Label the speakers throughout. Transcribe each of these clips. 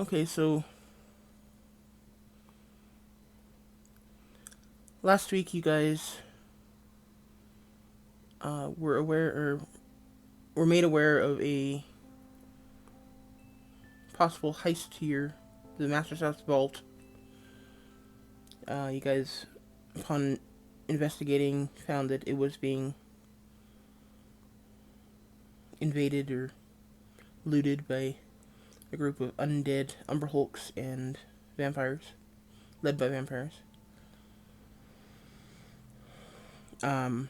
Speaker 1: Okay, so last week you guys were aware or were made aware of a possible heist to the Master's House vault. You guys, upon investigating, found that it was being invaded or looted by a group of undead Umberhulks and vampires, led by vampires. Um,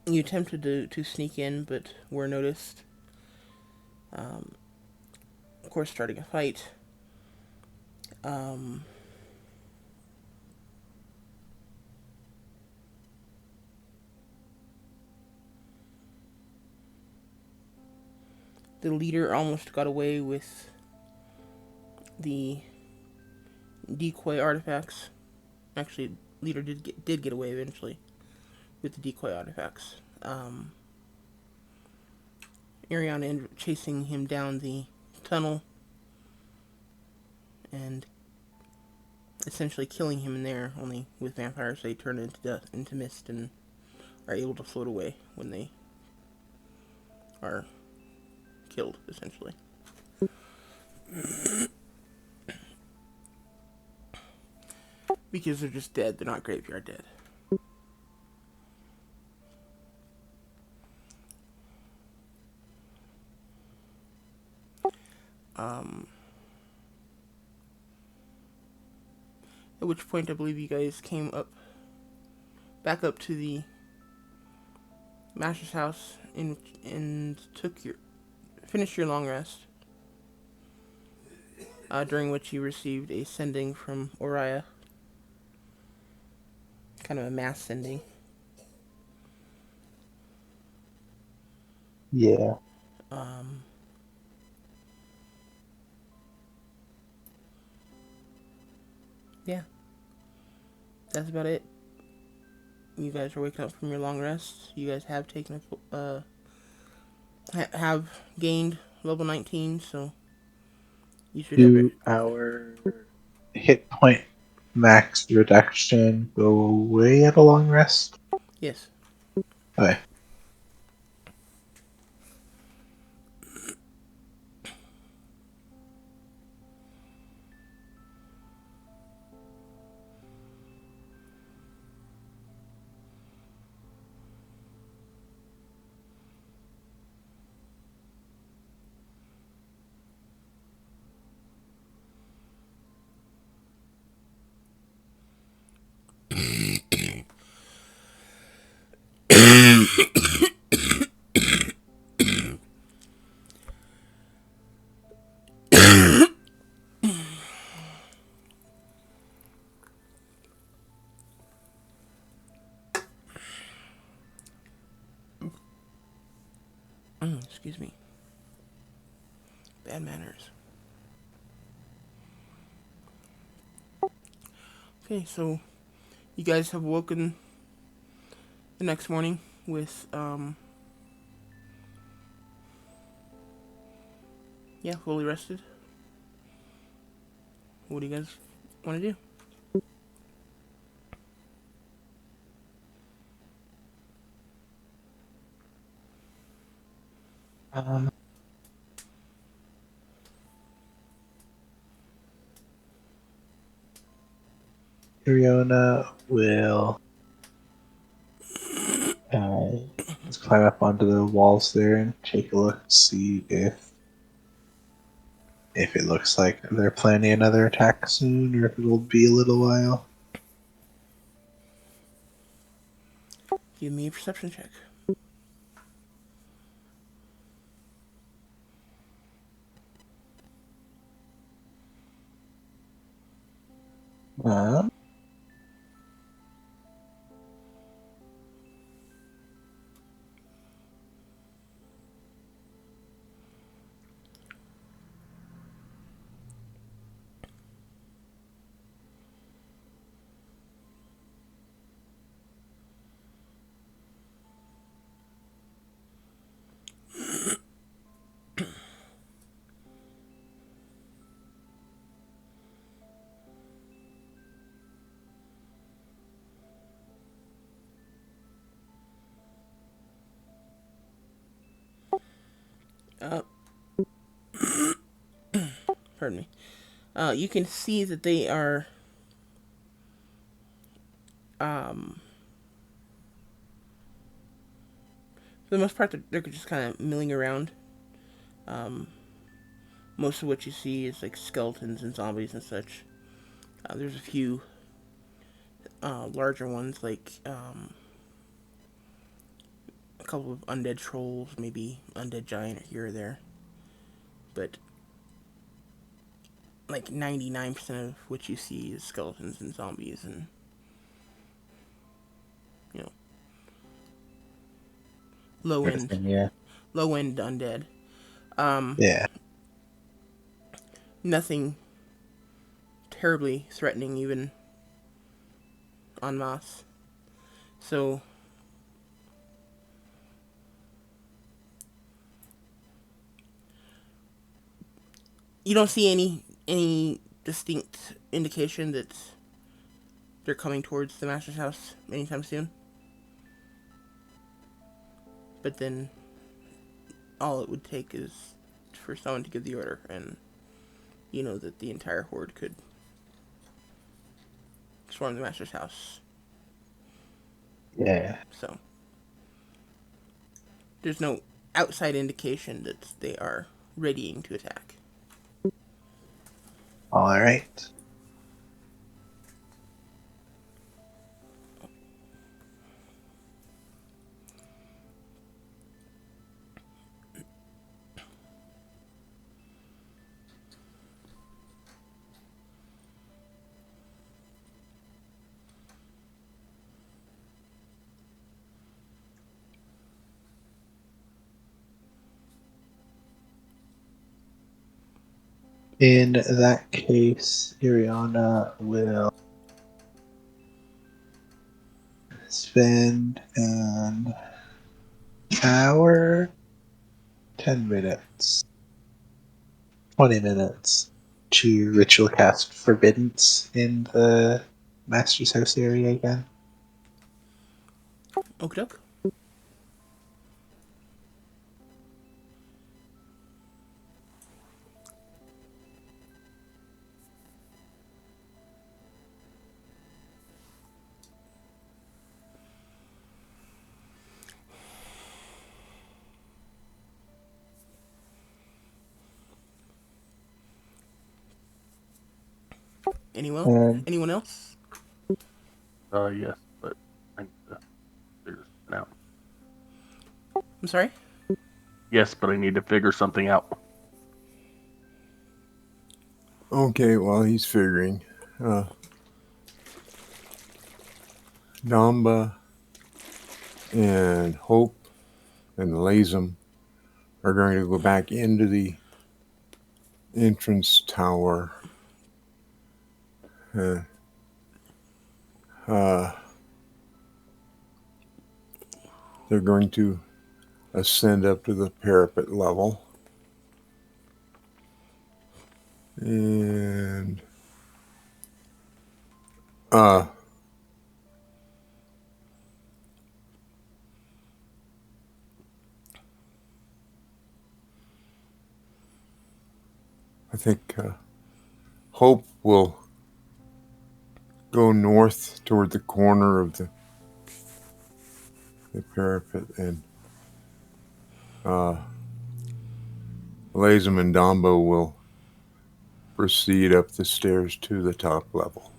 Speaker 1: you attempted to sneak in, but were noticed. Um, of course, starting a fight. Um, the leader almost got away with the decoy artifacts. Actually, leader did get away eventually with the decoy artifacts. Ariana ended up chasing him down the tunnel and essentially killing him in there. Only with vampires, they turn into mist, and are able to float away when they are killed, essentially. Because they're just dead. They're not graveyard dead. Um, at which point I believe you guys came back up to the Master's house and finished your long rest. During which you received a sending from Oriah. Kind of a mass sending.
Speaker 2: Yeah.
Speaker 1: Um, yeah, that's about it. You guys are waking up from your long rest. You guys have taken have gained level 19, so you should have it.
Speaker 2: Do our hit point max reduction go away at a long rest?
Speaker 1: Yes.
Speaker 2: Okay.
Speaker 1: Excuse me. Bad manners. Okay, so you guys have woken the next morning with yeah, fully rested. What do you guys want to do?
Speaker 2: Um, Iriona will uh, let's climb up onto the walls there and take a look, see if it looks like they're planning another attack soon, or if it'll be a little while.
Speaker 1: Give me a perception check.
Speaker 2: Uh,
Speaker 1: Uh, pardon me. You can see that they are um, for the most part they're just kind of milling around. Um, Most of what you see is like skeletons and zombies and such. There's a few larger ones like a couple of undead trolls, maybe undead giant here or there. But like 99% of what you see is skeletons and zombies and, you know, low end
Speaker 2: Interesting, yeah.
Speaker 1: low end undead. Um
Speaker 2: Yeah.
Speaker 1: Nothing terribly threatening even en masse. So you don't see any distinct indication that they're coming towards the master's house anytime soon. But then all it would take is for someone to give the order, and you know that the entire horde could storm the master's house.
Speaker 2: Yeah.
Speaker 1: So there's no outside indication that they are readying to attack.
Speaker 2: All right. In that case, Iriana will spend an hour, 10 minutes, 20 minutes to ritual cast Forbiddance in the Master's House area again.
Speaker 1: Okie doke. Anyone?
Speaker 2: And
Speaker 1: Anyone else?
Speaker 3: Yes, but I need to figure something out.
Speaker 1: I'm sorry.
Speaker 3: Yes, but I need to figure something out.
Speaker 4: Okay, while he's figuring, Namba and Hope and Lazum are going to go back into the entrance tower. They're going to ascend up to the parapet level. And I think Hope will go north toward the corner of the parapet, and Lazum and Dombo will proceed up the stairs to the top level.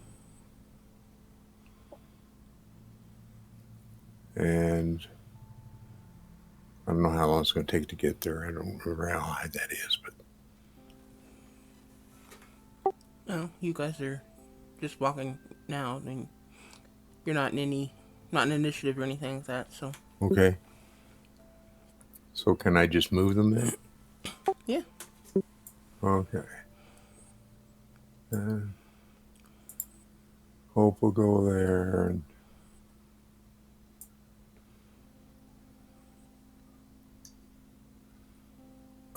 Speaker 4: And I don't know how long it's going to take to get there. I don't remember how high that is, but
Speaker 1: No, you guys are just walking now. I mean, you're not in initiative or anything like that. So
Speaker 4: okay. So can I just move them then?
Speaker 1: yeah.
Speaker 4: Okay. And Hope will go there, and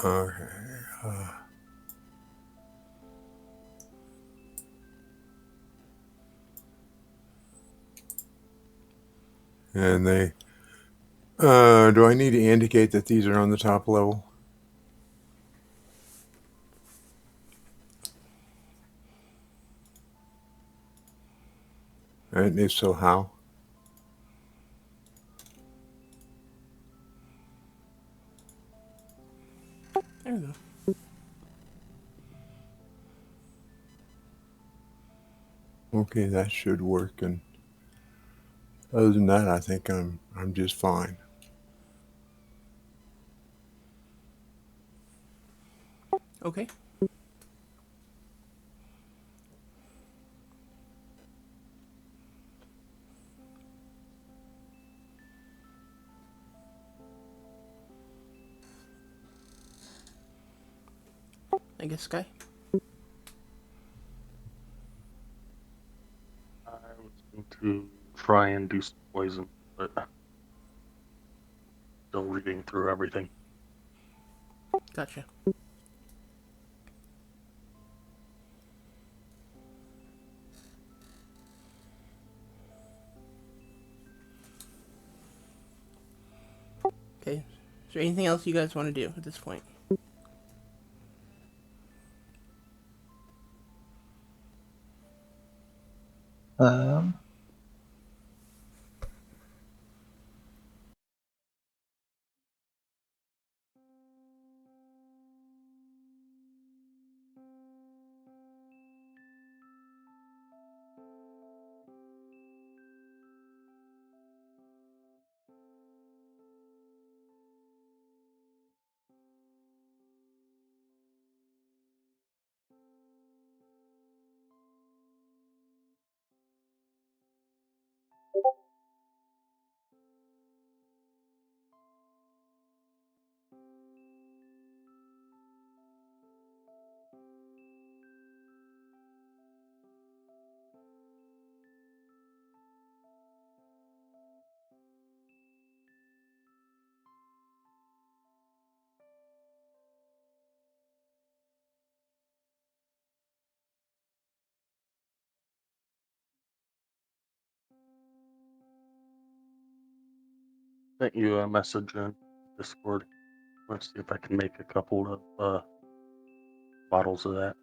Speaker 4: okay. And they. Do I need to indicate that these are on the top level? And if so, how?
Speaker 1: There we go.
Speaker 4: Okay, that should work. And other than that, I think I'm just fine.
Speaker 1: Okay. I guess Sky.
Speaker 3: I was going to try and do some poison, but still reading through everything.
Speaker 1: Gotcha. Okay. Is there anything else you guys want to do at this point?
Speaker 2: Um,
Speaker 3: Sent you a message in Discord. Let's see if I can make a couple of bottles of that.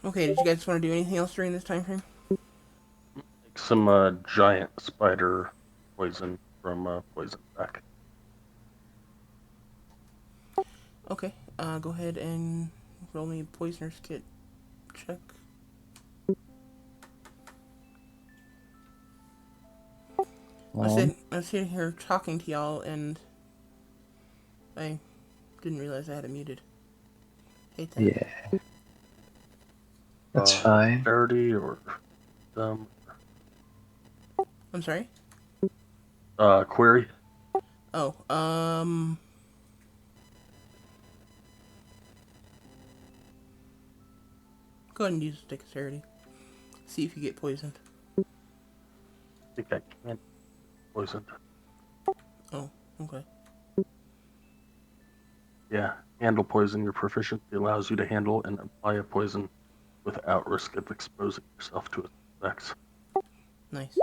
Speaker 1: Okay, did you guys want to do anything else during this time frame?
Speaker 3: Make some giant spider poison from poison pack.
Speaker 1: Okay, go ahead and roll me a poisoner's kit check. I was sitting here talking to y'all, and I didn't realize I had it muted. Hate that.
Speaker 2: Yeah, that's fine.
Speaker 3: Dirty or
Speaker 1: I'm sorry?
Speaker 3: query.
Speaker 1: Oh, go ahead and use dexterity. See if you get poisoned.
Speaker 3: I think I can't poisoned.
Speaker 1: Oh, okay.
Speaker 3: Yeah, handle poison. Your proficiency allows you to handle and apply a poison without risk of exposing yourself to its effects.
Speaker 1: Nice.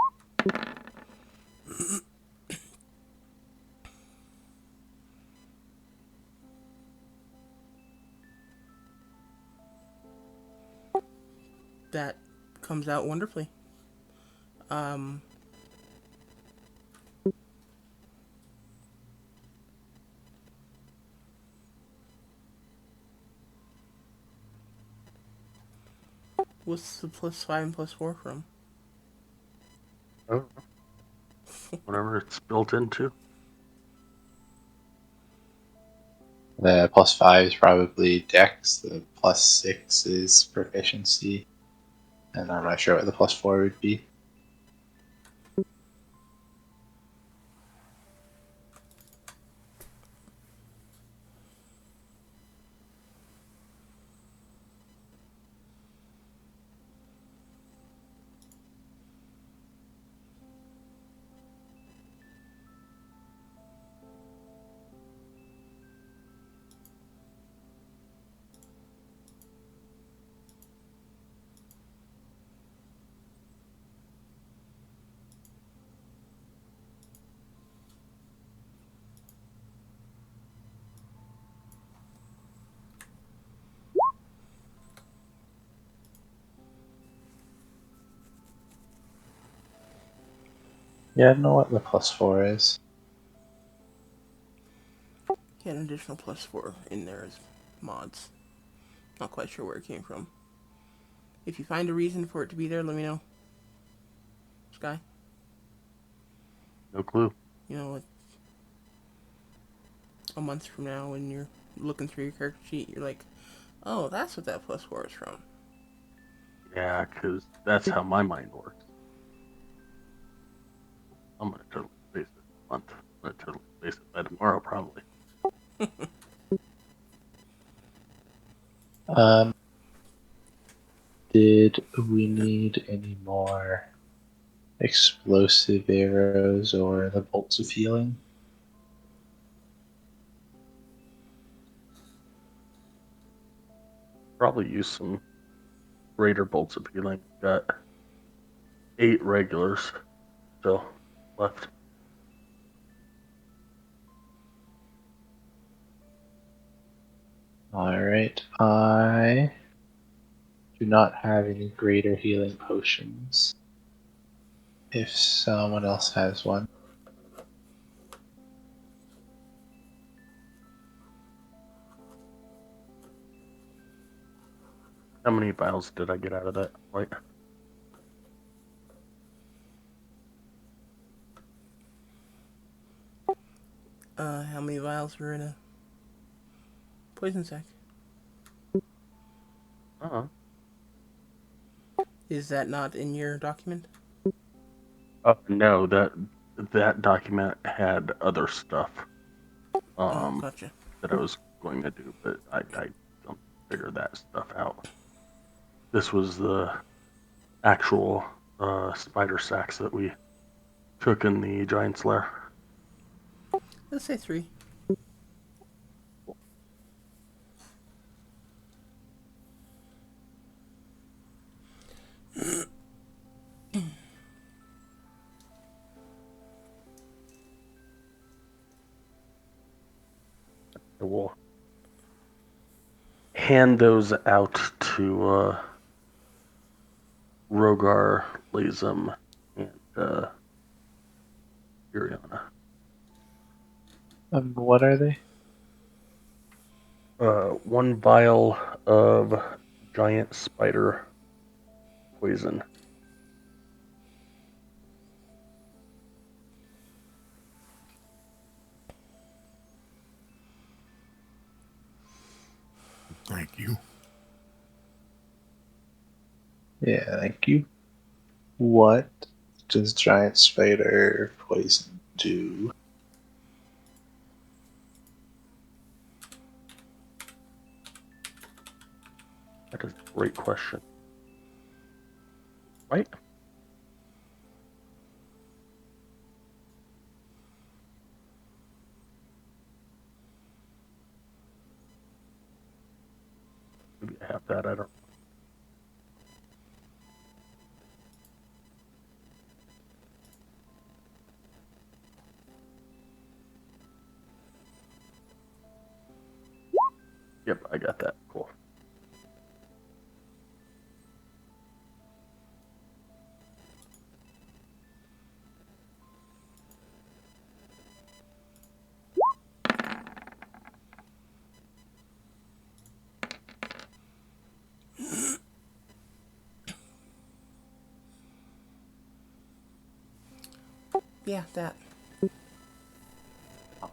Speaker 1: That comes out wonderfully. What's the +5 and +4 from?
Speaker 3: Oh, whatever it's built into.
Speaker 2: The +5 is probably Dex. The +6 is proficiency, and I'm not sure what the +4 would be. Yeah, I don't know what the +4 is.
Speaker 1: Get an additional +4 in there as mods. Not quite sure where it came from. If you find a reason for it to be there, let me know. Sky?
Speaker 3: No clue.
Speaker 1: You know, like a month from now when you're looking through your character sheet, you're like, oh, that's what that +4 is from.
Speaker 3: Yeah, because that's how my mind works. I'm gonna totally face it in a month. I'm gonna totally face it by tomorrow, probably.
Speaker 2: Did we need any more explosive arrows or the bolts of healing?
Speaker 3: Probably use some greater bolts of healing. Got 8 regulars still left.
Speaker 2: Alright, I do not have any greater healing potions. If someone else has one.
Speaker 3: How many vials did I get out of that? Right.
Speaker 1: How many vials were in a poison sack?
Speaker 3: Uh-huh.
Speaker 1: Is that not in your document?
Speaker 3: No, that document had other stuff
Speaker 1: Oh, gotcha.
Speaker 3: that I was going to do, but I don't figure that stuff out. This was the actual spider sacks that we took in the giant's lair.
Speaker 1: Let's say 3.
Speaker 3: We'll hand those out to Rogar, Lazum, and Iriana.
Speaker 2: What are they?
Speaker 3: One vial of giant spider poison.
Speaker 4: Thank you.
Speaker 2: Yeah, thank you. What does giant spider poison do?
Speaker 3: That is a great question. Right? Maybe I have that. I don't. Yep, I got that. Cool.
Speaker 1: Yeah, that.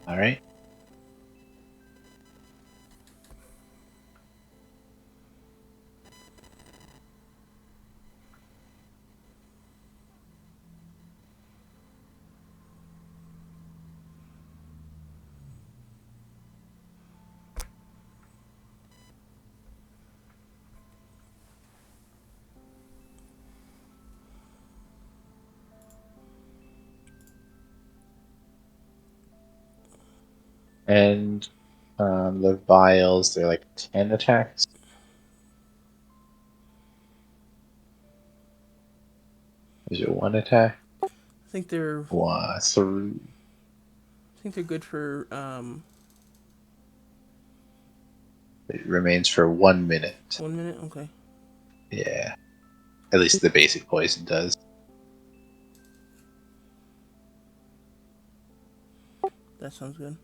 Speaker 2: All right. And the vials, they're like 10 attacks. Is it one attack?
Speaker 1: I think they're.
Speaker 2: Three.
Speaker 1: I think they're good for.
Speaker 2: It remains for 1 minute.
Speaker 1: 1 minute. Okay.
Speaker 2: Yeah. At least the basic poison does.
Speaker 1: That sounds good.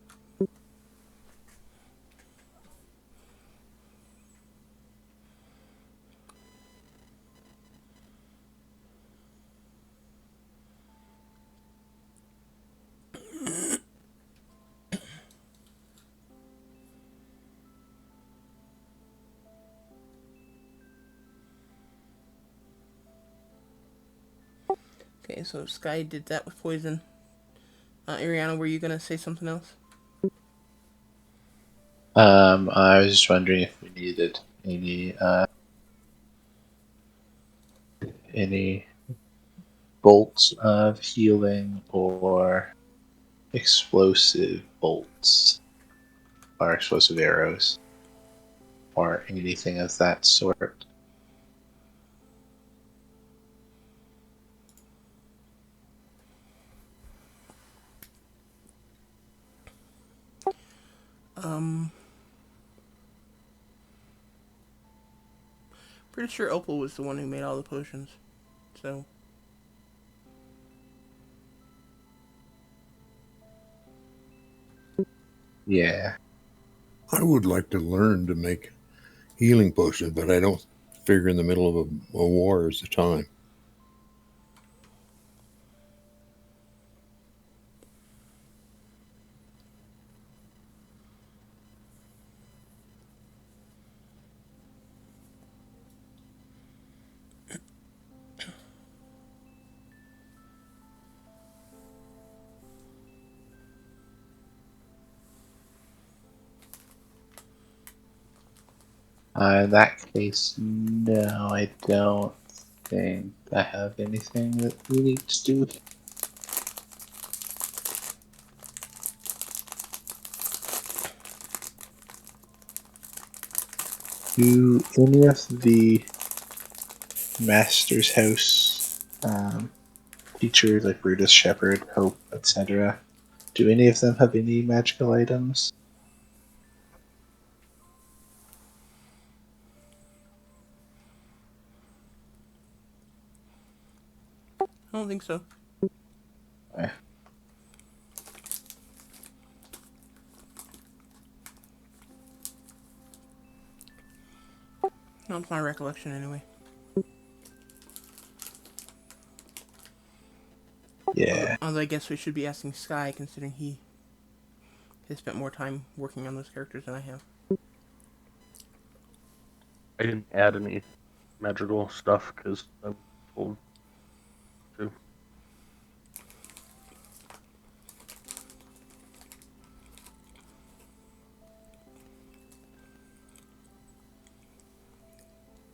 Speaker 1: Okay, so Sky did that with poison. Ariana, were you gonna say something else?
Speaker 2: I was just wondering if we needed any bolts of healing or explosive bolts or explosive arrows or anything of that sort.
Speaker 1: Pretty sure Opal was the one who made all the potions. So.
Speaker 2: Yeah.
Speaker 4: I would like to learn to make healing potions, but I don't figure in the middle of a war is the time.
Speaker 2: In that case, no, I don't think I have anything that we need to do. Do any of the Master's House teachers, like Brutus, Shepherd, Hope, etc., do any of them have any magical items?
Speaker 1: I don't think so.
Speaker 2: Okay.
Speaker 1: Not to my recollection, anyway.
Speaker 2: Yeah.
Speaker 1: Although I guess we should be asking Sky, considering he has spent more time working on those characters than I have.
Speaker 3: I didn't add any magical stuff because I was told to.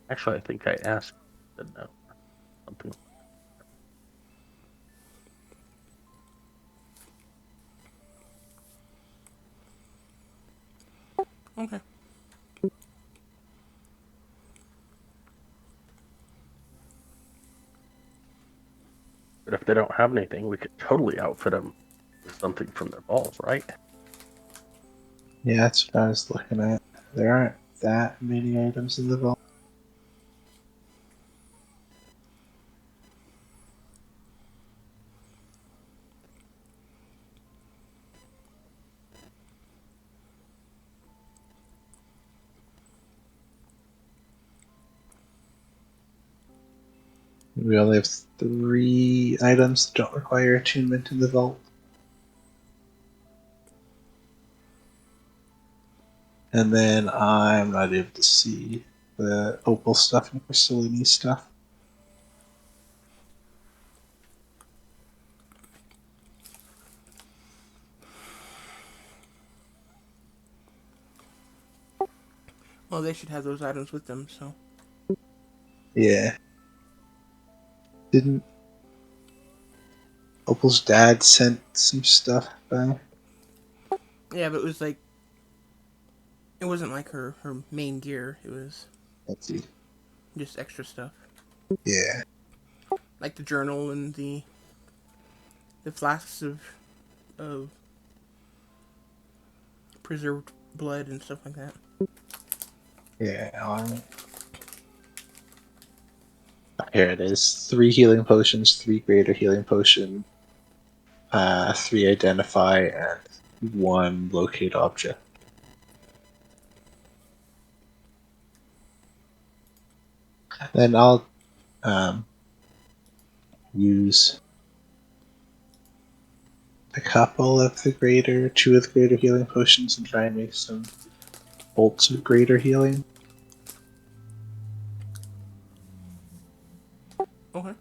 Speaker 3: Actually, I think I asked. Said no. Something.
Speaker 1: Okay.
Speaker 3: But if they don't have anything, we could totally outfit them with something from their balls, right?
Speaker 2: Yeah, that's what I was looking at. There aren't that many items in the vault. We only have 3 items that don't require attunement in the vault. And then I'm not able to see the opal stuff and crystalline stuff.
Speaker 1: Well, they should have those items with them, so.
Speaker 2: Yeah. Didn't Opal's dad sent some stuff by?
Speaker 1: Yeah, but it was like. It wasn't like her main gear. It was
Speaker 2: Let's see.
Speaker 1: just extra stuff.
Speaker 2: Yeah.
Speaker 1: Like the journal and the flasks of preserved blood and stuff like that.
Speaker 2: Yeah. Here it is. 3 healing potions, 3 greater healing potion, 3 identify, and 1 locate object. Then I'll use a couple of the greater, 2 of the greater healing potions and try and make some bolts of greater healing.
Speaker 1: Okay.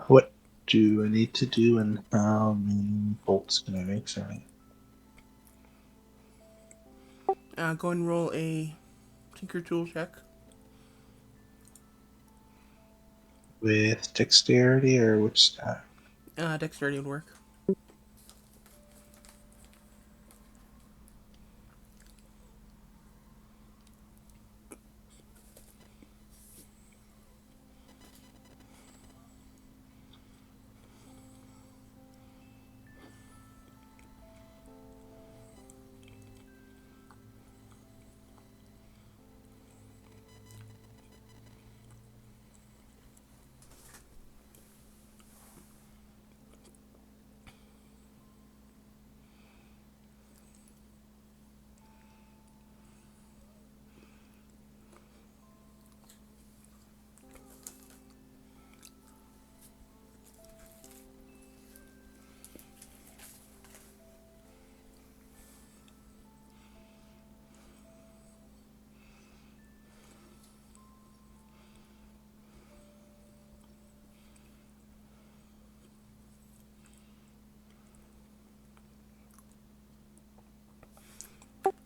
Speaker 2: What do I need to do and how many bolts can I make? Sorry.
Speaker 1: Go and roll a Tinker Tool check.
Speaker 2: With dexterity or which stat?
Speaker 1: Dexterity would work.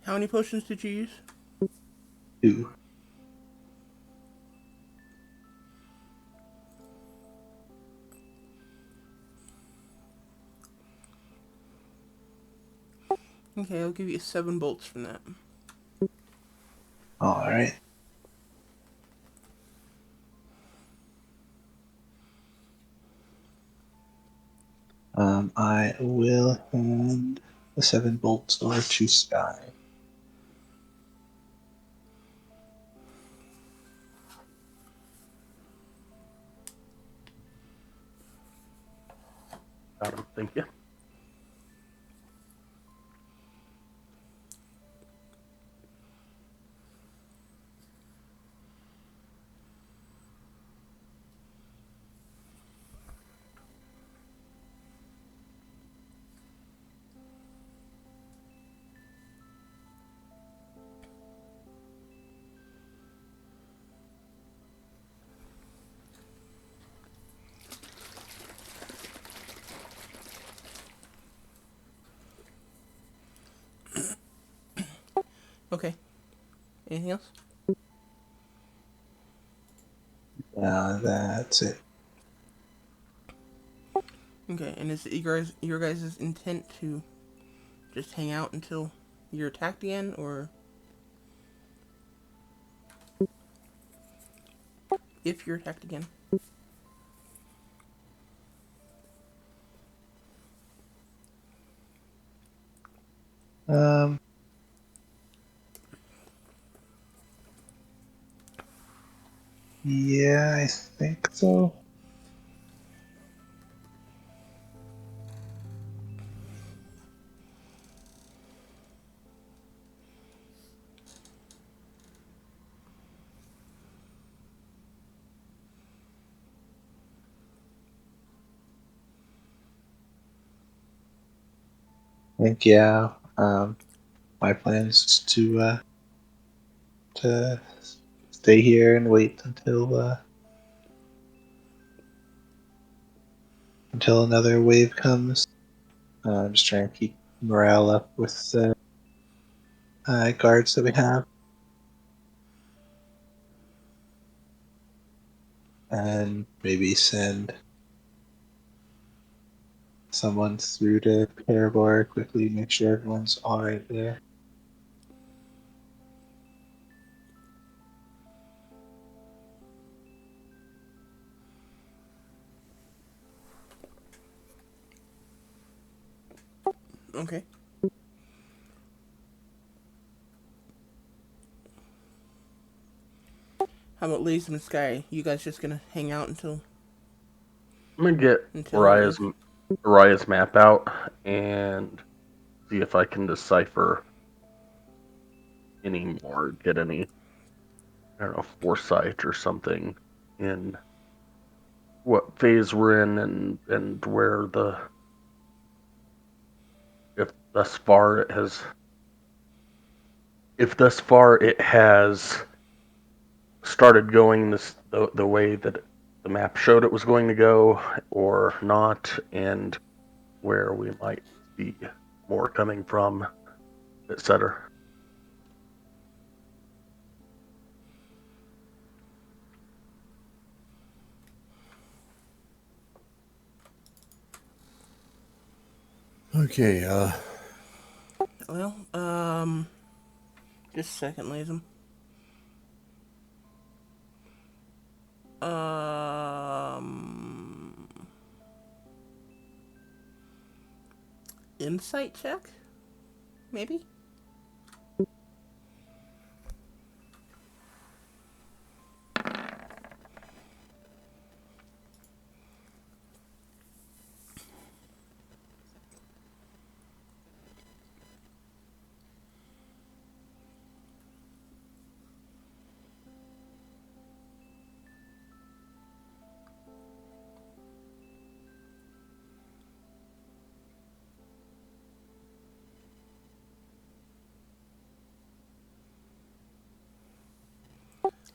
Speaker 1: How many potions did you use?
Speaker 2: 2.
Speaker 1: Okay, I'll give you 7 bolts from that.
Speaker 2: Alright. I will hand the 7 bolts over to Sky.
Speaker 3: Got him. Thank you.
Speaker 1: Okay. Anything else?
Speaker 2: That's it.
Speaker 1: Okay, and is it your guys' intent to just hang out until you're attacked again, or if you're attacked again?
Speaker 2: Um, yeah, I think so. I think yeah. My plan is to stay here and wait until another wave comes. I'm just trying to keep morale up with the guards that we have, and maybe send someone through to Parabor quickly, make sure everyone's alright there.
Speaker 1: Okay. How about Lazy and Sky? You guys just gonna hang out
Speaker 3: I'm gonna get
Speaker 1: until
Speaker 3: Raya's map out and see if I can decipher any more, get any, I don't know, foresight or something in what phase we're in and where the, if thus far it has, if thus far it has started going the way that the map showed it was going to go or not, and where we might see more coming from, etc.
Speaker 4: Okay,
Speaker 1: well, just a second, Lazy. Insight check, maybe.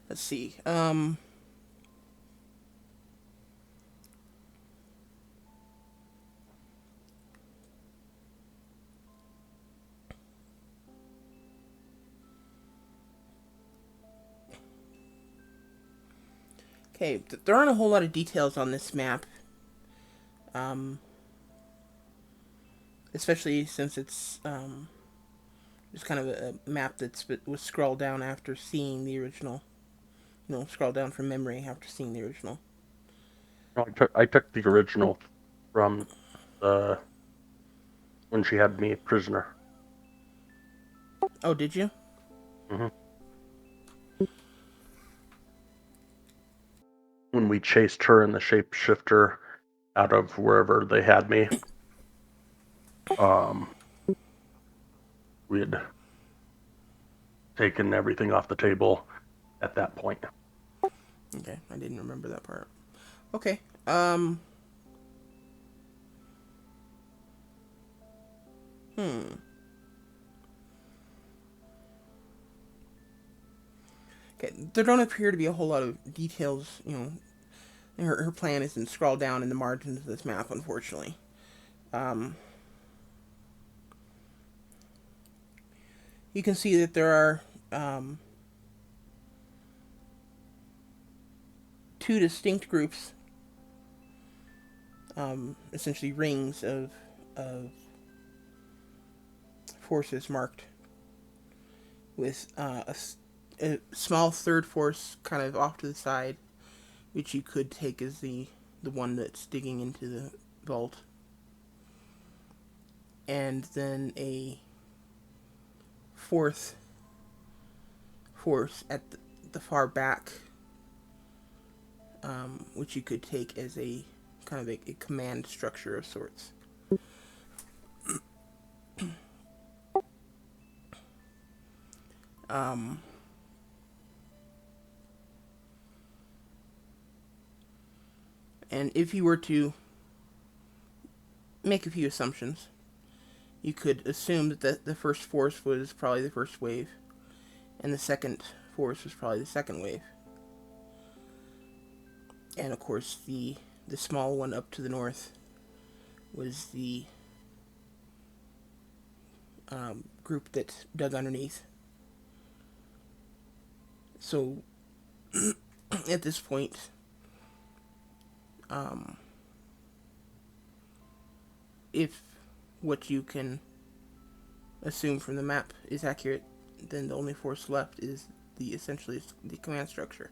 Speaker 1: Let's see. Okay, there aren't a whole lot of details on this map. Um, Especially since it's just kind of a map was scrolled down after seeing the original. Scroll down from memory after seeing the original.
Speaker 3: I took the original from when she had me prisoner.
Speaker 1: Oh, did you?
Speaker 3: Mm-hmm. When we chased her and the shapeshifter out of wherever they had me, we had taken everything off the table at that point.
Speaker 1: Okay, I didn't remember that part. Okay. Okay, there don't appear to be a whole lot of details, her plan isn't scrawled down in the margins of this map, unfortunately. You can see that there are two distinct groups, essentially rings of forces marked with a small third force kind of off to the side, which you could take as the one that's digging into the vault, and then a fourth force at the far back, which you could take as a kind of a command structure of sorts. And if you were to make a few assumptions, you could assume that the first force was probably the first wave, and the second force was probably the second wave. And of course, the small one up to the north was the group that dug underneath. So, at this point, if what you can assume from the map is accurate, then the only force left is essentially the command structure.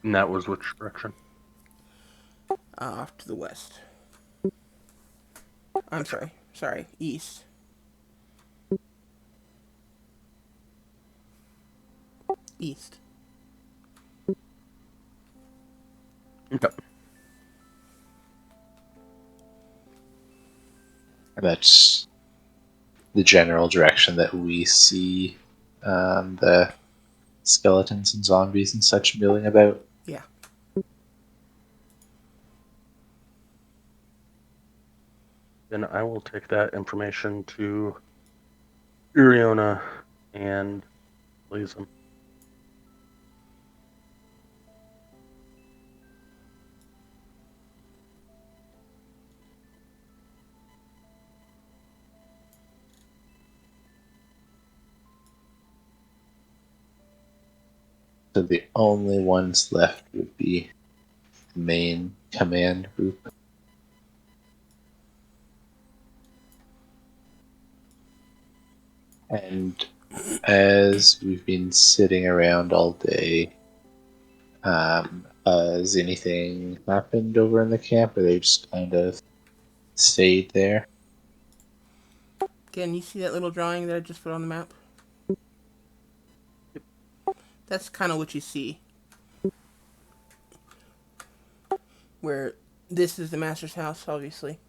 Speaker 3: And that was which direction?
Speaker 1: Off to the west. I'm sorry, east. East.
Speaker 3: Okay.
Speaker 2: That's the general direction that we see the skeletons and zombies and such milling about.
Speaker 1: Yeah.
Speaker 3: Then I will take that information to Uriona and Blazem.
Speaker 2: So the only ones left would be the main command group. And as we've been sitting around all day, has anything happened over in the camp, or they just kind of stayed there?
Speaker 1: Again, you see that little drawing that I just put on the map? That's kind of what you see. Where this is the master's house, obviously.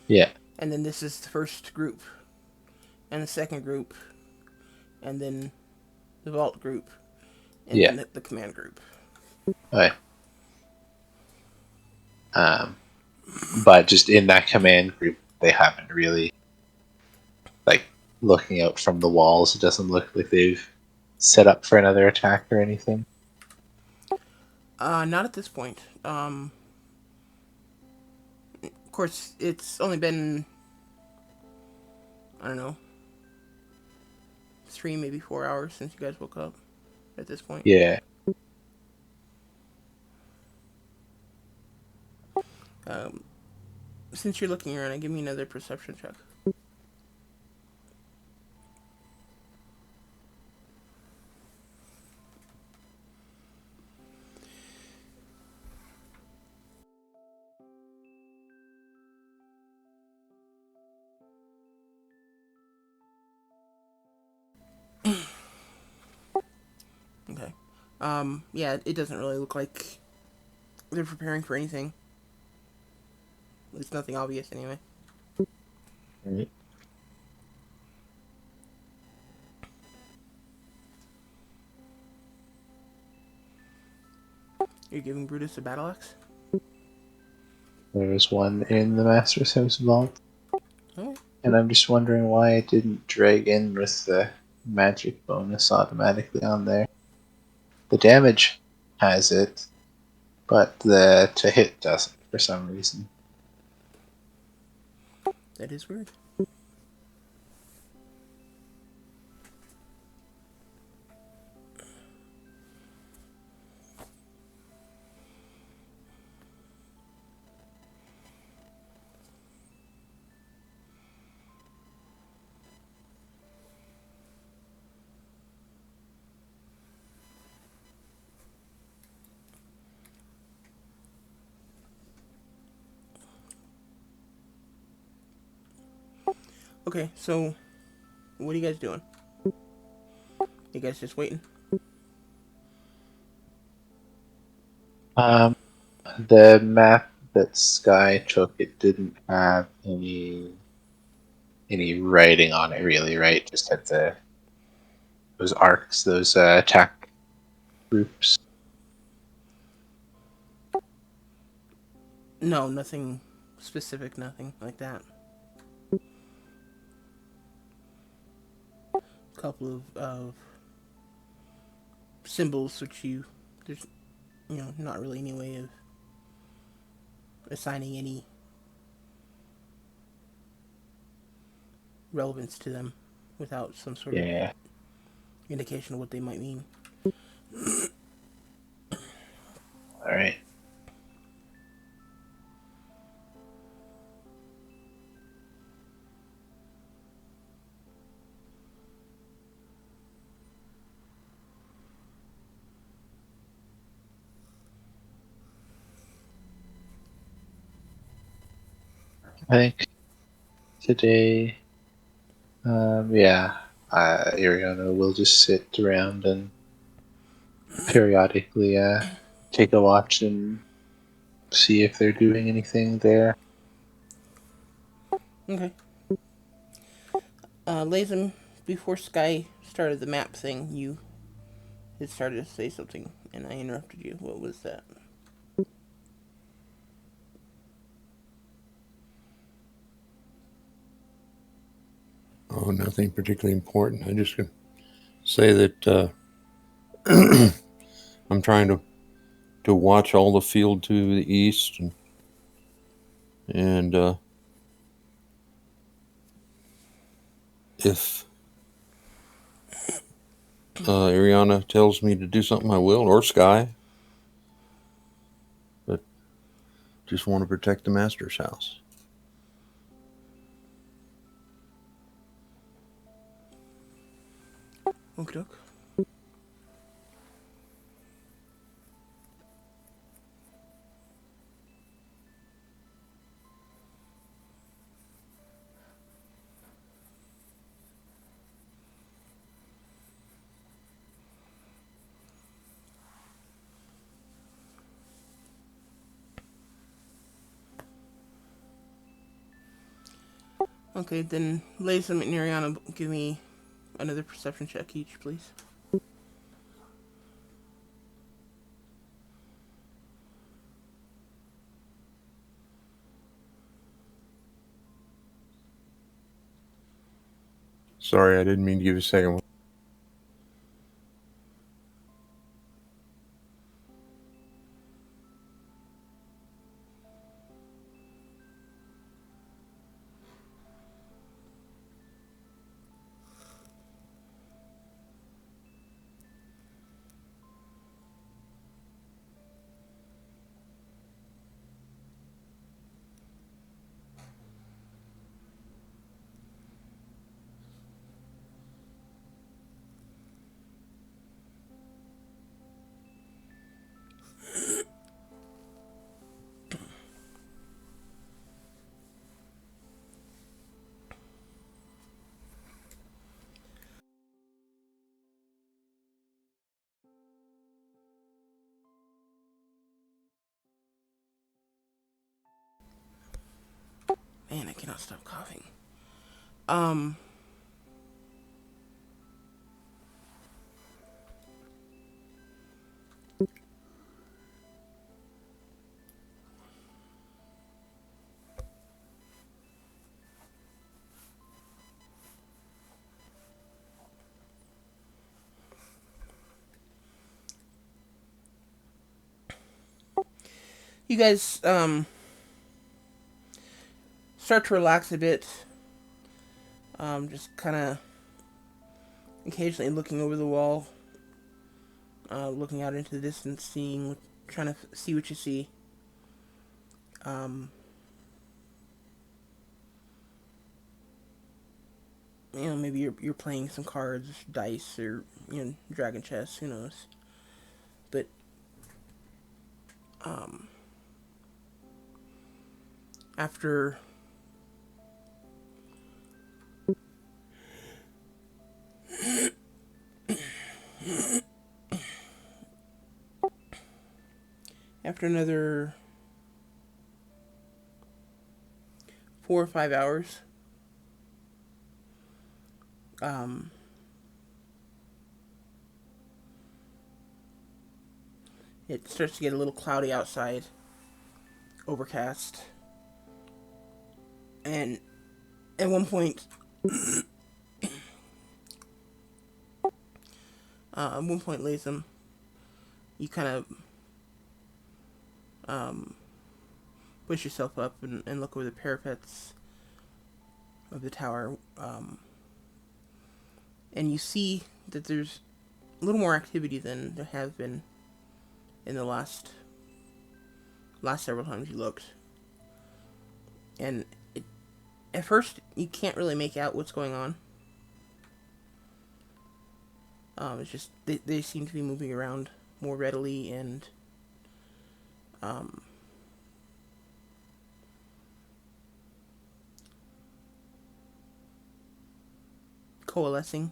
Speaker 2: Yeah.
Speaker 1: And then this is the first group. And the second group. And then the vault group. And then the command group.
Speaker 2: Okay. But just in that command group, they haven't really, like, looking out from the walls, it doesn't look like they've set up for another attack or anything.
Speaker 1: Not at this point. Of course, it's only been, I don't know, 3, maybe 4 hours since you guys woke up at this point.
Speaker 2: Yeah.
Speaker 1: Since you're looking around, give me another perception check. Yeah, it doesn't really look like they're preparing for anything. It's nothing obvious anyway.
Speaker 2: Right.
Speaker 1: You're giving Brutus a battle axe?
Speaker 2: There's one in the Master's House vault,
Speaker 1: Oh,
Speaker 2: and I'm just wondering why it didn't drag in with the magic bonus automatically on there. The damage has it, but the to hit doesn't for some reason.
Speaker 1: that is weird. Okay, so what are you guys doing? You guys just waiting?
Speaker 2: Um, the map that Sky took, it didn't have any writing on it really, right? Just had those arcs, those attack groups.
Speaker 1: No, nothing specific, nothing like that. Couple of symbols which there's not really any way of assigning any relevance to them without some sort of
Speaker 2: Yeah.
Speaker 1: indication of what they might mean.
Speaker 2: All right. I think today, yeah, Ariana will just sit around and periodically take a watch and see if they're doing anything there.
Speaker 1: Okay. Lazem, before Sky started the map thing, you had started to say something, and I interrupted you. What was that?
Speaker 4: Oh, nothing particularly important. I just can say that I'm trying to watch all the field to the east, and if Ariana tells me to do something, I will, or Sky. But just want to protect the master's house.
Speaker 1: Okie doke. Okay, then Lazem and Ariana, give me another perception check each, please.
Speaker 4: Sorry, I didn't mean to give you a second one.
Speaker 1: Man, I cannot stop coughing. Um, you guys, start to relax a bit. Just kind of occasionally looking over the wall, looking out into the distance, trying to see what you see. Um, maybe you're playing some cards, dice, or dragon chess. Who knows? But um, after another 4 or 5 hours, um, it starts to get a little cloudy outside, overcast, and at one point, Latham, you kind of push yourself up and look over the parapets of the tower, and you see that there's a little more activity than there has been in the last several times you looked. And at first, you can't really make out what's going on. It's just they seem to be moving around more readily and coalescing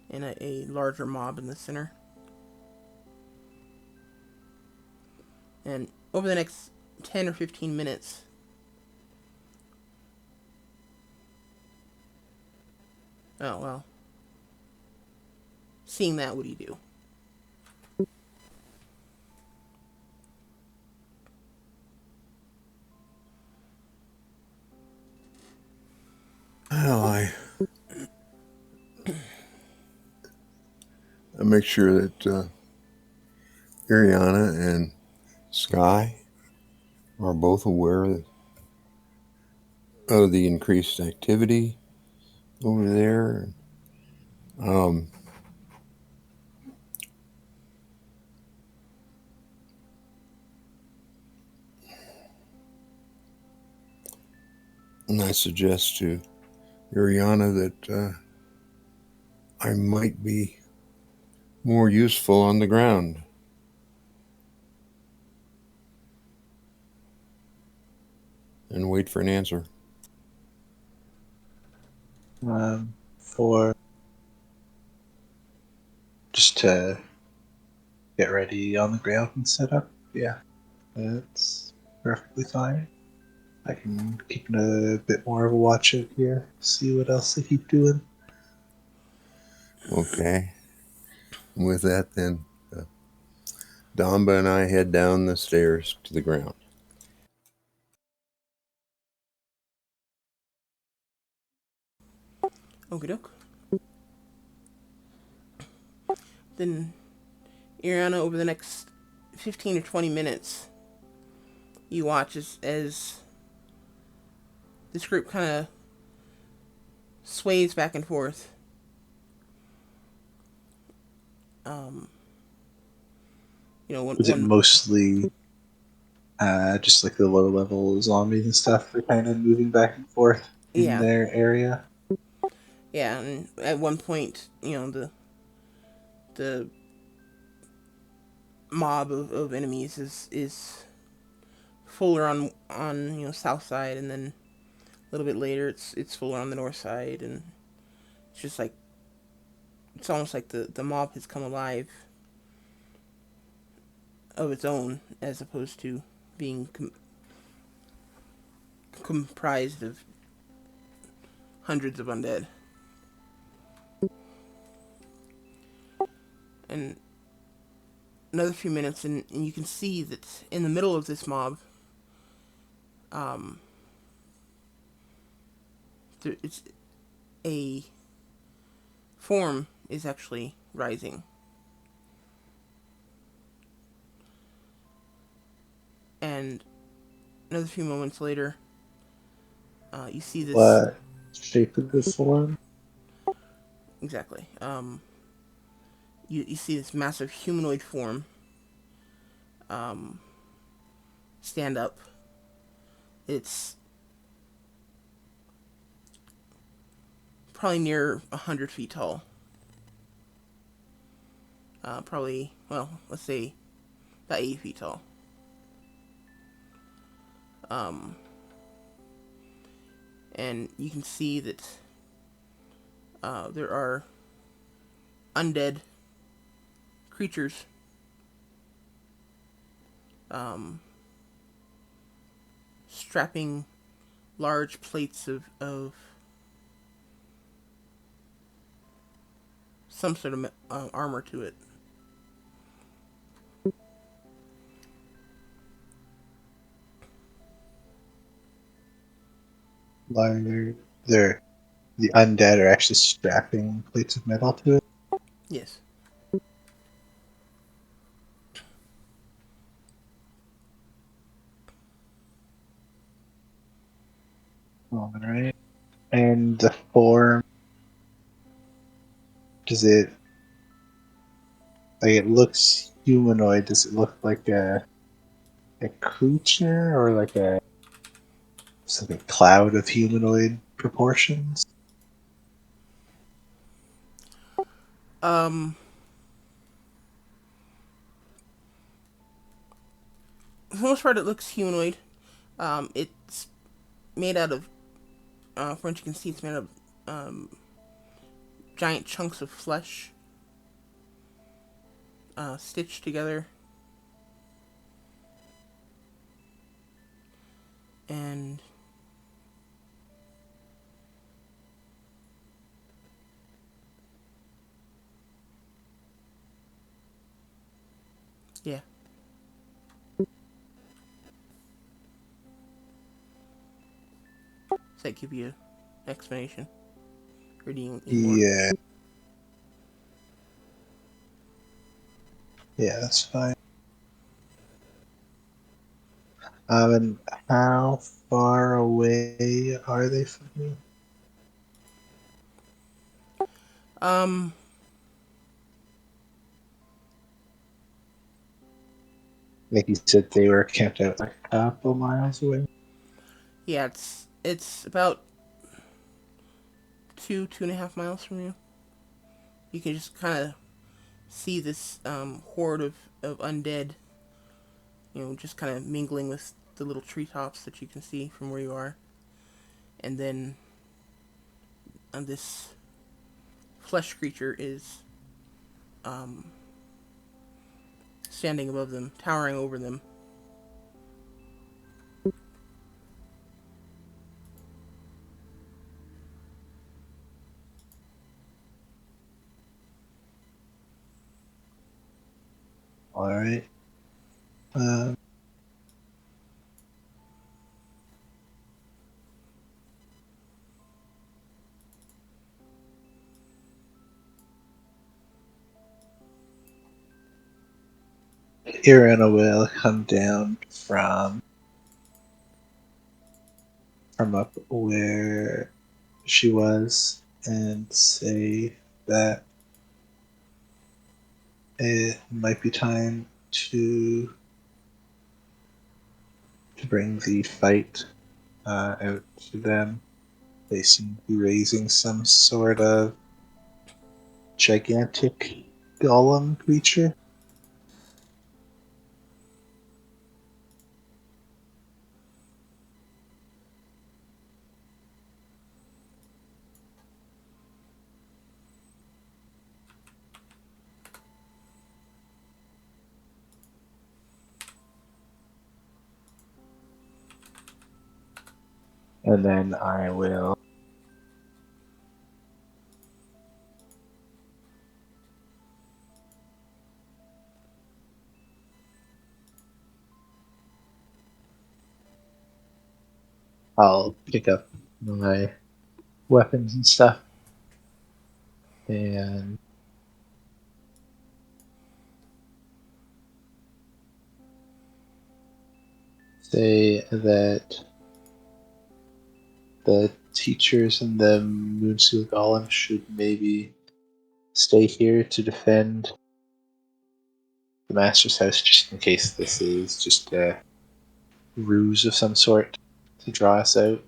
Speaker 1: in a larger mob in the center. And over the next 10 or 15 minutes, oh well, seeing that, what do you do?
Speaker 4: Well, I make sure that Ariana and Sky are both aware of the increased activity over there. Um, and I suggest to Ariana that I might be more useful on the ground. And wait for an answer.
Speaker 2: For just to get ready on the ground and set up, yeah, that's perfectly fine. I can keep a bit more of a watch out here, see what else they keep doing.
Speaker 4: Okay. With that, then, Damba and I head down the stairs to the ground.
Speaker 1: Okie doke. Then, Ariana, over the next 15 or 20 minutes, you watch as this group kind of sways back and forth.
Speaker 2: Is it mostly just like the low level zombies and stuff? They're kind of moving back and forth in their area.
Speaker 1: Yeah, and at one point, the mob of enemies is fuller on south side, and then a little bit later it's fuller on the north side, and it's just like it's almost like the mob has come alive of its own, as opposed to being comprised of hundreds of undead. And another few minutes, and you can see that in the middle of this mob, it's a form is actually rising. And another few moments later, you see this.
Speaker 2: What shape of this one?
Speaker 1: Exactly. You see this massive humanoid form stand up. It's probably near 100 feet tall. Probably, well, let's say about 80 feet tall. And you can see that there are undead creatures strapping large plates of some sort of armor to it.
Speaker 2: They're the undead are actually strapping plates of metal to it.
Speaker 1: Yes.
Speaker 2: All right. And the form, does it like it looks humanoid? Does it look like a creature or like a cloud of humanoid proportions?
Speaker 1: Um, for the most part, it looks humanoid. It's made out of, from what you can see, it's made out of giant chunks of flesh stitched together. And yeah. Does that give you an explanation? Or do you need more?
Speaker 2: Yeah. Yeah, that's fine. And how far away are they from you?
Speaker 1: Um,
Speaker 2: Like you said, they were camped out like a couple miles away.
Speaker 1: yeah, it's about 2.5 miles from you. You can just kind of see this horde of undead, just kind of mingling with the little treetops that you can see from where you are. And then this flesh creature is standing above them, towering over them.
Speaker 2: All right. Um, Irina will come down from up where she was and say that it might be time to bring the fight out to them. They seem to be raising some sort of gigantic golem creature. And then I will. I'll pick up my weapons and stuff and say that the teachers and the Moonseal Golem should maybe stay here to defend the Master's house just in case this is just a ruse of some sort to draw us out.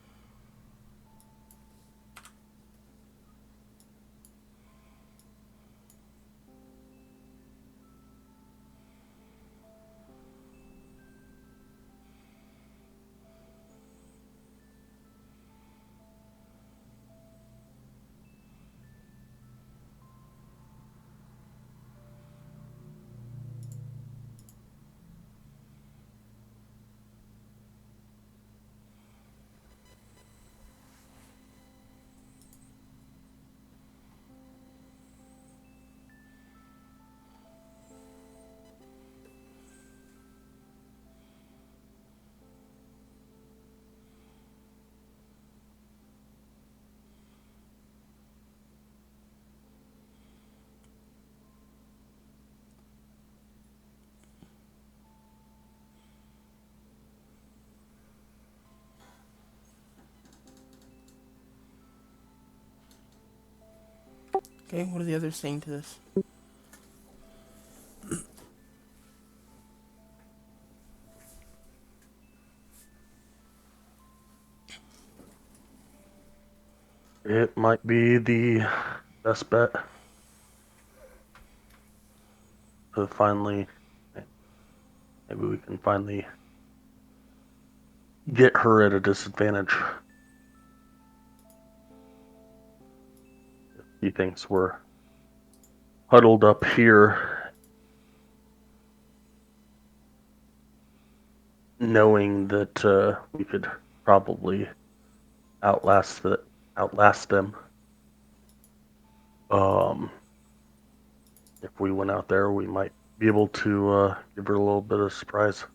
Speaker 1: Okay, what are the others saying to this?
Speaker 3: It might be the best bet to finally, maybe we can finally get her at a disadvantage. He thinks we're huddled up here, knowing that we could probably outlast them. If we went out there, we might be able to give her a little bit of surprise.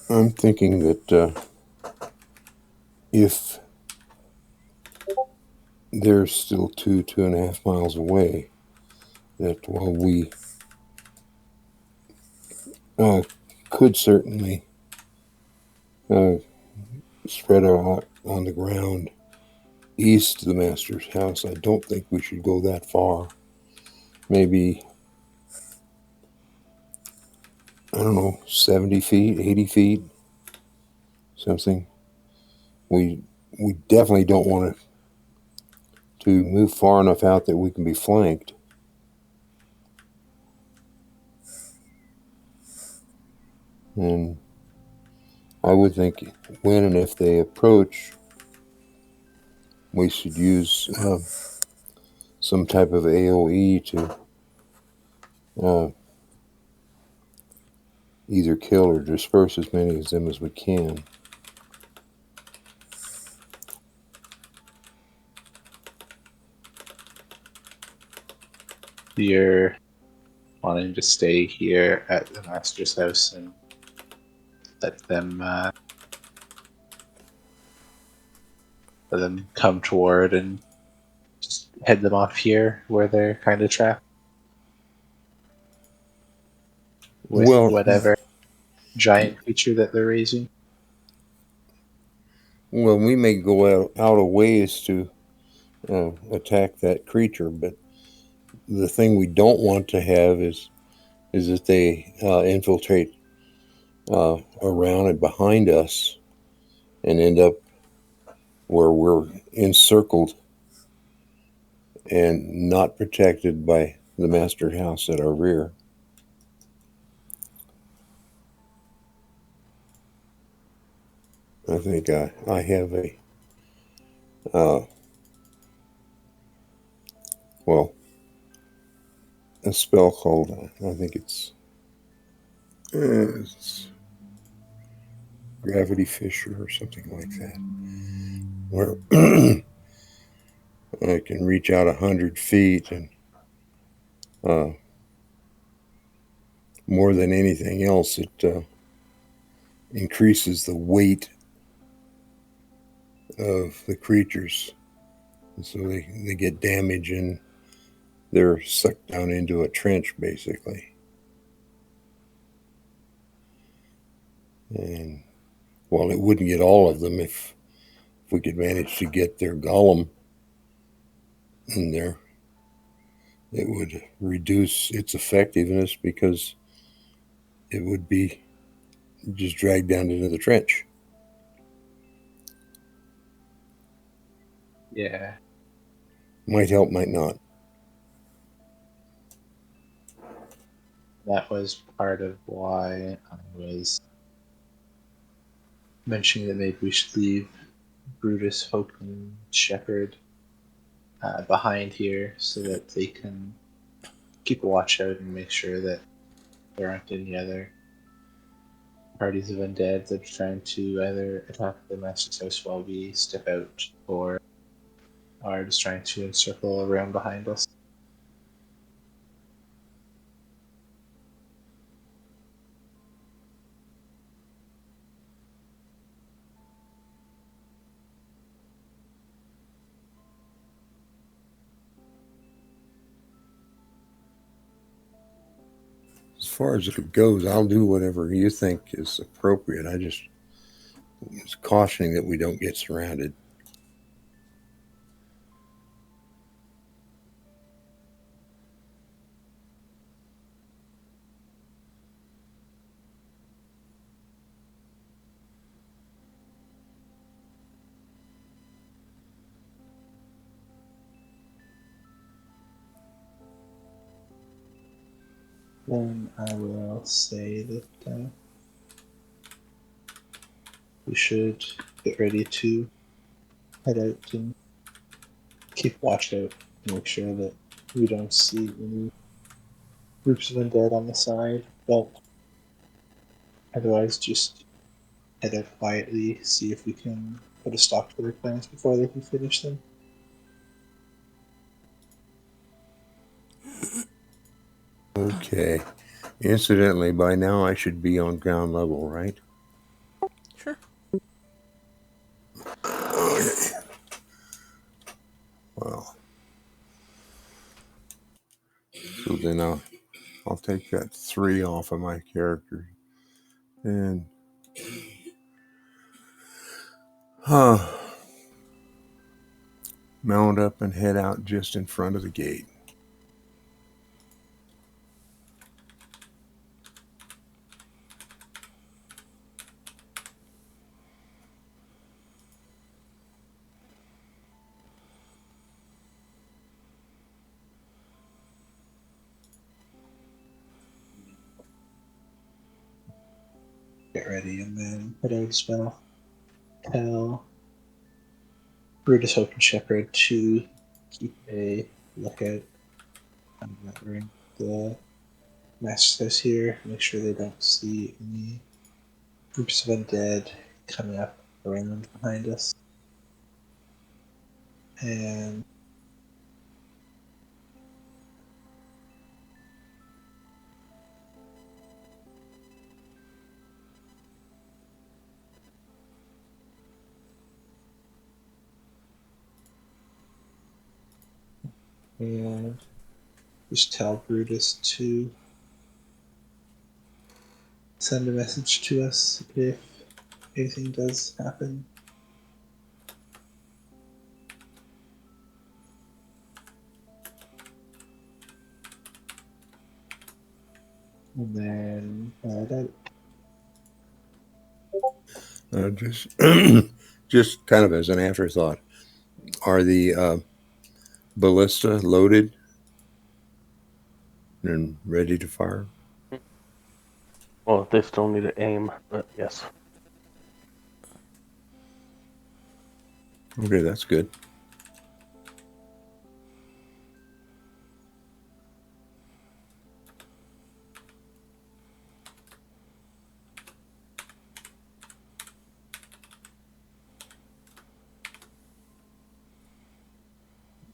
Speaker 4: I'm thinking that if they're still 2.5 miles away, that while we could certainly spread out on the ground east of the Master's house, I don't think we should go that far. Maybe, I don't know, 70 feet, 80 feet, something. We definitely don't want to move far enough out that we can be flanked. And I would think when and if they approach, we should use some type of AoE to either kill or disperse as many of them as we can.
Speaker 2: You're wanting to stay here at the Master's house and let them come toward and just head them off here where they're kind of trapped with whatever giant creature that they're raising.
Speaker 4: Well, we may go out a ways to attack that creature, but the thing we don't want to have is is that they infiltrate around and behind us and end up where we're encircled and not protected by the master house at our rear. I think I have a a spell called, I think it's Gravity Fissure or something like that, where I can reach out 100 feet and more than anything else, it increases the weight of the creatures. And so they get damage and they're sucked down into a trench, basically. And while it wouldn't get all of them if we could manage to get their golem in there, it would reduce its effectiveness because it would be just dragged down into the trench.
Speaker 2: Yeah.
Speaker 4: Might help, might not.
Speaker 2: That was part of why I was mentioning that maybe we should leave Brutus, Hope, and Shepherd behind here so that they can keep a watch out and make sure that there aren't any other parties of undead that are trying to either attack the master's house while we step out or are just trying to encircle around behind us.
Speaker 4: As far as it goes, I'll do whatever you think is appropriate. I just was cautioning that we don't get surrounded.
Speaker 2: Then I will say that we should get ready to head out and keep watch out to make sure that we don't see any groups of undead on the side. But otherwise, just head out quietly, see if we can put a stop to their plans before they can finish them.
Speaker 4: Okay. Incidentally, by now I should be on ground level, right?
Speaker 1: Sure.
Speaker 4: Okay. Well, so then I'll take that 3 off of my character and mount up and head out just in front of the gate.
Speaker 2: Get ready and then head out as well. Tell Brutus, Hope, and Shepherd to keep a lookout around the master's house here. Make sure they don't see any groups of undead coming up around behind us. And just tell Brutus to send a message to us if anything does happen. And then
Speaker 4: Just, just kind of as an afterthought, are the ballista loaded and ready to fire?
Speaker 3: Well, they still need to aim, but yes.
Speaker 4: Okay, that's good.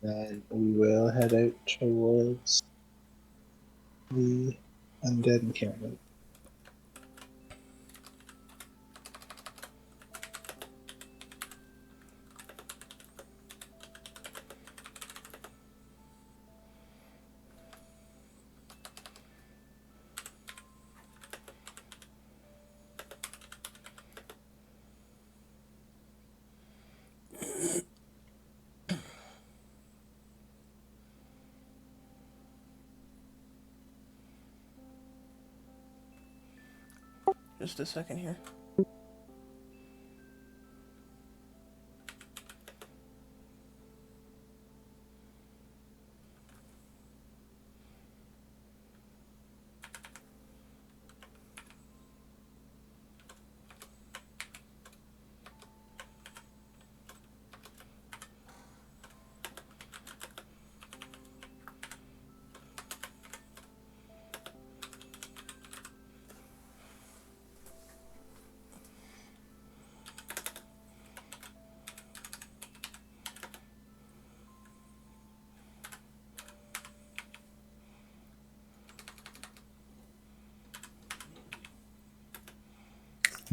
Speaker 2: then we will head out towards the undead encampment.
Speaker 1: Just a second here.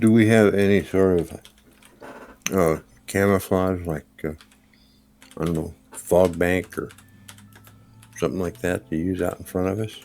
Speaker 4: Do we have any sort of camouflage, like I don't know, fog bank or something like that to use out in front of us?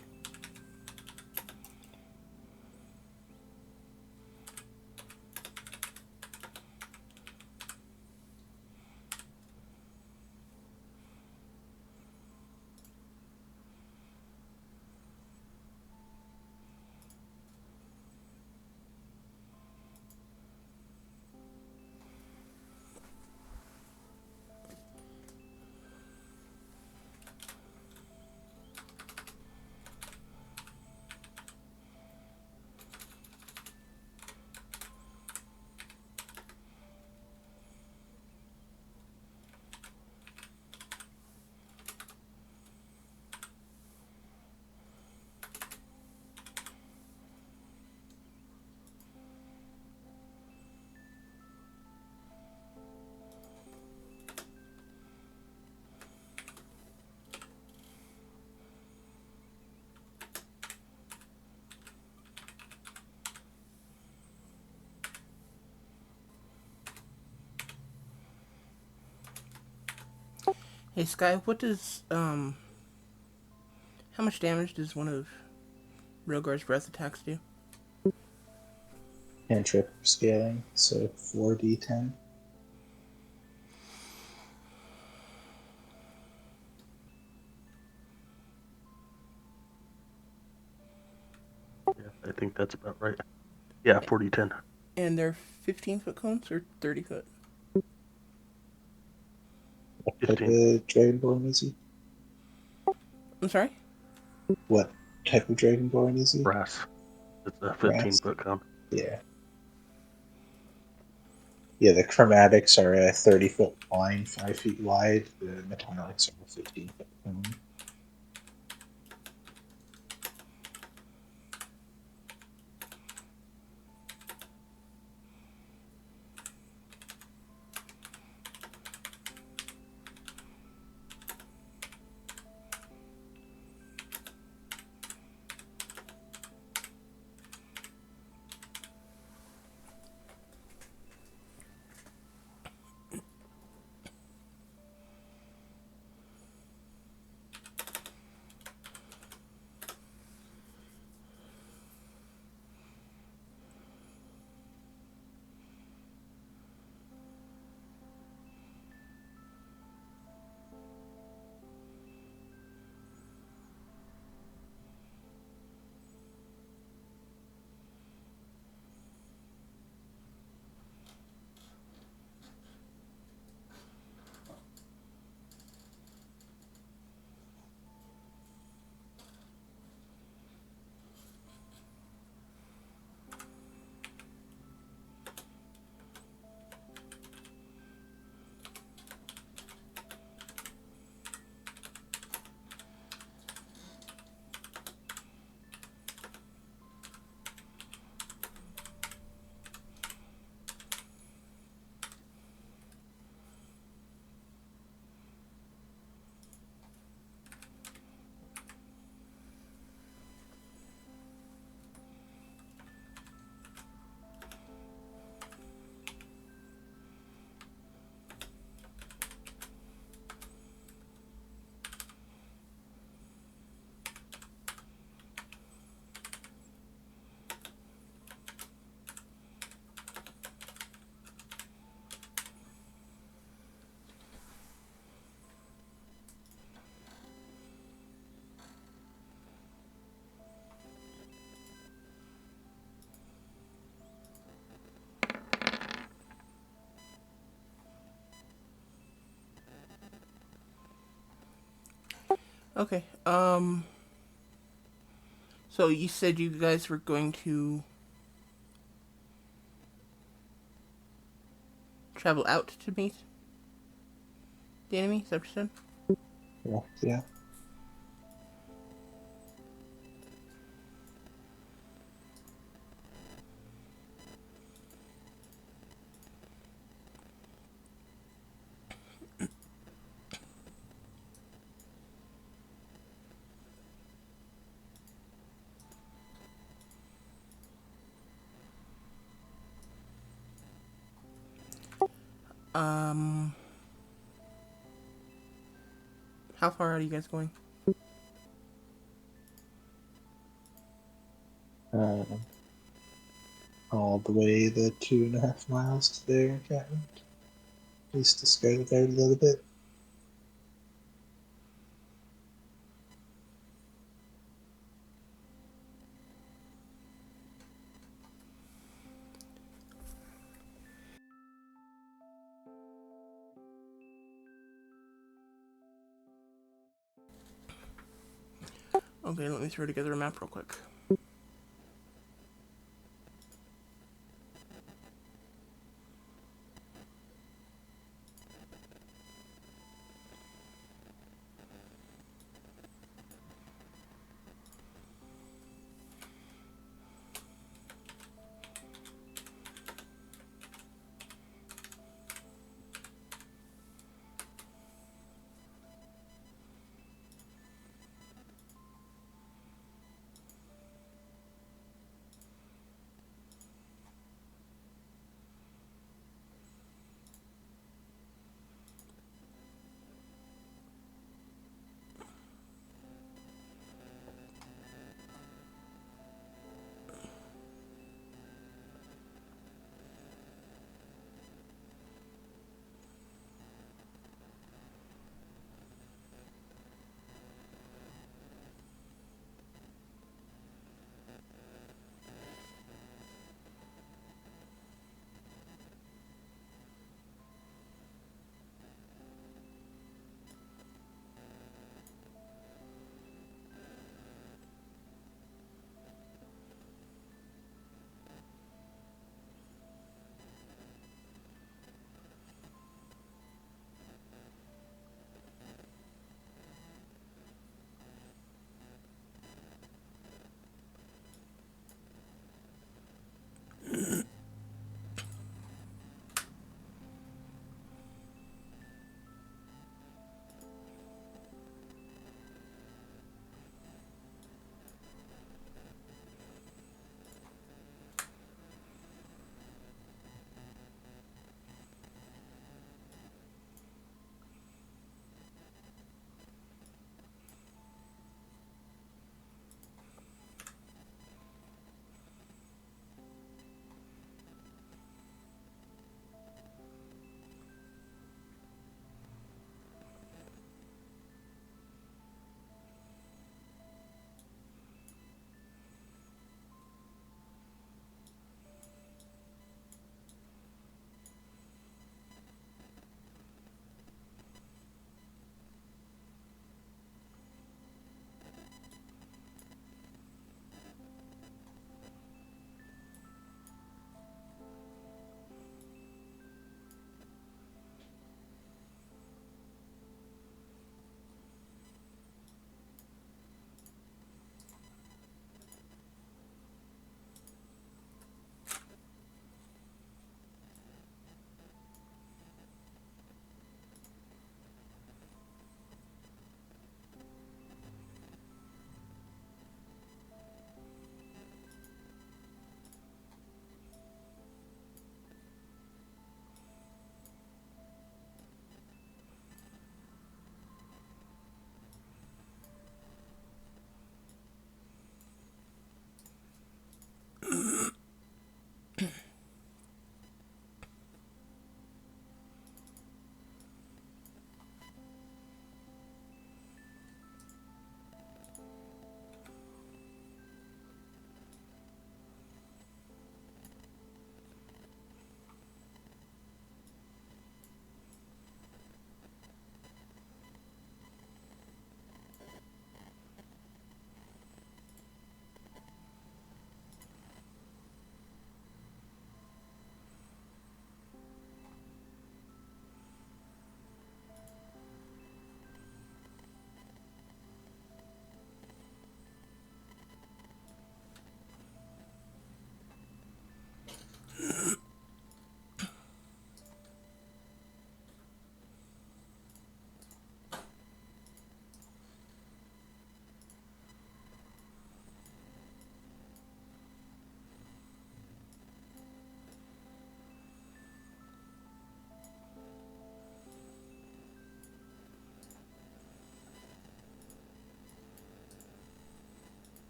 Speaker 1: Hey Sky, what does how much damage does one of Rogar's breath attacks do?
Speaker 2: Cantrip scaling, so 4d10.
Speaker 3: Yeah, I think that's about right. Yeah, 40-10.
Speaker 1: And they're 15-foot cones or 30-foot?
Speaker 2: What type
Speaker 3: 15.
Speaker 2: of dragonborn is he?
Speaker 1: I'm sorry?
Speaker 2: What type of dragonborn is he?
Speaker 3: Brass. It's a
Speaker 2: Brass?
Speaker 3: 15-foot cone.
Speaker 2: Yeah. Yeah, the chromatics are a 30-foot line, 5 feet wide. The metallics are a 15-foot cone.
Speaker 1: Okay. So you said you guys were going to travel out to meet the enemy? Is that what you said?
Speaker 2: Yeah. Yeah.
Speaker 1: Um, how far out are you guys going?
Speaker 2: Um, all the way the 2.5 miles to their encampment. Just to scout it out a little bit.
Speaker 1: Okay, let me throw together a map real quick.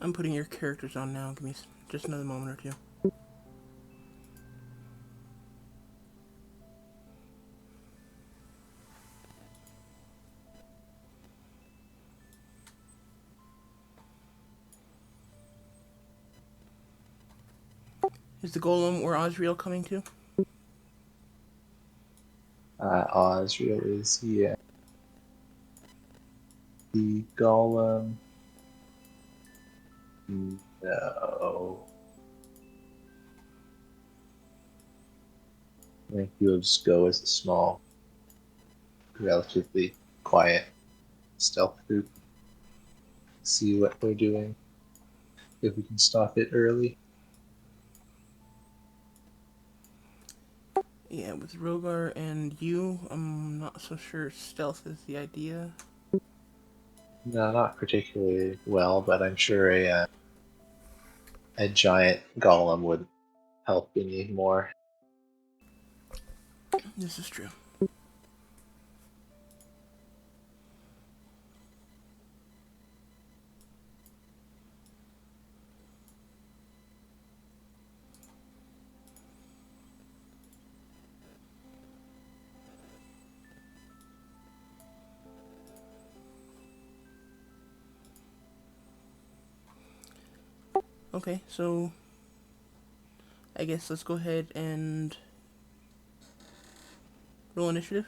Speaker 1: I'm putting your characters on now. Give me just another moment or two. Is the golem or Osriel coming to?
Speaker 2: Osriel is here. The golem. No. I think we'll just go as a small, relatively quiet stealth group. See what they're doing. If we can stop it early.
Speaker 1: Yeah, with Rogar and you, I'm not so sure stealth is the idea.
Speaker 2: No, not particularly well, but I'm sure a giant golem would help any more.
Speaker 1: This is true. Okay, so I guess let's go ahead and roll initiative.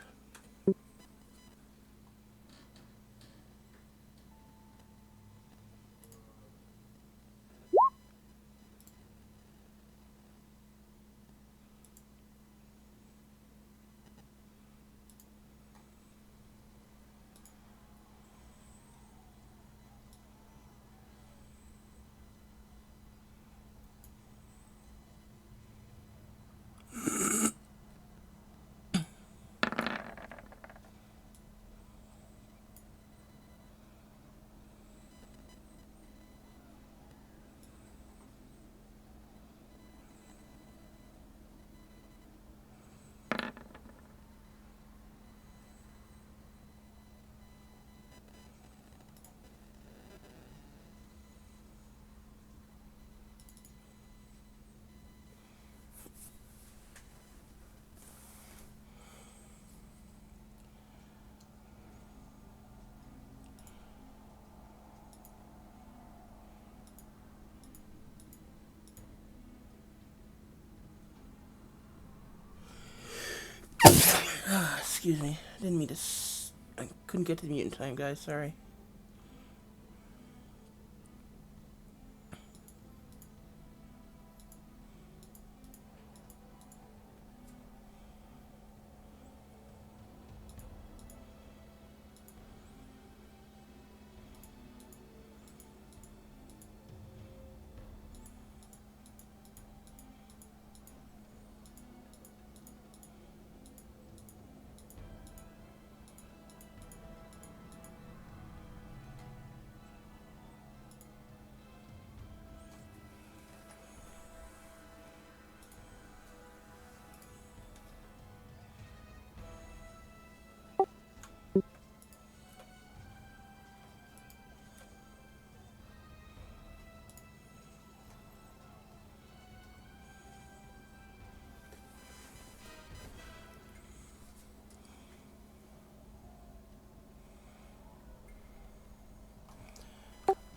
Speaker 1: Excuse me. I didn't mean to. I couldn't get to the mute in time, guys. Sorry.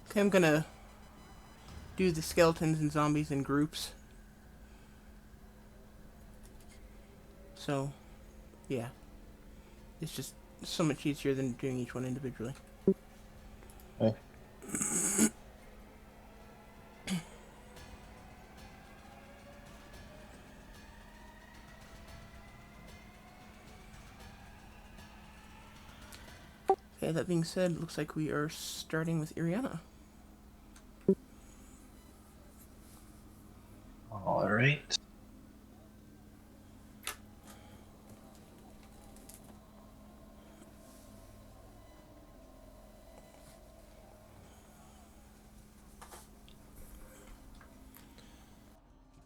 Speaker 1: Okay, I'm gonna do the skeletons and zombies in groups. So, yeah. It's just so much easier than doing each one individually.
Speaker 2: Okay.
Speaker 1: Okay, that being said, looks like we are starting with Iriana.
Speaker 2: All right.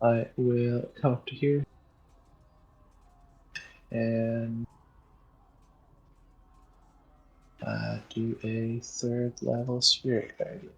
Speaker 2: I will come up to here and do a third level spirit guardian.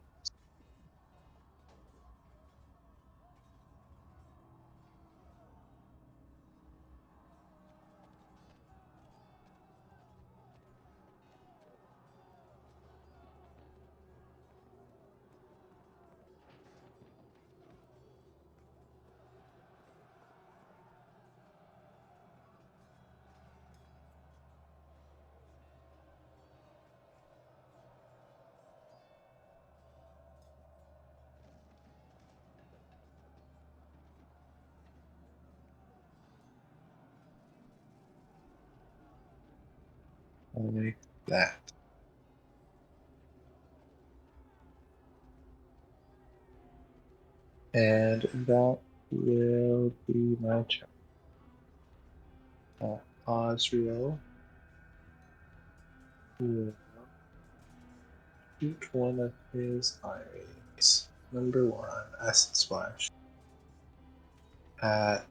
Speaker 2: like that. And that will be my turn. Osriel will shoot one of his eyes. Number 1, Acid Splash. At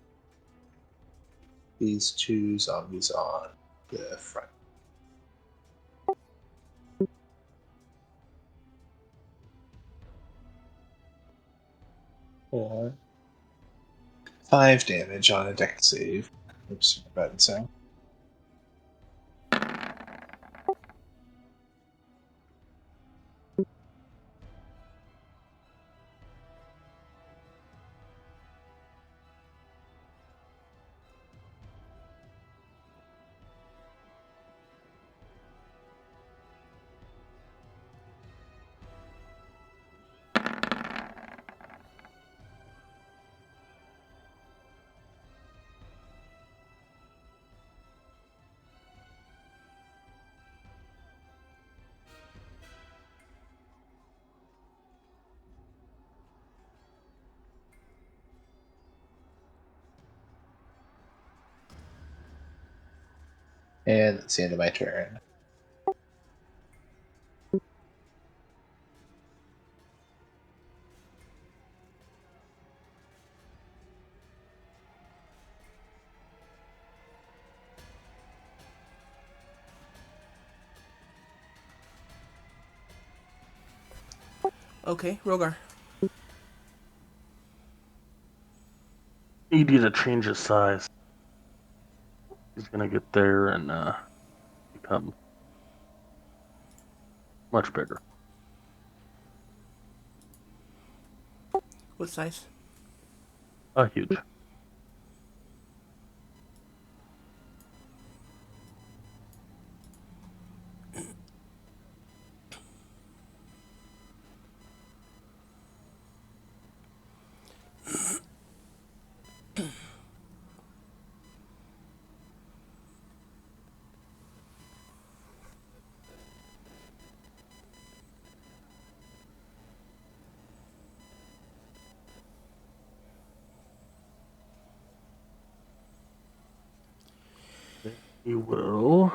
Speaker 2: these 2 zombies on the front. For 5 damage on a dex save. Oops, button sound. And that's the end of my turn.
Speaker 1: Okay, Rogar.
Speaker 3: He needs to change his size. He's gonna get there and become much bigger.
Speaker 1: What size?
Speaker 3: Huge. He will.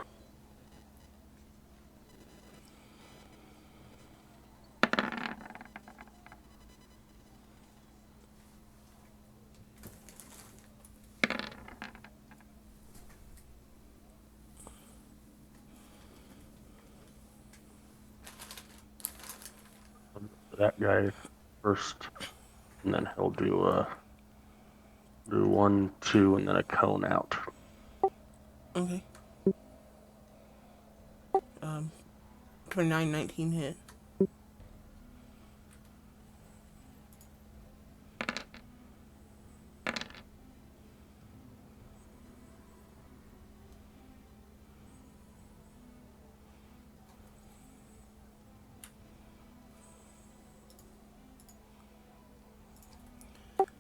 Speaker 3: That guy first, and then he'll do 1, 2, and then a cone out.
Speaker 1: Okay. 29, 19 hit.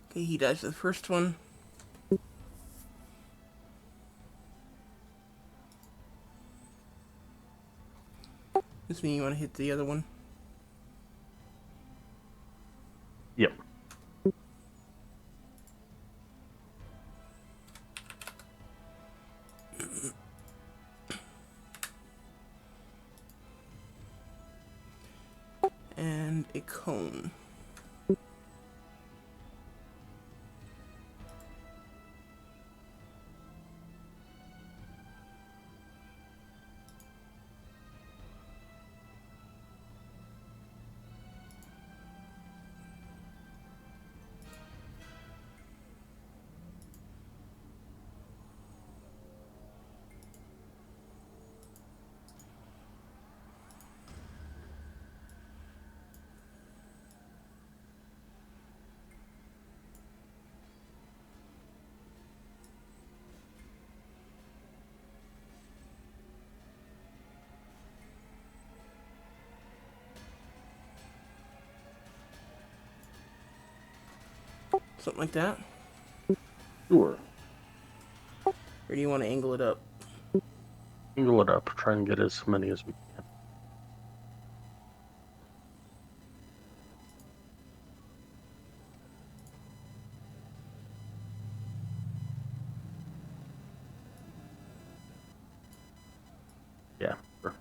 Speaker 1: Okay, he does the first one. This means you want to hit the other one.
Speaker 3: Yep.
Speaker 1: And a cone. Something like that.
Speaker 3: Sure.
Speaker 1: Or do you want to angle it up?
Speaker 3: Heal it up. Try and get as many as we can. Yeah, sure.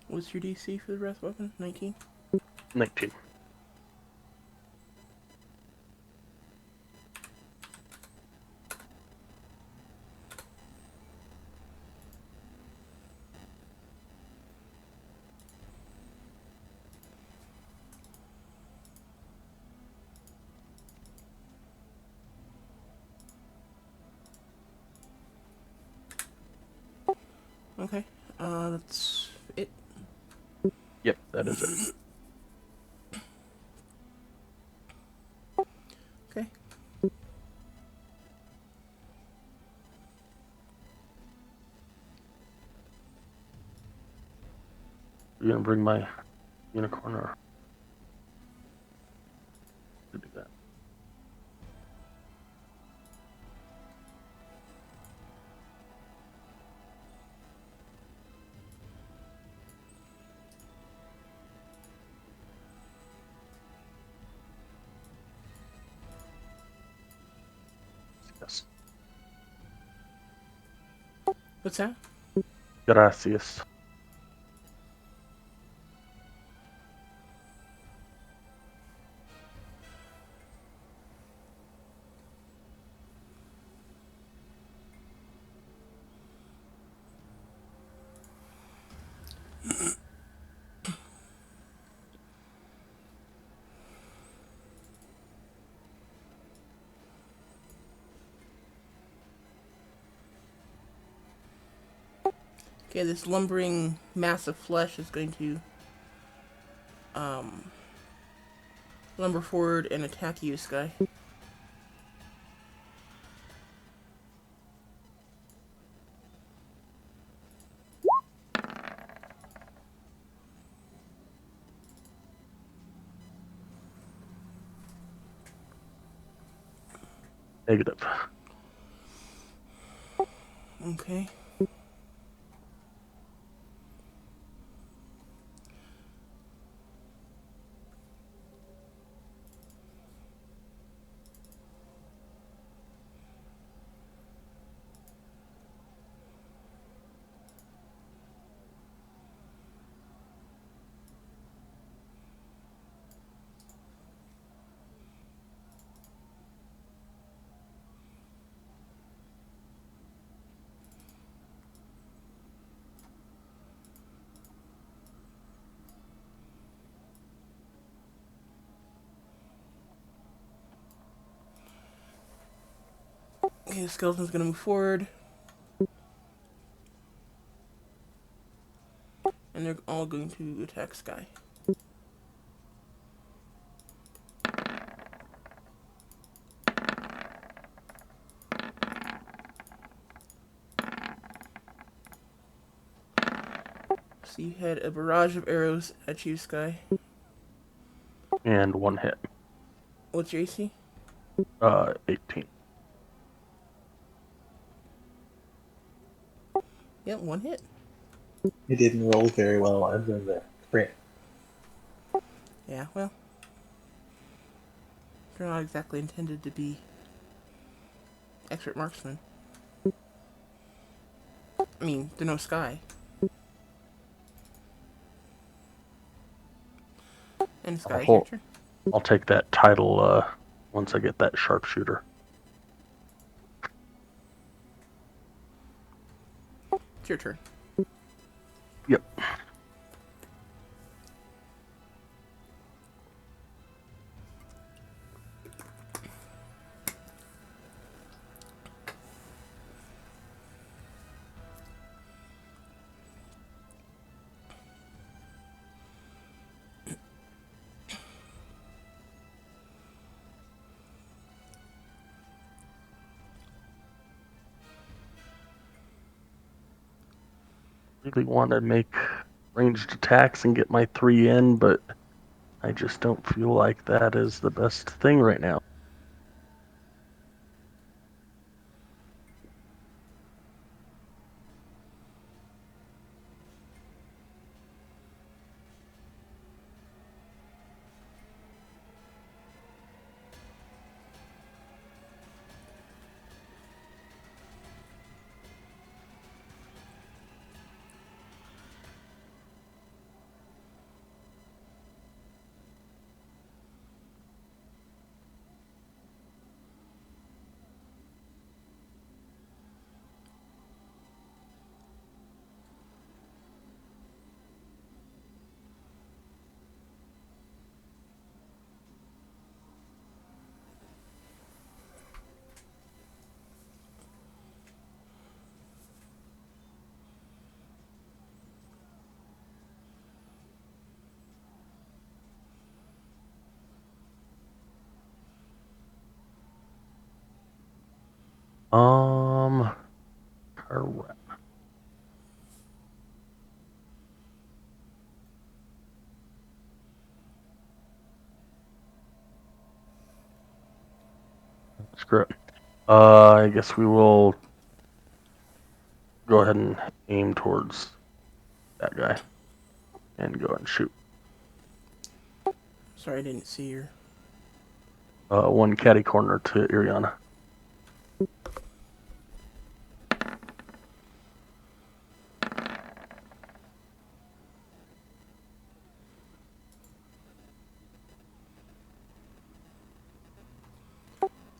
Speaker 1: What's your DC for the breath weapon? 19?
Speaker 3: 19.
Speaker 1: Okay. That's it.
Speaker 3: Yep, that is it.
Speaker 1: Okay.
Speaker 3: You're gonna bring my unicorn or to do that. Yes.
Speaker 1: What's that?
Speaker 3: Gracias.
Speaker 1: Okay, this lumbering mass of flesh is going to lumber forward and attack you, Sky.
Speaker 3: Negative.
Speaker 1: Okay. Okay, the skeleton's gonna move forward. And they're all going to attack Sky. So you had a barrage of arrows at you, Sky.
Speaker 3: And one hit.
Speaker 1: What's your AC?
Speaker 3: 18.
Speaker 1: Yep, one hit.
Speaker 2: He didn't roll very well under the crit.
Speaker 1: Yeah, well. They're not exactly intended to be expert marksmen. I mean, they're no Sky. And Sky, it's your turn.
Speaker 3: I'll take that title once I get that sharpshooter.
Speaker 1: It's your turn.
Speaker 3: Yep. Really want to make ranged attacks and get my 3 in, but I just don't feel like that is the best thing right now. Correct. Screw it. I guess we will go ahead and aim towards that guy and go ahead and shoot.
Speaker 1: Sorry, I didn't see your.
Speaker 3: One catty corner to Iriana.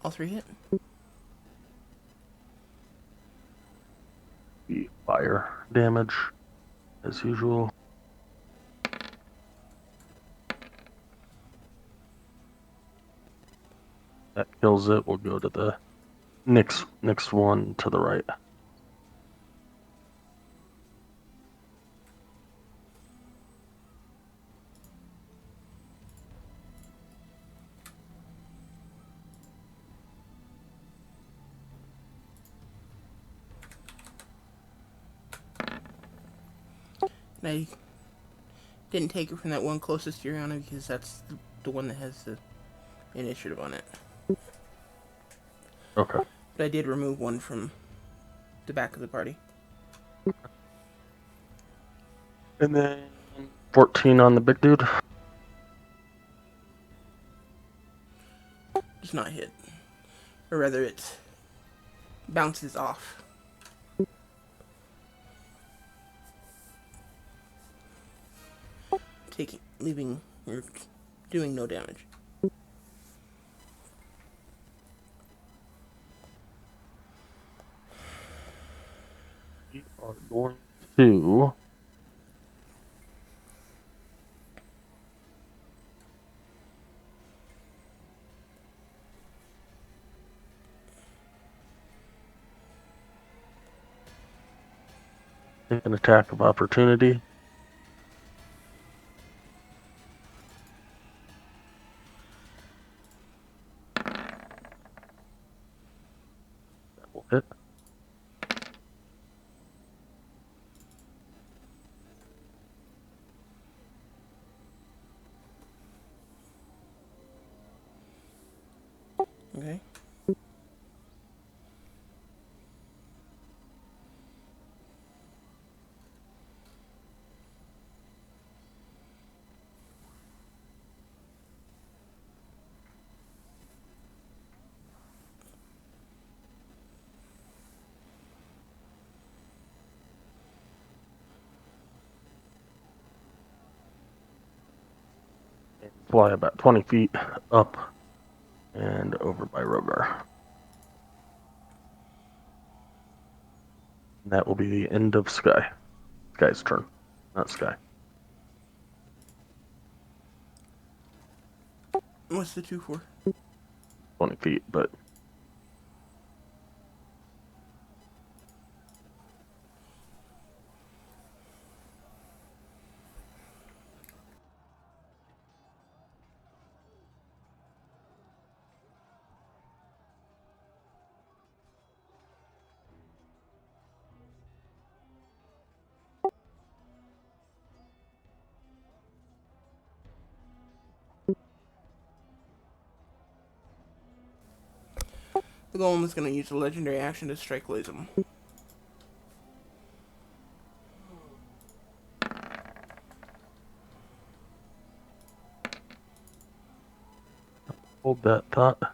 Speaker 1: All 3 hit.
Speaker 3: The fire damage, as usual. That kills it. We'll go to the next one to the right.
Speaker 1: And I didn't take it from that one closest to Uriana because that's the one that has the initiative on it.
Speaker 3: Okay.
Speaker 1: But I did remove one from the back of the party.
Speaker 3: And then 14 on the big dude.
Speaker 1: Does not hit. Or rather, it bounces off. Leaving, or doing no damage.
Speaker 3: We are going to take an attack of opportunity. That will hit.
Speaker 1: Okay.
Speaker 3: Fly about 20 feet up And over by Rogar. And that will be the end of Sky. Sky's turn, not Sky.
Speaker 1: What's the 2 for?
Speaker 3: 20 feet, but
Speaker 1: The golem is going to use a legendary action to strike Lazem.
Speaker 3: hold that thought.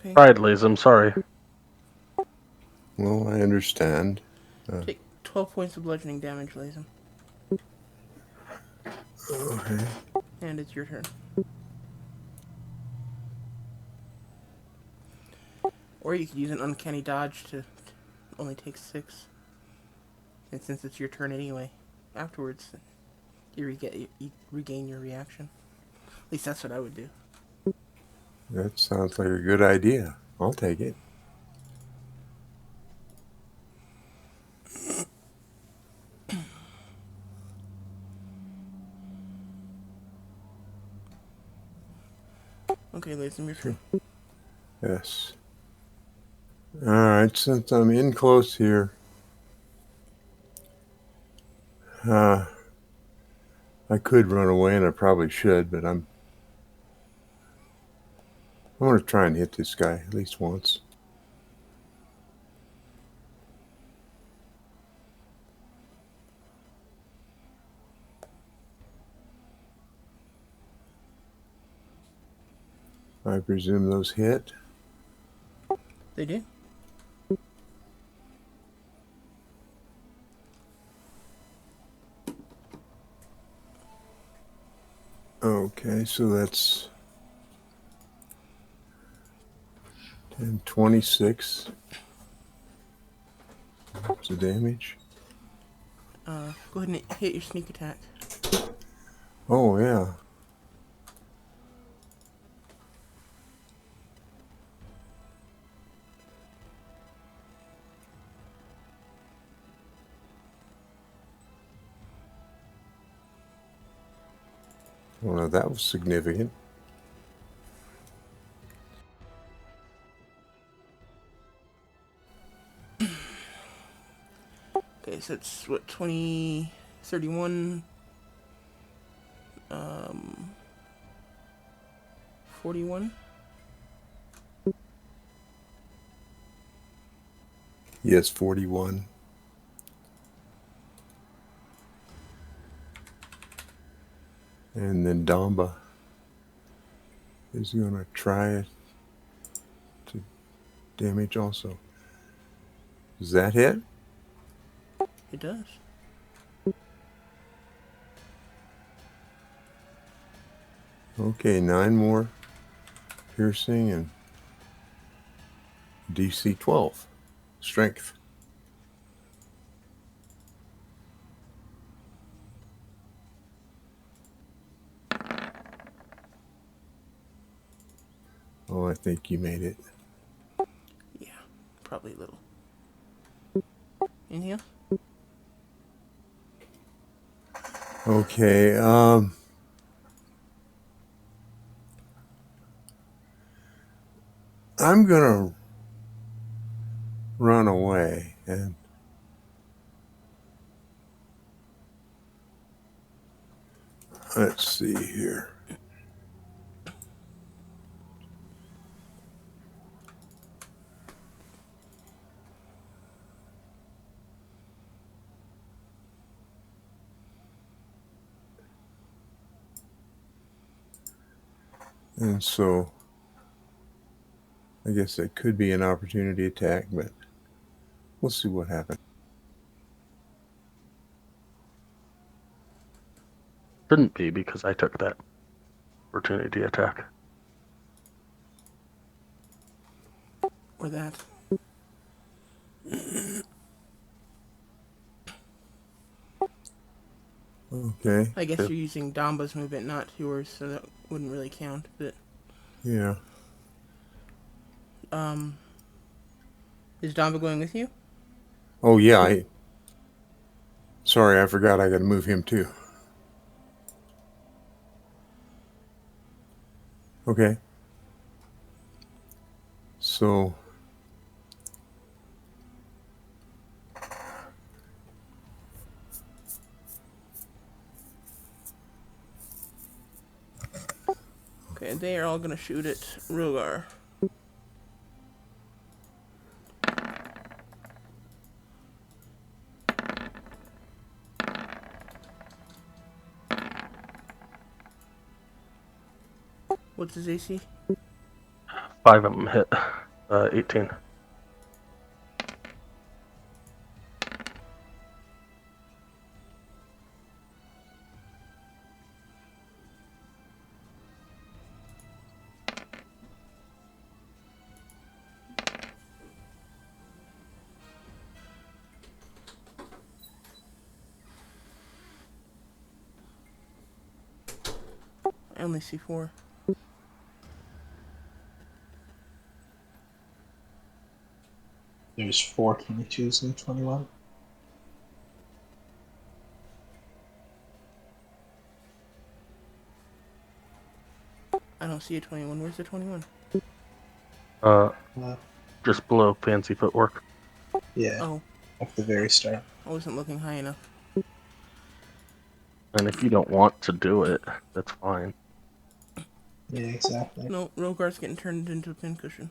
Speaker 1: Okay.
Speaker 3: Pride, Lazem, sorry.
Speaker 4: Well, I understand.
Speaker 1: Take 12 points of bludgeoning damage, Lazem.
Speaker 4: Okay.
Speaker 1: And it's your turn. Or you could use an uncanny dodge to only take 6. And since it's your turn anyway, afterwards, you regain your reaction. At least that's what I would do.
Speaker 4: That sounds like a good idea. I'll take it.
Speaker 1: Okay, Lazem, your turn.
Speaker 4: Yes. All right, since I'm in close here, I could run away, and I probably should, but I'm going to try and hit this guy at least once. I presume those hit.
Speaker 1: They do.
Speaker 4: Okay, so that's 10, 26. What's the damage?
Speaker 1: Go ahead and hit your sneak attack.
Speaker 4: Oh, yeah. Well, that was significant.
Speaker 1: Okay, so it's what, 20, 31, 41?
Speaker 4: Yes, 41. And then Damba is going to try to damage also. Does that hit?
Speaker 1: It does.
Speaker 4: Okay, 9 more piercing and DC 12. Strength. Oh, I think you made it.
Speaker 1: Yeah, probably a little. Anything else?
Speaker 4: Okay, I'm gonna run away and let's see here. And so I guess that could be an opportunity attack, but we'll see what happens.
Speaker 3: Shouldn't be because I took that opportunity attack.
Speaker 1: Or that.
Speaker 4: Okay,
Speaker 1: I guess
Speaker 3: Yeah.
Speaker 1: you're using Damba's movement, not yours, so that wouldn't really count. But
Speaker 4: yeah.
Speaker 1: is Damba going with you?
Speaker 4: Oh, yeah, sorry, I forgot I got to move him too. Okay. So
Speaker 1: Okay, they are all gonna shoot at Rogar. What's his AC?
Speaker 3: 5 of them hit. 18.
Speaker 1: I only see 4.
Speaker 2: There's 4 22s and 21.
Speaker 1: I don't see a 21. Where's the 21?
Speaker 3: Uh,
Speaker 2: Uh,
Speaker 3: just below fancy footwork.
Speaker 2: yeah,
Speaker 1: Oh,
Speaker 2: at the very start.
Speaker 1: I wasn't looking high enough.
Speaker 3: And if you don't want to do it, that's fine.
Speaker 2: Yeah, exactly.
Speaker 1: No, Rogar's getting turned into a pincushion.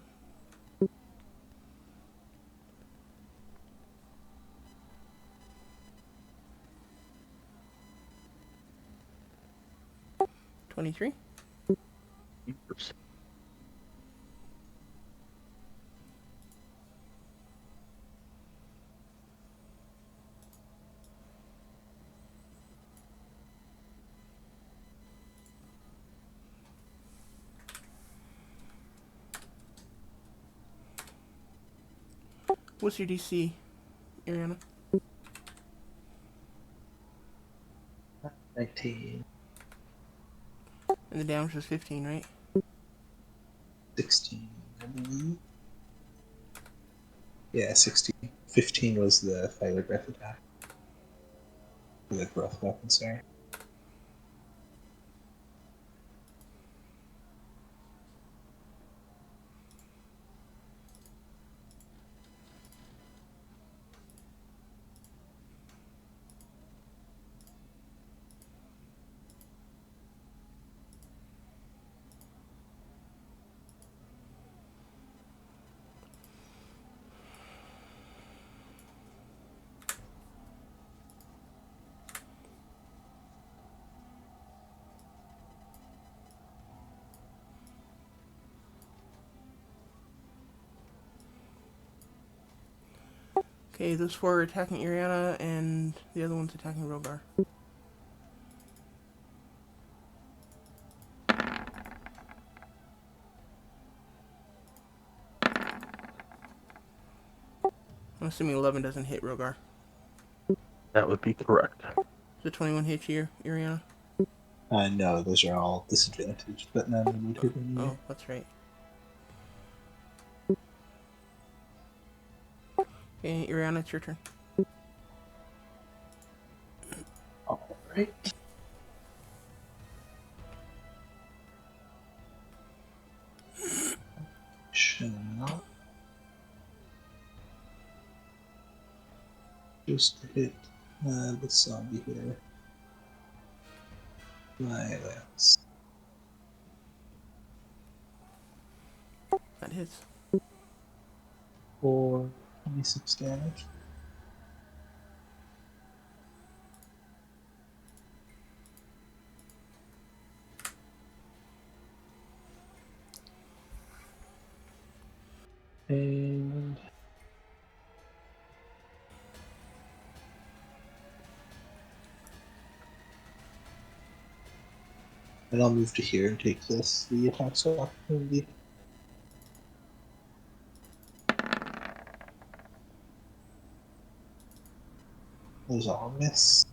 Speaker 1: $23? What's your DC, Ariana?
Speaker 2: 19,
Speaker 1: And the damage was 15, right?
Speaker 2: 16, I believe. Yeah, 16. 15 was the fire breath attack. The breath weapon, sorry.
Speaker 1: Okay, those 4 are attacking Iriana, and the other one's attacking Rogar. I'm assuming 11 doesn't hit Rogar.
Speaker 3: That would be correct.
Speaker 1: So 21 hits you, Iriana?
Speaker 2: No, those are all disadvantaged, but none of them would hit anyway.
Speaker 1: Oh, that's right. Okay, Iriana, it's your turn.
Speaker 2: Alright. Shall just hit the zombie here. Violence.
Speaker 1: That hits.
Speaker 2: For 26 damage. And I'll move to here and take the attacks opportunity. Those all miss.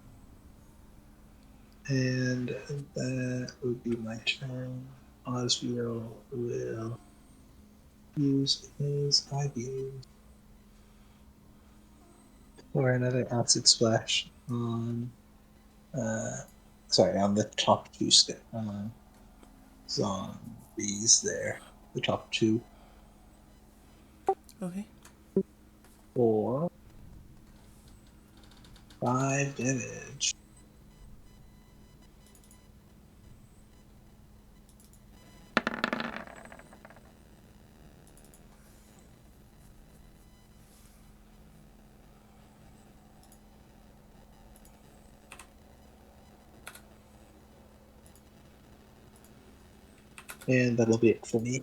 Speaker 2: And that would be my turn. Oswio will use his IV for another acid splash on on the top 2 zombies there. The top 2.
Speaker 1: Okay.
Speaker 2: 4 5 damage. And that'll be it for me.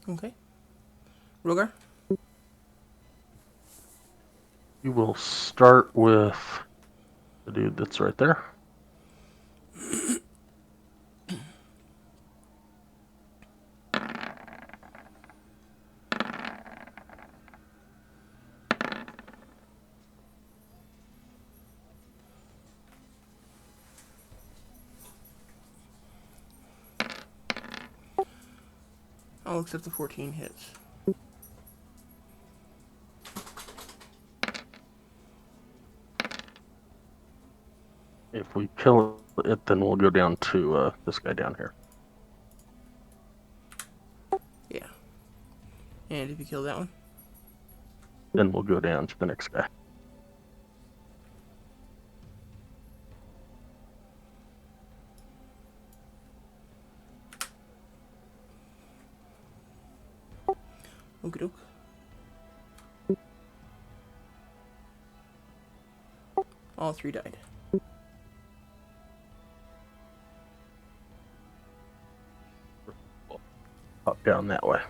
Speaker 1: Okay. Rogar?
Speaker 3: You will start with the dude that's right there.
Speaker 1: I'll accept the 14 hits.
Speaker 3: If we kill it, then we'll go down to this guy down here.
Speaker 1: Yeah. And if you kill that one?
Speaker 3: Then we'll go down to the next guy.
Speaker 1: Okie doke. All 3 died.
Speaker 3: Pop down that way.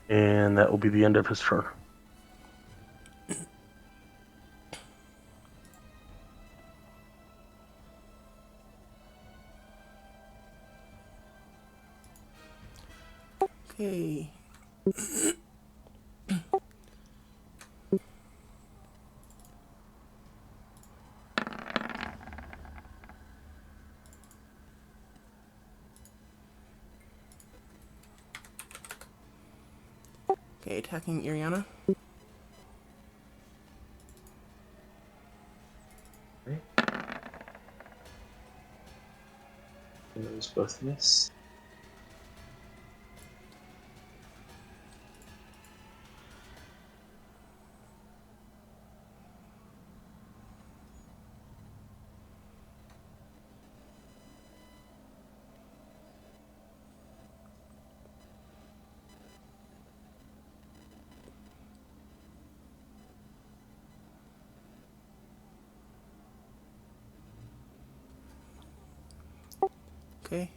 Speaker 3: And that will be the end of his turn.
Speaker 1: Okay. Okay, attacking Iriana.
Speaker 2: And those both miss.
Speaker 1: Okay,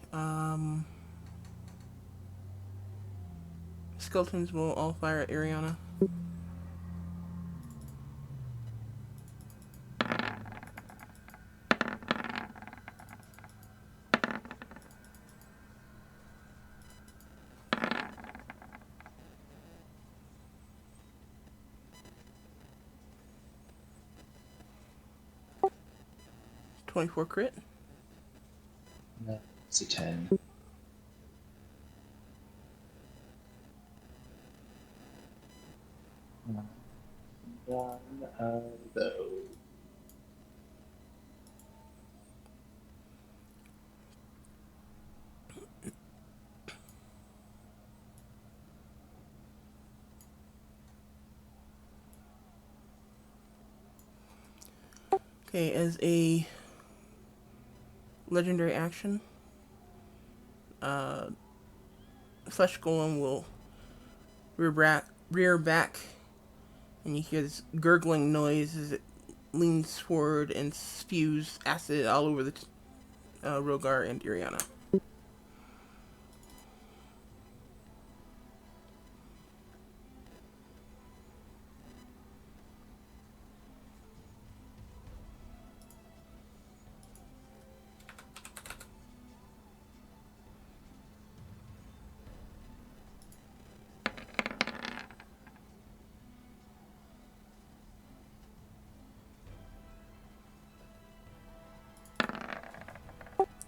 Speaker 1: skeletons will all fire at Iriana. 24 crit.
Speaker 2: No, it's a 10. One of those.
Speaker 1: Okay, as a legendary action, Flesh Golem will rear back, and you hear this gurgling noise as it leans forward and spews acid all over the Rogar and Iriana.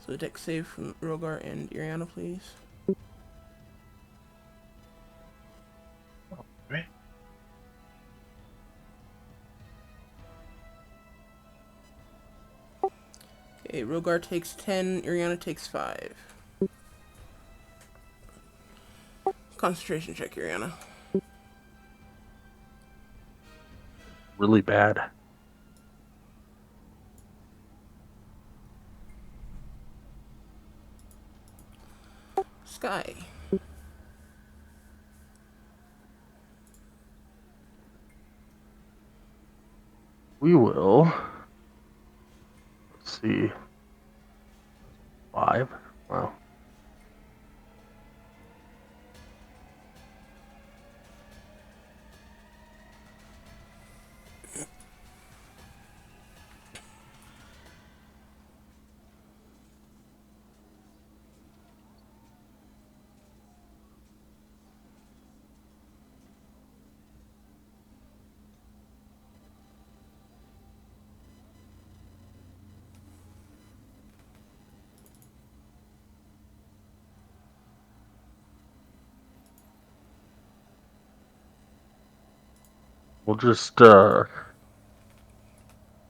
Speaker 1: So a dex save from Rogar and Iriana, please.
Speaker 2: Right.
Speaker 1: Okay, Rogar takes 10, Iriana takes 5. Concentration check, Iriana.
Speaker 3: Really bad.
Speaker 1: Sky.
Speaker 3: We will. Let's see. 5. Wow. We'll just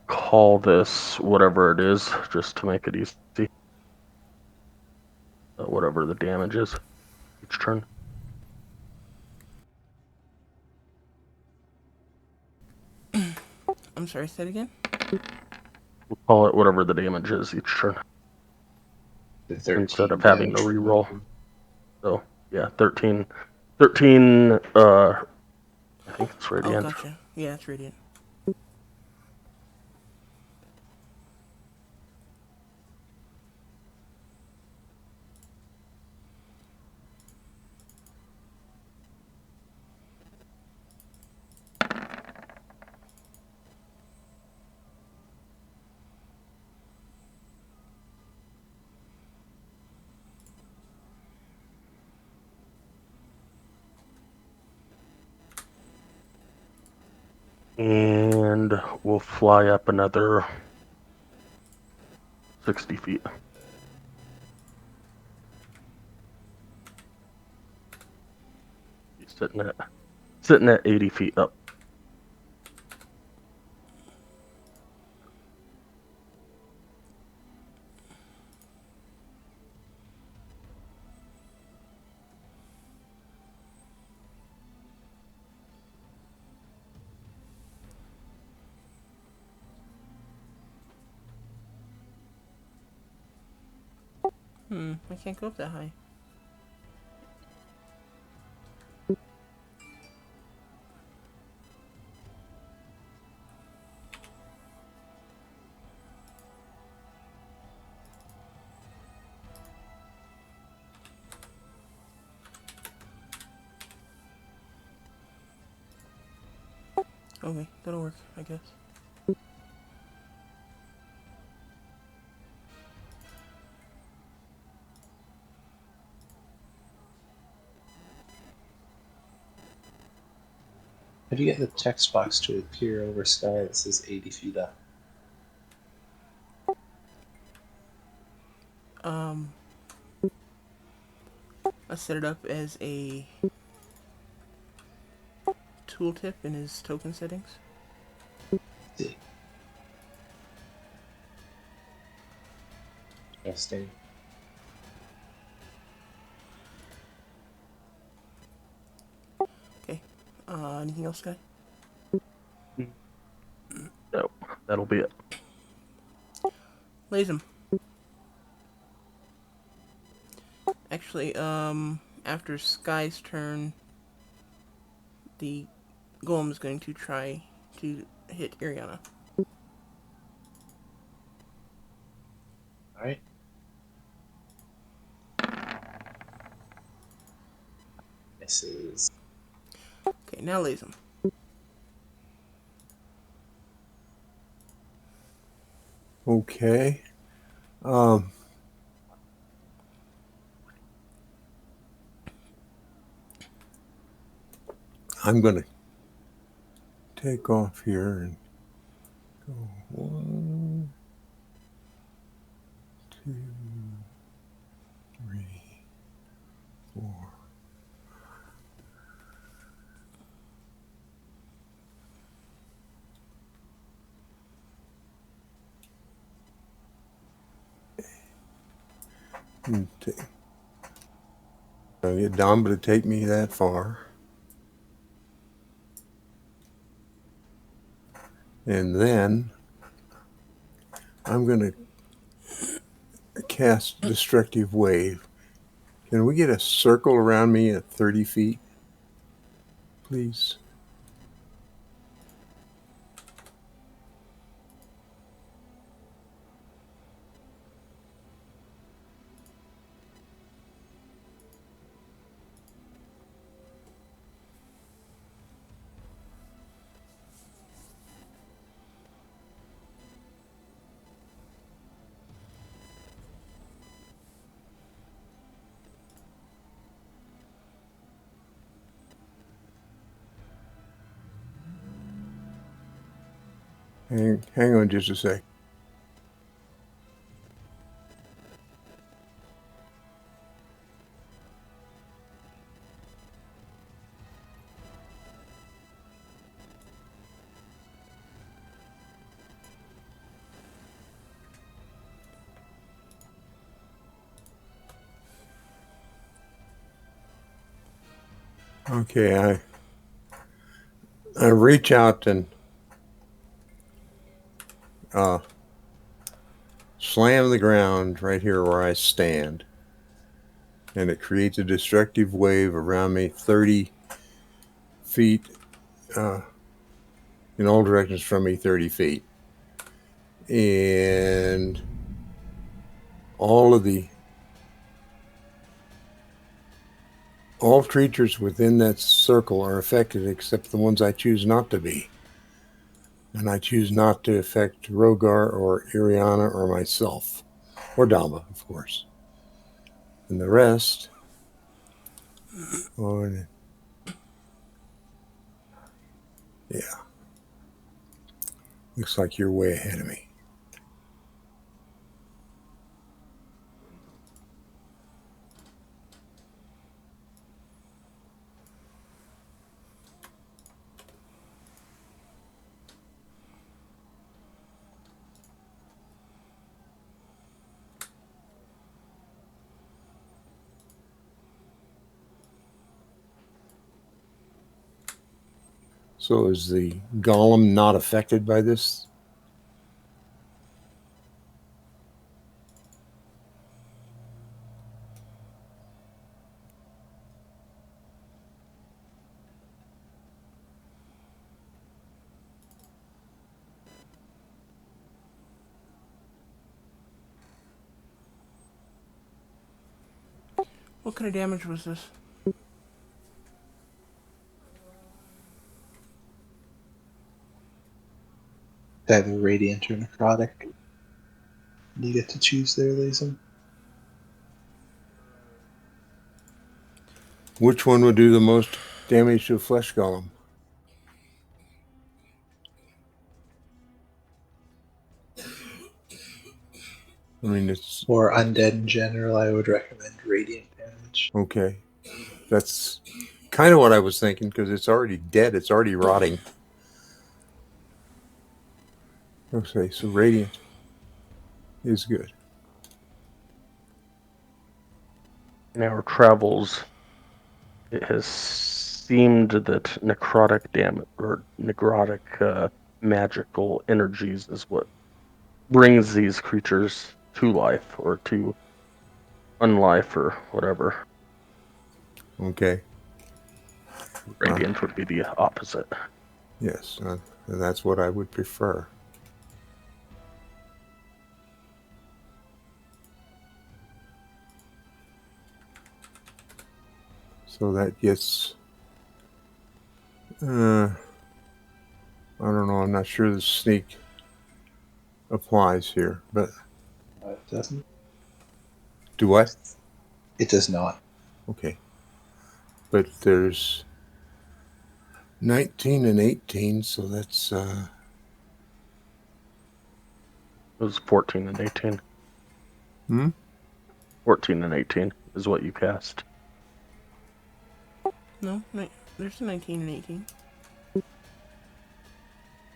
Speaker 3: call this whatever it is, just to make it easy. Whatever the damage is each turn.
Speaker 1: I'm sorry, say it again?
Speaker 3: We'll call it whatever the damage is each turn.
Speaker 2: The 13
Speaker 3: instead of having to
Speaker 2: damage.
Speaker 3: reroll. So, yeah, 13. 13, I think it's
Speaker 1: Oh,
Speaker 3: radiant.
Speaker 1: gotcha. Yeah, it's radiant.
Speaker 3: And we'll fly up another 60 feet. He's sitting at 80 feet up.
Speaker 1: I can't go up that high. Okay, that'll work, I guess.
Speaker 2: How do you get the text box to appear over sky that says 80 feet up?
Speaker 1: Let's set it up as a tooltip in his token settings.
Speaker 2: See. Interesting.
Speaker 1: Okay. Anything else, Guy?
Speaker 3: No, that'll be it.
Speaker 1: Lays him. Actually, after Sky's turn, the golem is going to try to hit Iriana.
Speaker 2: Alright. Misses.
Speaker 1: Okay, now lays him.
Speaker 4: Okay. I'm going to take off here and go 1, 2, 3, 4. I'll get Damba to take me that far. And then I'm going to cast Destructive Wave. Can we get a circle around me at 30 feet, please? Hang on just a sec. Okay, I reach out and slam the ground right here where I stand. And it creates a destructive wave around me 30 feet in all directions from me, 30 feet. And all creatures within that circle are affected except the ones I choose not to be. And I choose not to affect Rogar or Iriana or myself. Or Damba, of course. And the rest... yeah. Looks like you're way ahead of me. So is the golem not affected by this?
Speaker 1: What kind of damage was this?
Speaker 2: Either radiant or necrotic. You get to choose there, Lazem.
Speaker 4: Which one would do the most damage to a flesh golem? I mean, it's
Speaker 2: For undead in general, I would recommend radiant damage.
Speaker 4: okay. That's kind of what I was thinking because it's already dead. It's already rotting. Okay, so radiant is good.
Speaker 3: In our travels, it has seemed that necrotic magical energies is what brings these creatures to life or to unlife or whatever.
Speaker 4: Okay.
Speaker 3: Radiant would be the opposite.
Speaker 4: Yes, and that's what I would prefer. So that gets. I don't know. I'm not sure the sneak applies here, but
Speaker 2: It doesn't.
Speaker 4: do what?
Speaker 2: It does not.
Speaker 4: Okay. But there's 19 and 18, so that's
Speaker 3: It was 14 and 18. 14 and 18 is what you cast.
Speaker 1: No, there's a 19 and 18.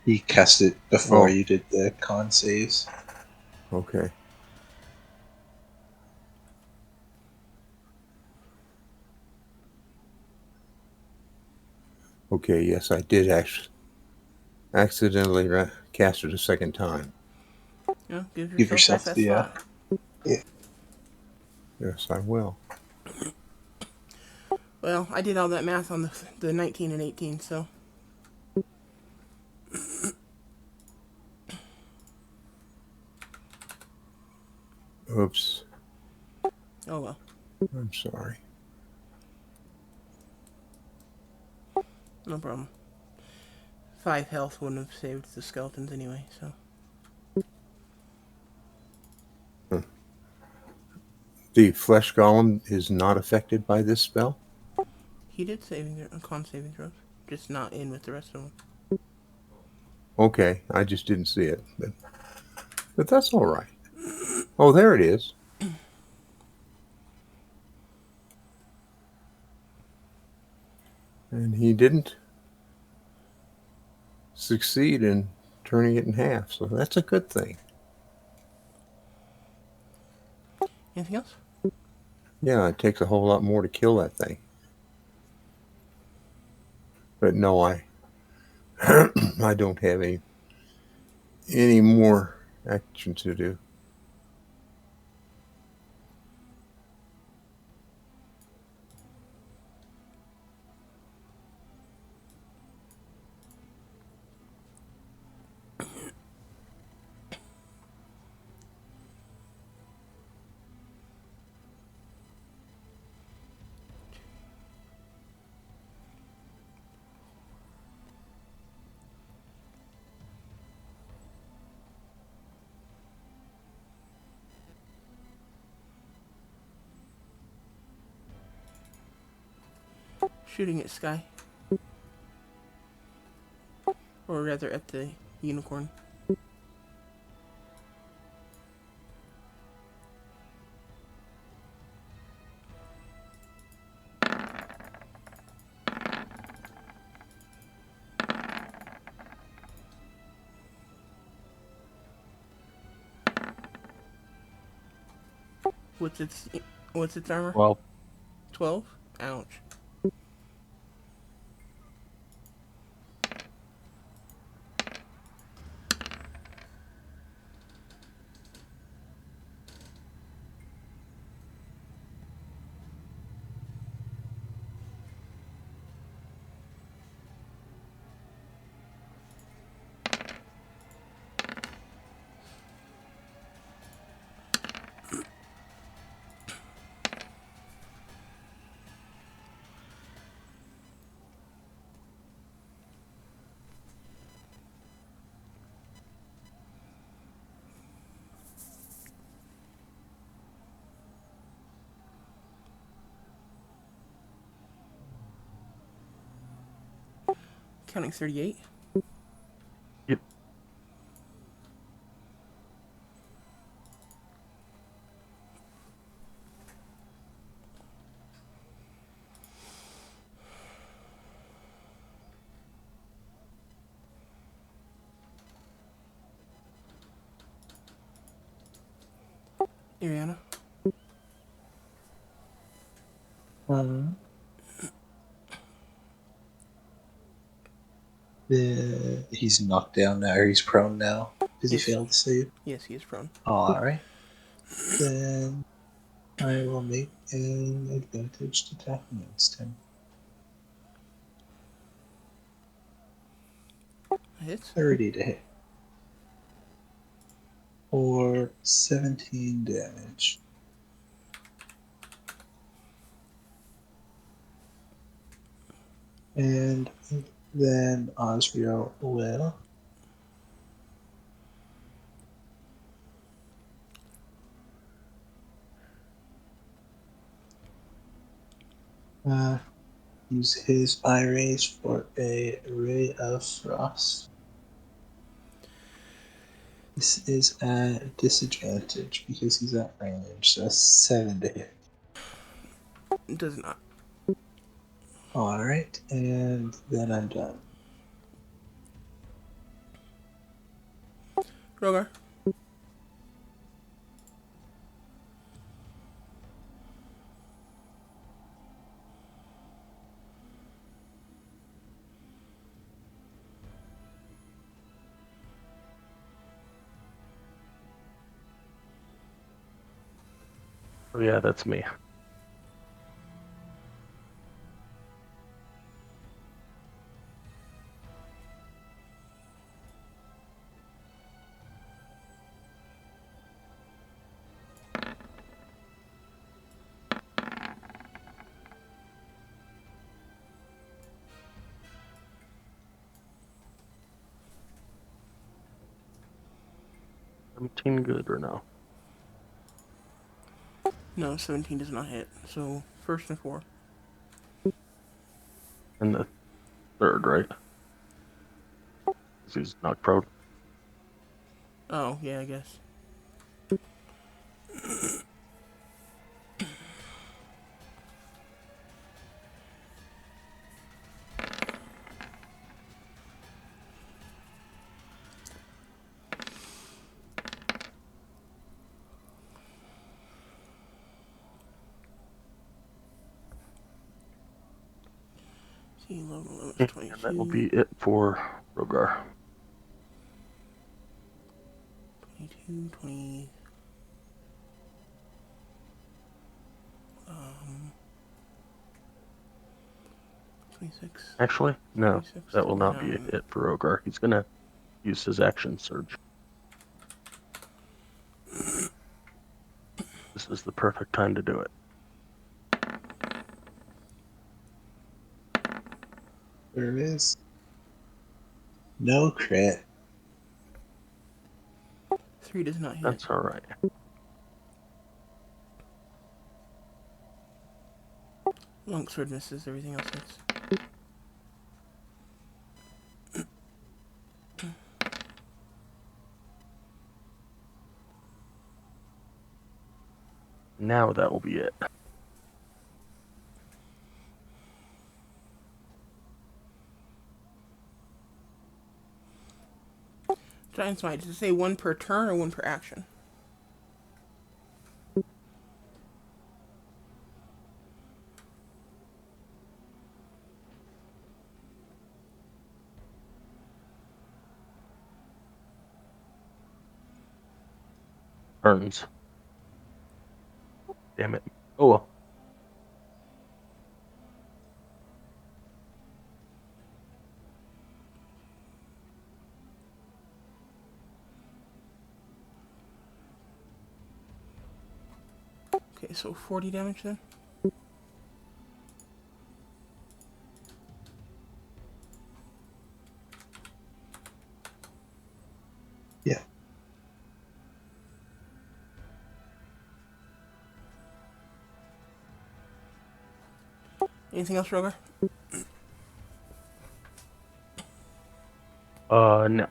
Speaker 2: He cast it before
Speaker 4: Oh.
Speaker 2: you did the con saves.
Speaker 4: okay. Okay, yes, I did accidentally cast it a second time.
Speaker 1: Yeah, give
Speaker 2: Give
Speaker 1: yourself
Speaker 2: yourself
Speaker 1: that
Speaker 2: the
Speaker 1: slot.
Speaker 4: Yes, I will.
Speaker 1: Well, I did all that math on the 19 and 18, so.
Speaker 4: Oops.
Speaker 1: Oh well.
Speaker 4: I'm sorry.
Speaker 1: No problem. 5 health wouldn't have saved the skeletons anyway, so.
Speaker 4: The flesh golem is not affected by this spell?
Speaker 1: He did con saving throws, just not in with the rest of them.
Speaker 4: Okay, I just didn't see it. But that's all right. Oh, there it is. And he didn't succeed in turning it in half, so that's a good thing.
Speaker 1: Anything else?
Speaker 4: Yeah, it takes a whole lot more to kill that thing. But no, I I don't have any more action to do.
Speaker 1: Shooting at Sky. Or rather at the unicorn. What's its armor?
Speaker 3: Well,
Speaker 1: 12? Ouch. Counting 38.
Speaker 3: yep.
Speaker 1: Ariana.
Speaker 2: He's knocked down now, or he's prone now. Because he
Speaker 1: Yes.
Speaker 2: failed to save.
Speaker 1: Yes, he is prone.
Speaker 2: Alright. Then I will make an advantage attack against him.
Speaker 1: Hits.
Speaker 2: 30 to hit. For 17 damage. And then Osriel will use his eye rays for a ray of frost. This is at disadvantage because he's at range, so 7 to hit.
Speaker 1: It does not.
Speaker 2: Alright, and then I'm done.
Speaker 1: Rogar.
Speaker 3: Oh yeah, that's me. $17 good or no?
Speaker 1: No, 17 does not hit. So first and 4.
Speaker 3: And the third, right? 'Cause he's not prone.
Speaker 1: Oh, yeah, I guess. See, level limit is 22.
Speaker 3: And that will be it for Rogar.
Speaker 1: 22, 20. 26.
Speaker 3: Actually, no.
Speaker 1: 26,
Speaker 3: That will not be
Speaker 1: 29.
Speaker 3: it for Rogar. He's gonna use his action surge. This is the perfect time to do it.
Speaker 2: There it is. No crit.
Speaker 1: 3 does not hit.
Speaker 3: That's alright.
Speaker 1: Longsword misses, everything else hits.
Speaker 3: Now that will be it.
Speaker 1: Giant Smite, does it say 1 per turn or 1 per action?
Speaker 3: Turns. Damn it. Oh well.
Speaker 1: Okay, so 40 damage then?
Speaker 2: Yeah.
Speaker 1: Anything else, Rogar?
Speaker 3: No.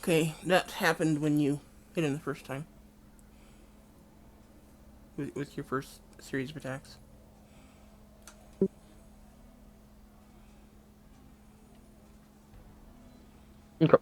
Speaker 1: Okay, that happened when you hit him the first time. With your first series of attacks.
Speaker 3: Okay.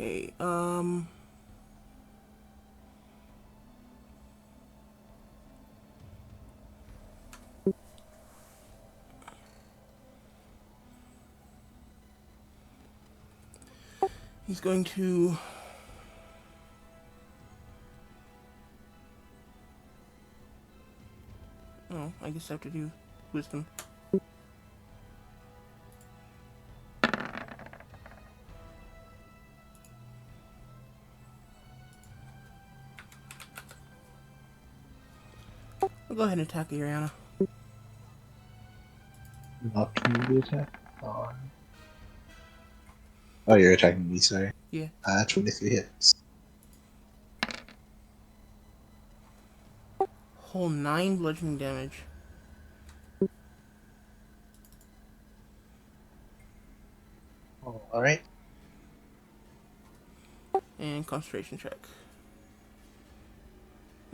Speaker 1: Okay, he's going to... Oh, I guess I have to do wisdom. I'll go ahead and attack Ariana.
Speaker 2: Opportunity attack. Oh, you're attacking me, sorry.
Speaker 1: Yeah.
Speaker 2: 23 hits.
Speaker 1: Whole 9 bludgeoning damage.
Speaker 2: Alright.
Speaker 1: And concentration check.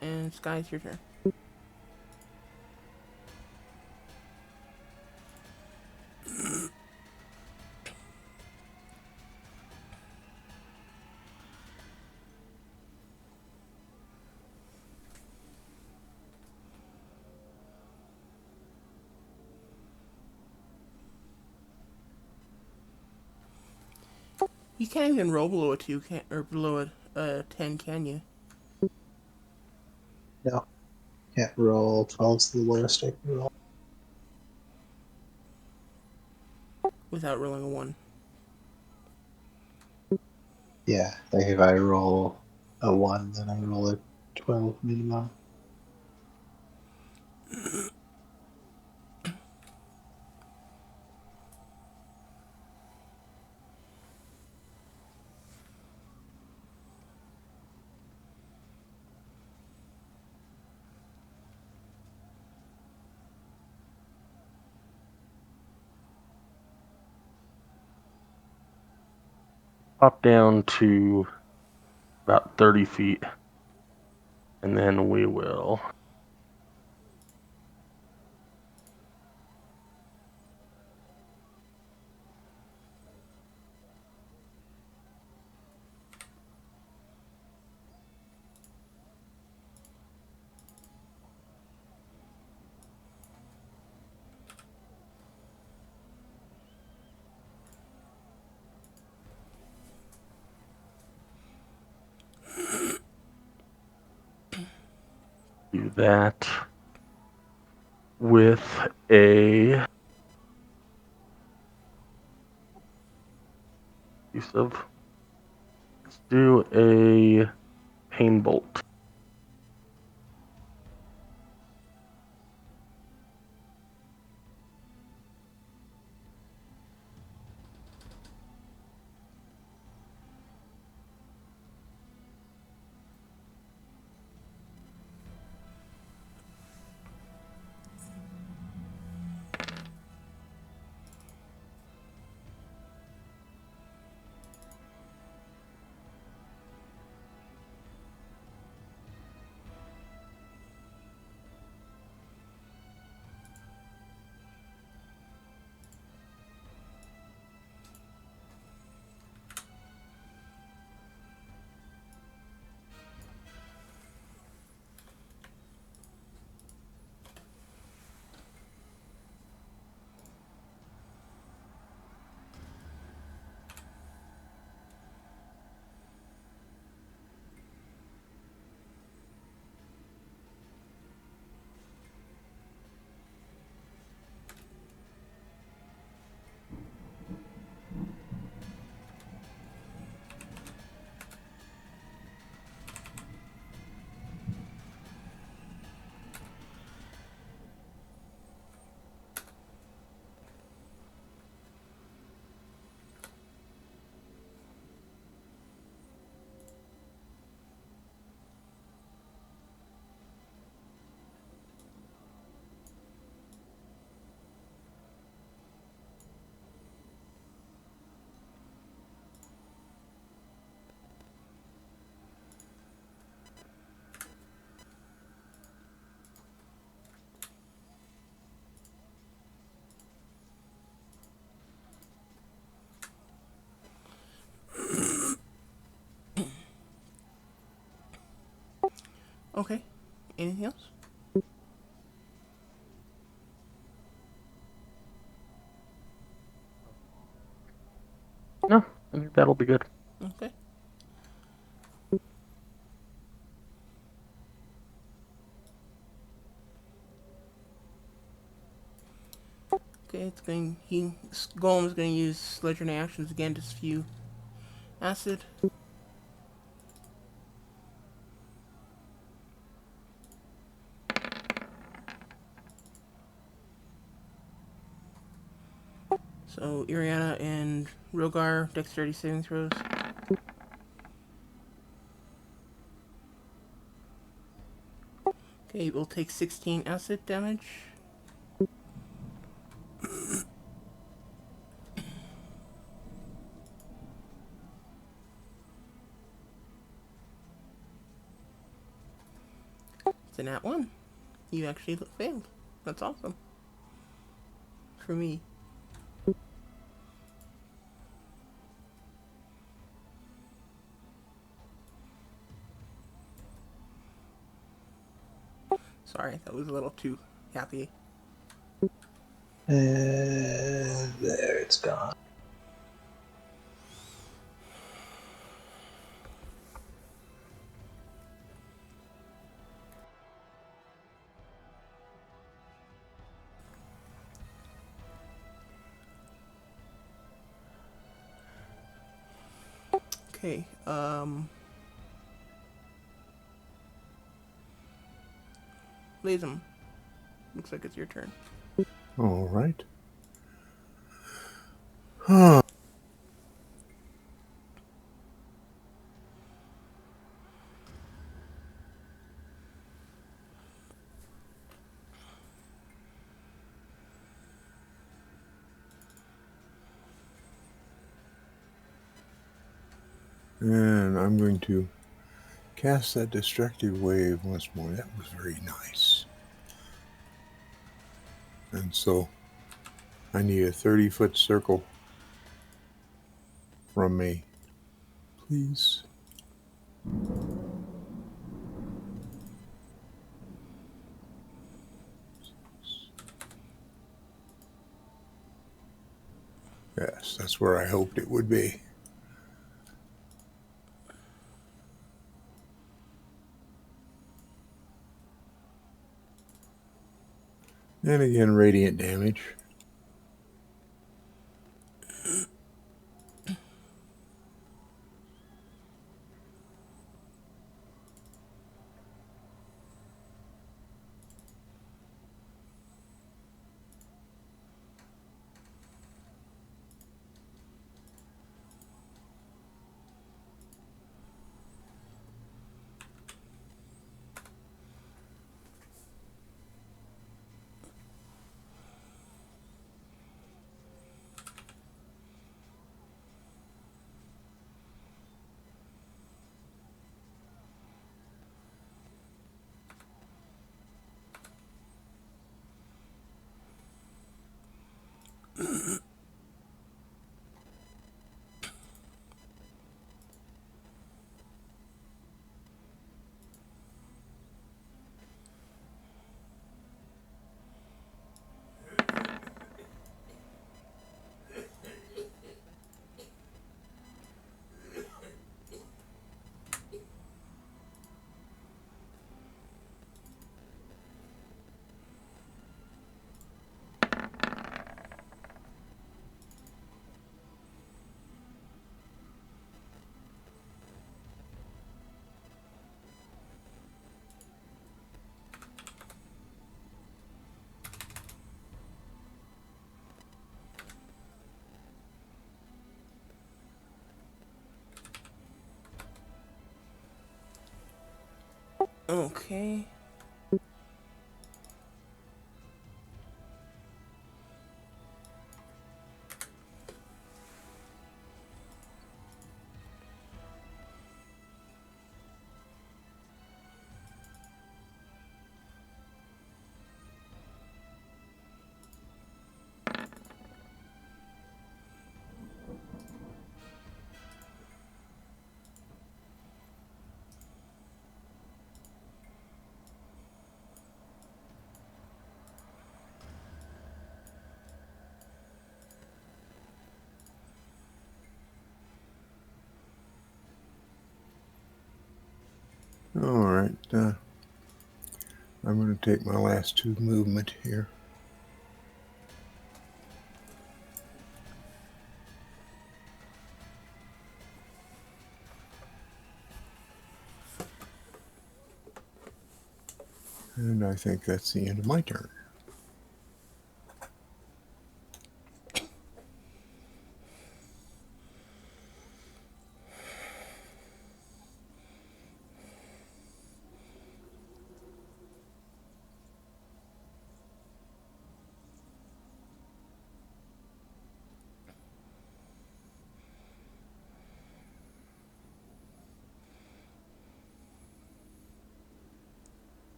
Speaker 1: And Sky, it's your turn. You can't even roll below a 2, or below a 10, can you?
Speaker 2: No. Can't roll 12's the lowest I can roll.
Speaker 1: Without rolling a 1.
Speaker 2: Yeah, like if I roll a 1, then I roll a 12 minimum.
Speaker 3: Pop down to about 30 feet. And then we will do that with a piece of. Let's do a pain bolt.
Speaker 1: Okay. Anything else?
Speaker 3: No, I think that'll be good.
Speaker 1: Okay. Okay, it's going. Golem's going to use legendary actions again to spew acid. So Iriana and Rogar, dexterity saving throws. Okay, we'll take 16 acid damage. It's a nat 1. You actually failed. That's awesome. For me. Sorry, that was a little too happy.
Speaker 2: There, it's gone.
Speaker 1: Okay, Lazem. Looks like it's your turn.
Speaker 4: All right. And I'm going to cast that destructive wave once more. That was very nice. And so I need a 30-foot circle from me. Please. Yes, that's where I hoped it would be. And again, radiant damage.
Speaker 1: Okay.
Speaker 4: All right. I'm going to take my last 2 movement here. And I think that's the end of my turn.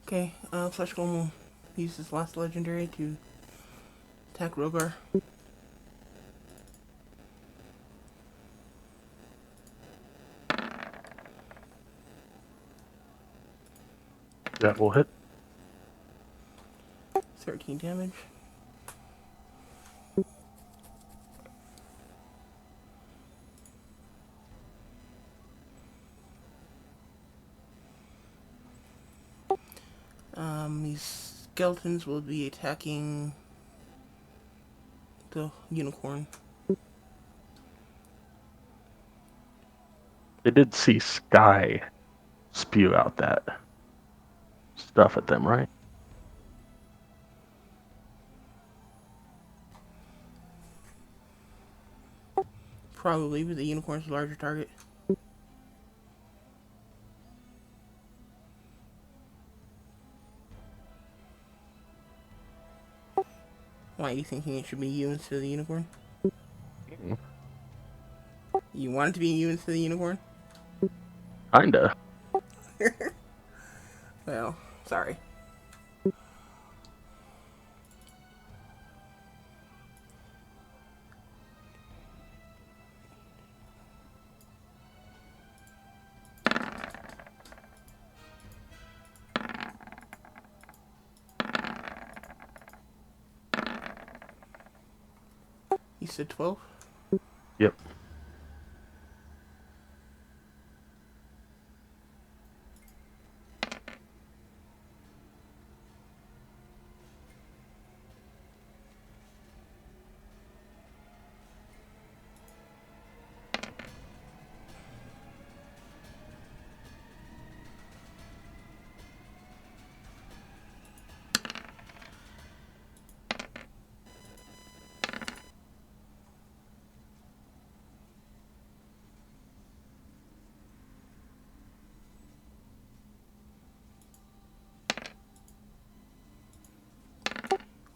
Speaker 1: Okay, Flesh Golem will use his last legendary to attack Rogar.
Speaker 3: That will hit.
Speaker 1: 13 damage. These skeletons will be attacking the unicorn.
Speaker 3: They did see Sky spew out that stuff at them, right?
Speaker 1: Probably, but the unicorn's a larger target. Why are you thinking it should be you instead of the unicorn?
Speaker 3: Mm,
Speaker 1: You want it to be you instead of the unicorn?
Speaker 3: kinda.
Speaker 1: Well, sorry. You said 12?
Speaker 3: Yep.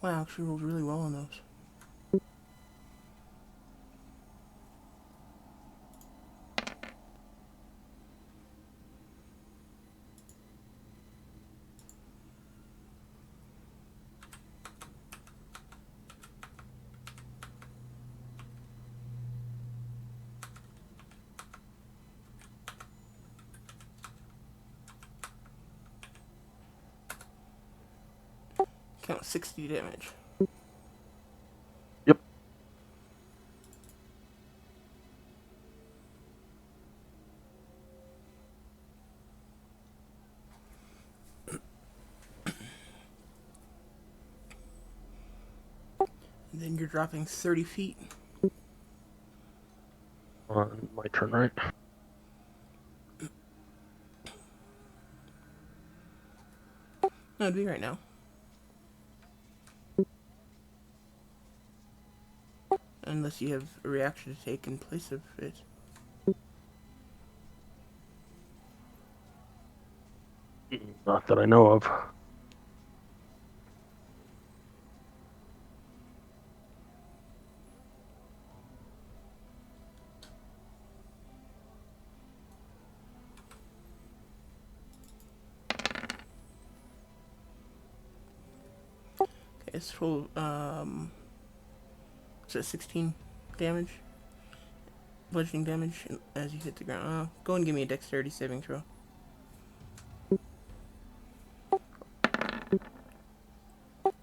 Speaker 1: Wow, she rolled really well on those. Count 60 damage.
Speaker 3: Yep.
Speaker 1: And then you're dropping 30 feet.
Speaker 3: On my turn, right?
Speaker 1: No, it'd be right now. Unless you have a reaction to take in place of it.
Speaker 3: Not that I know of.
Speaker 1: It's full. So 16 damage, bludgeoning damage as you hit the ground. Go and give me a dexterity saving throw.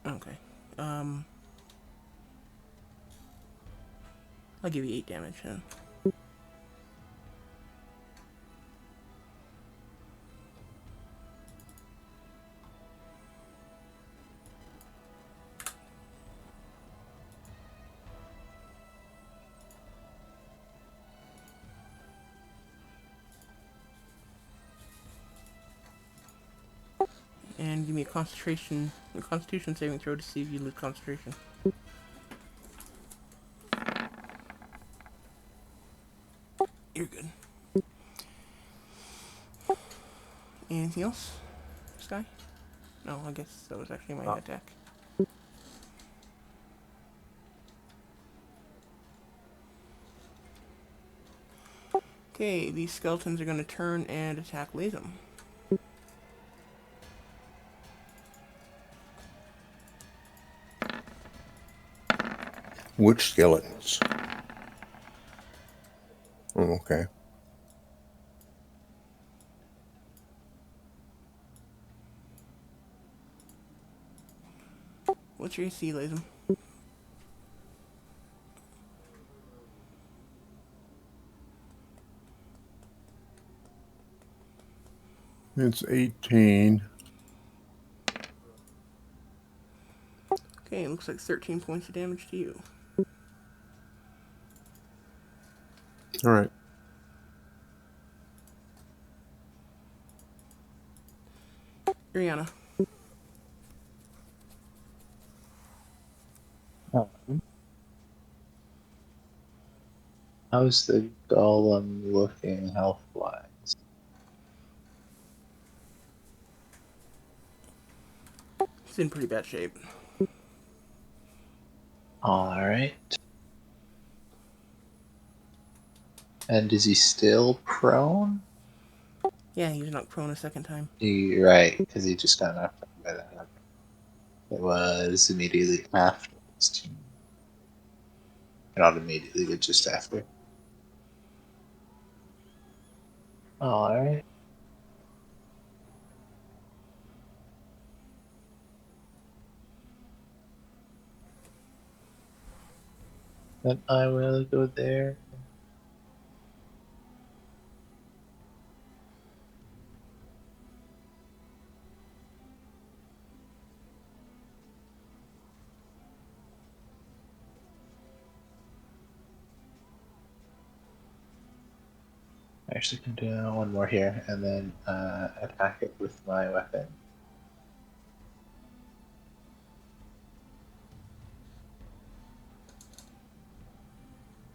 Speaker 1: Okay. I'll give you 8 damage then. And give me a constitution saving throw to see if you lose concentration. You're good. Anything else, Sky? No, I guess that was actually my attack. Okay, these skeletons are going to turn and attack Latham.
Speaker 4: Which skeletons? Oh, okay.
Speaker 1: What's your AC, Latham?
Speaker 4: It's 18.
Speaker 1: Okay, it looks like 13 points of damage to you.
Speaker 4: All right.
Speaker 1: Rihanna.
Speaker 2: How's the golem looking health-wise?
Speaker 1: It's in pretty bad shape.
Speaker 2: Alright. And is he still prone?
Speaker 1: Yeah, he's knocked prone a second time.
Speaker 2: You're right, because he just got knocked out by that. It was immediately after his team. Not immediately, but just after. Alright. Then I will go there. Actually, can do one more here, and then attack it with my weapon.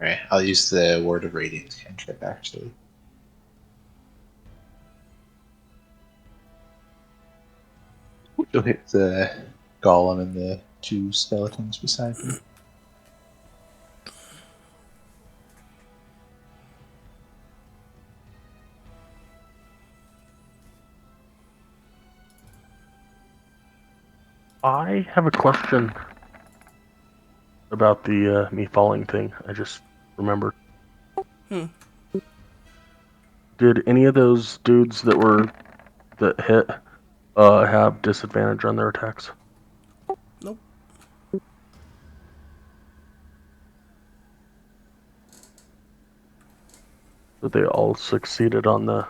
Speaker 2: Alright, I'll use the Word of Radiance cantrip, actually. You'll hit the golem and the 2 skeletons beside me.
Speaker 3: I have a question about the me falling thing. I just remembered. Did any of those dudes that hit have disadvantage on their attacks?
Speaker 1: Nope.
Speaker 3: That they all succeeded on the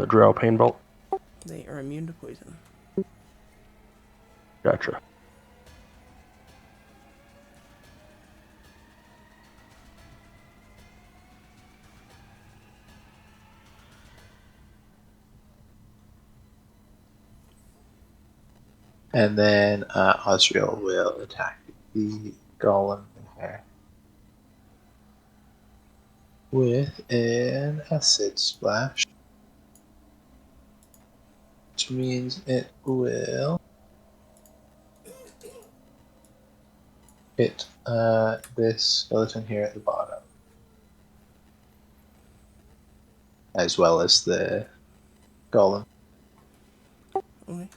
Speaker 3: drow pain bolt?
Speaker 1: They are immune to poison.
Speaker 3: Gotcha.
Speaker 2: And then Osriel will attack the golem there with an acid splash, which means it will hit this skeleton here at the bottom, as well as the golem.
Speaker 1: Okay.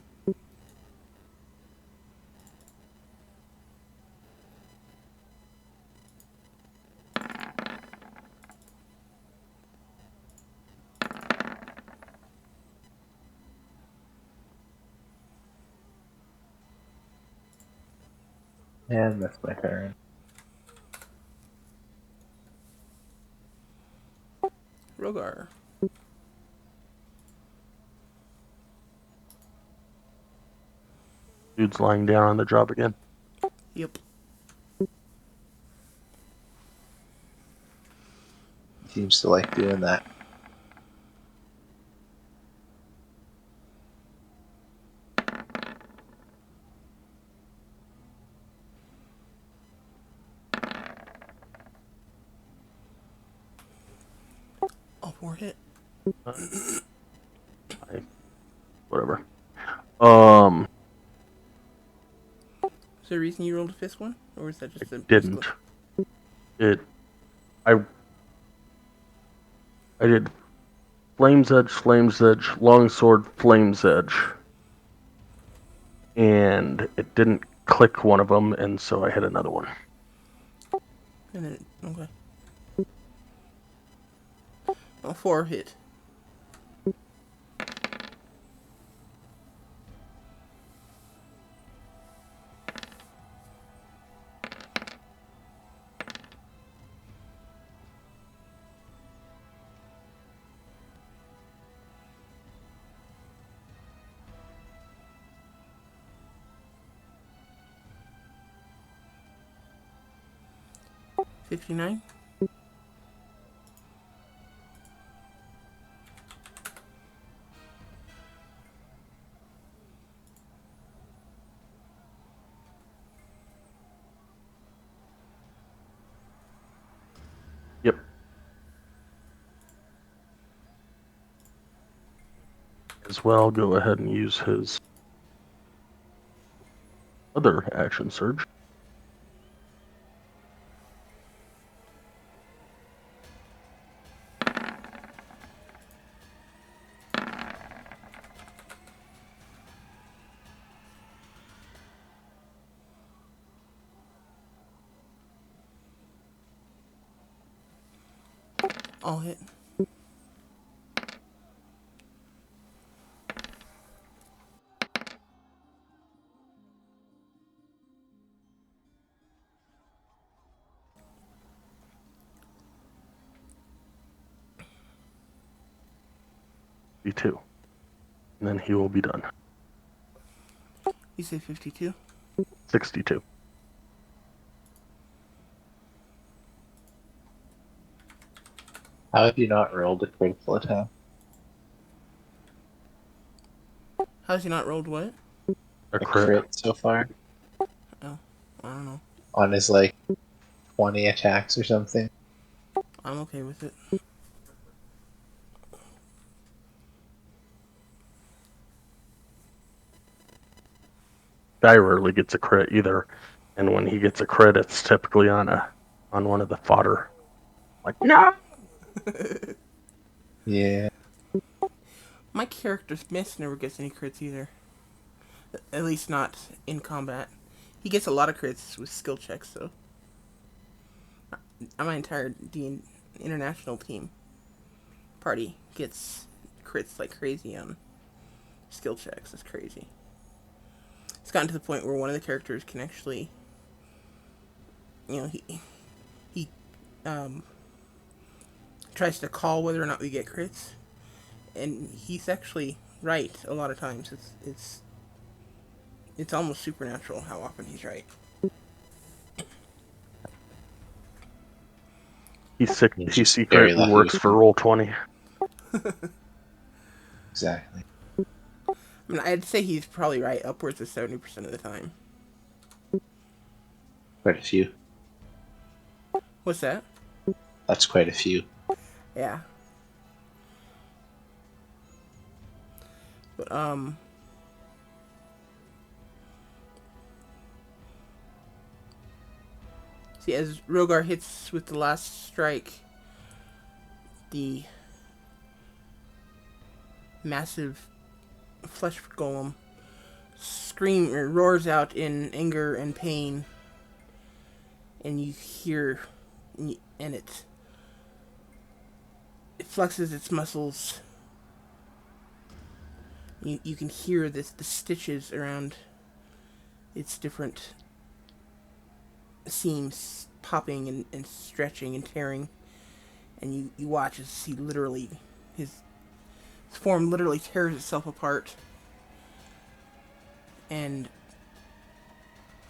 Speaker 2: And that's my turn.
Speaker 1: Rogar.
Speaker 3: Dude's lying down on the job again.
Speaker 1: Yep.
Speaker 2: Seems to like doing that.
Speaker 1: All 4 hit.
Speaker 3: Whatever.
Speaker 1: Is there a reason you rolled a 5th one? Or is that just a
Speaker 3: Didn't. I did Flame's Edge, Longsword, Flame's Edge. And it didn't click one of them, and so I hit another one.
Speaker 1: And then, okay. All 4 hit. $59.
Speaker 3: Yep. As well, go ahead and use his other action surge.
Speaker 1: All hit.
Speaker 3: D2. And then he will be done.
Speaker 1: You say 52?
Speaker 3: 62.
Speaker 2: How have you not rolled a critical attack?
Speaker 1: How's he not rolled what?
Speaker 3: A
Speaker 2: A
Speaker 3: crit.
Speaker 2: crit so far?
Speaker 1: Oh, I don't know.
Speaker 2: On his, like, 20 attacks or something?
Speaker 1: I'm okay with it.
Speaker 3: Guy rarely gets a crit either. And when he gets a crit, it's typically on one of the fodder. Like, no!
Speaker 2: Yeah.
Speaker 1: My character's Miss never gets any crits either. At least not in combat. He gets a lot of crits with skill checks, though. My entire international team party gets crits like crazy on skill checks. That's crazy. It's gotten to the point where one of the characters can actually, he tries to call whether or not we get crits, and he's actually right a lot of times. It's almost supernatural how often he's right.
Speaker 3: He
Speaker 2: Very
Speaker 3: secretly
Speaker 2: lucky.
Speaker 3: works for Roll20.
Speaker 2: Exactly.
Speaker 1: I mean, I'd say he's probably right upwards of 70% of the time.
Speaker 2: Quite a few.
Speaker 1: What's that?
Speaker 2: That's quite a few.
Speaker 1: Yeah. But, see, as Rogar hits with the last strike, the massive flesh golem roars out in anger and pain, and you hear, and it flexes its muscles. You can hear the stitches around its different seams popping and stretching and tearing, and you watch as he literally his form literally tears itself apart and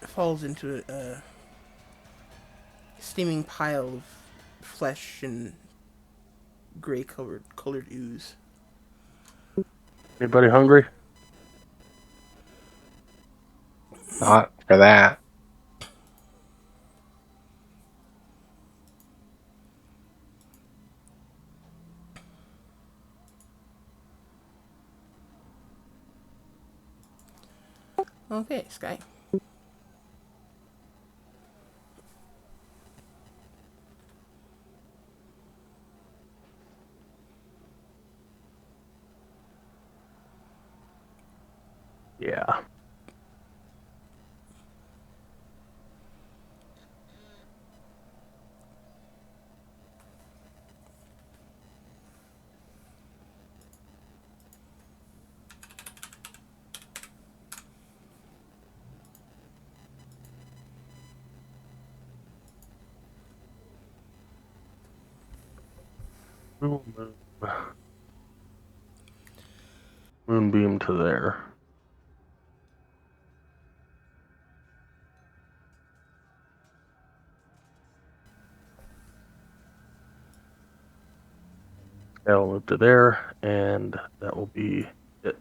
Speaker 1: falls into a steaming pile of flesh and gray colored ooze.
Speaker 3: Anybody hungry?
Speaker 2: Not for that.
Speaker 1: Okay, Sky.
Speaker 3: Yeah. We will move Moonbeam to there. That'll move to there, and that will be it.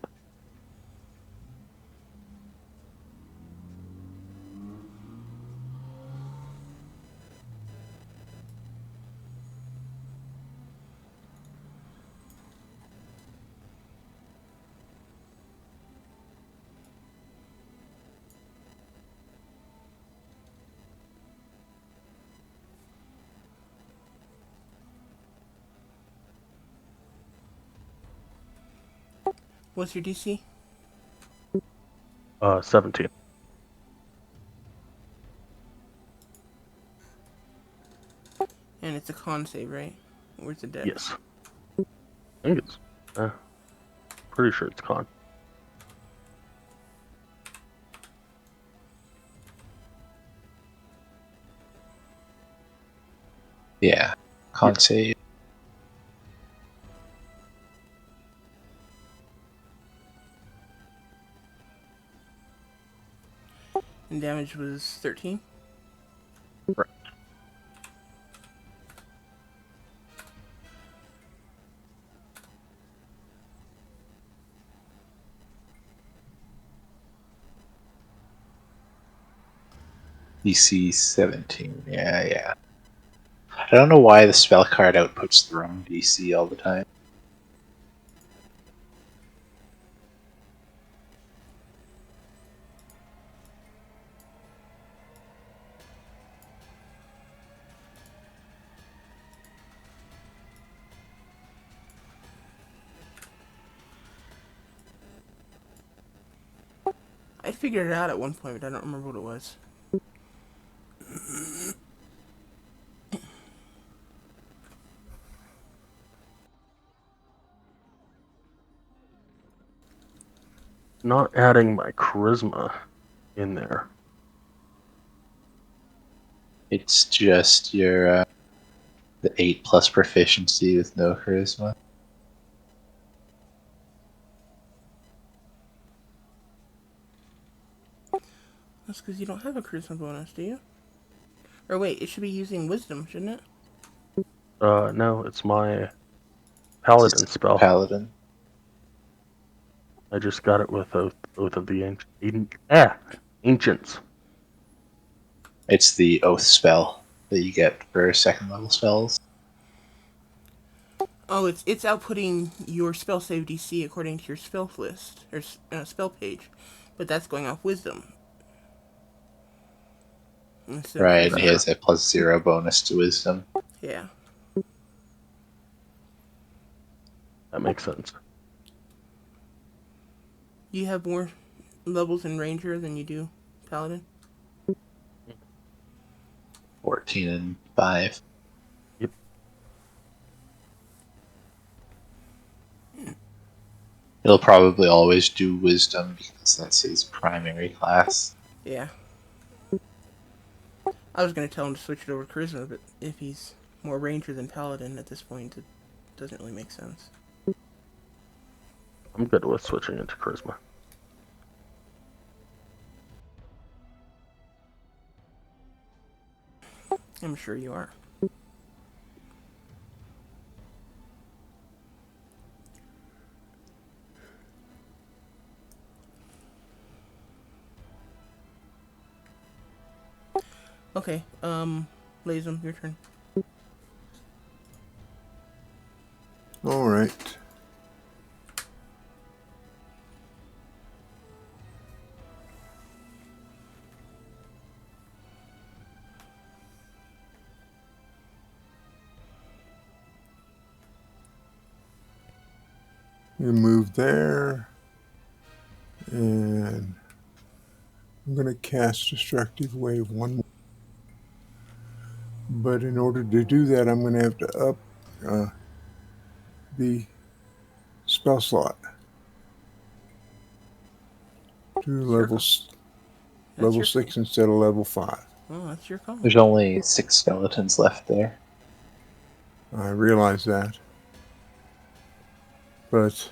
Speaker 1: What's your DC?
Speaker 3: 17.
Speaker 1: And it's a con save, right? Where's the dex?
Speaker 3: Yes. I think it's pretty sure it's con.
Speaker 2: Yeah. Can't say.
Speaker 1: And damage was 13.
Speaker 3: Right.
Speaker 2: DC 17. Yeah. I don't know why the spell card outputs the wrong DC all the time.
Speaker 1: I figured it out at one point, but I don't remember what it was.
Speaker 3: Not adding my charisma in there.
Speaker 2: It's just your the 8+ proficiency with no charisma.
Speaker 1: That's because you don't have a charisma bonus, do you? Or wait, it should be using wisdom, shouldn't it?
Speaker 3: No, it's my paladin spell.
Speaker 2: Paladin.
Speaker 3: I just got it with Oath of the Ancients.
Speaker 2: It's the oath spell that you get for 2nd level spells.
Speaker 1: Oh, it's outputting your spell save DC according to your spell list or spell page, but that's going off wisdom.
Speaker 2: Right, and he has a +0 bonus to wisdom.
Speaker 1: Yeah.
Speaker 3: That makes sense.
Speaker 1: You have more levels in Ranger than you do Paladin?
Speaker 2: 14 and 5.
Speaker 3: Yep.
Speaker 2: He'll probably always do wisdom because that's his primary class.
Speaker 1: Yeah. I was gonna tell him to switch it over to charisma, but if he's more ranger than paladin at this point, it doesn't really make sense.
Speaker 3: I'm good with switching into charisma.
Speaker 1: I'm sure you are. Okay, Lazem, your turn.
Speaker 4: All right. You move there, and I'm going to cast Destructive Wave one more. But in order to do that, I'm going to have to up the spell slot to level
Speaker 1: Your
Speaker 4: 6 instead of level 5.
Speaker 1: Well, that's your call.
Speaker 2: There's only 6 skeletons left there.
Speaker 4: I realize that. But,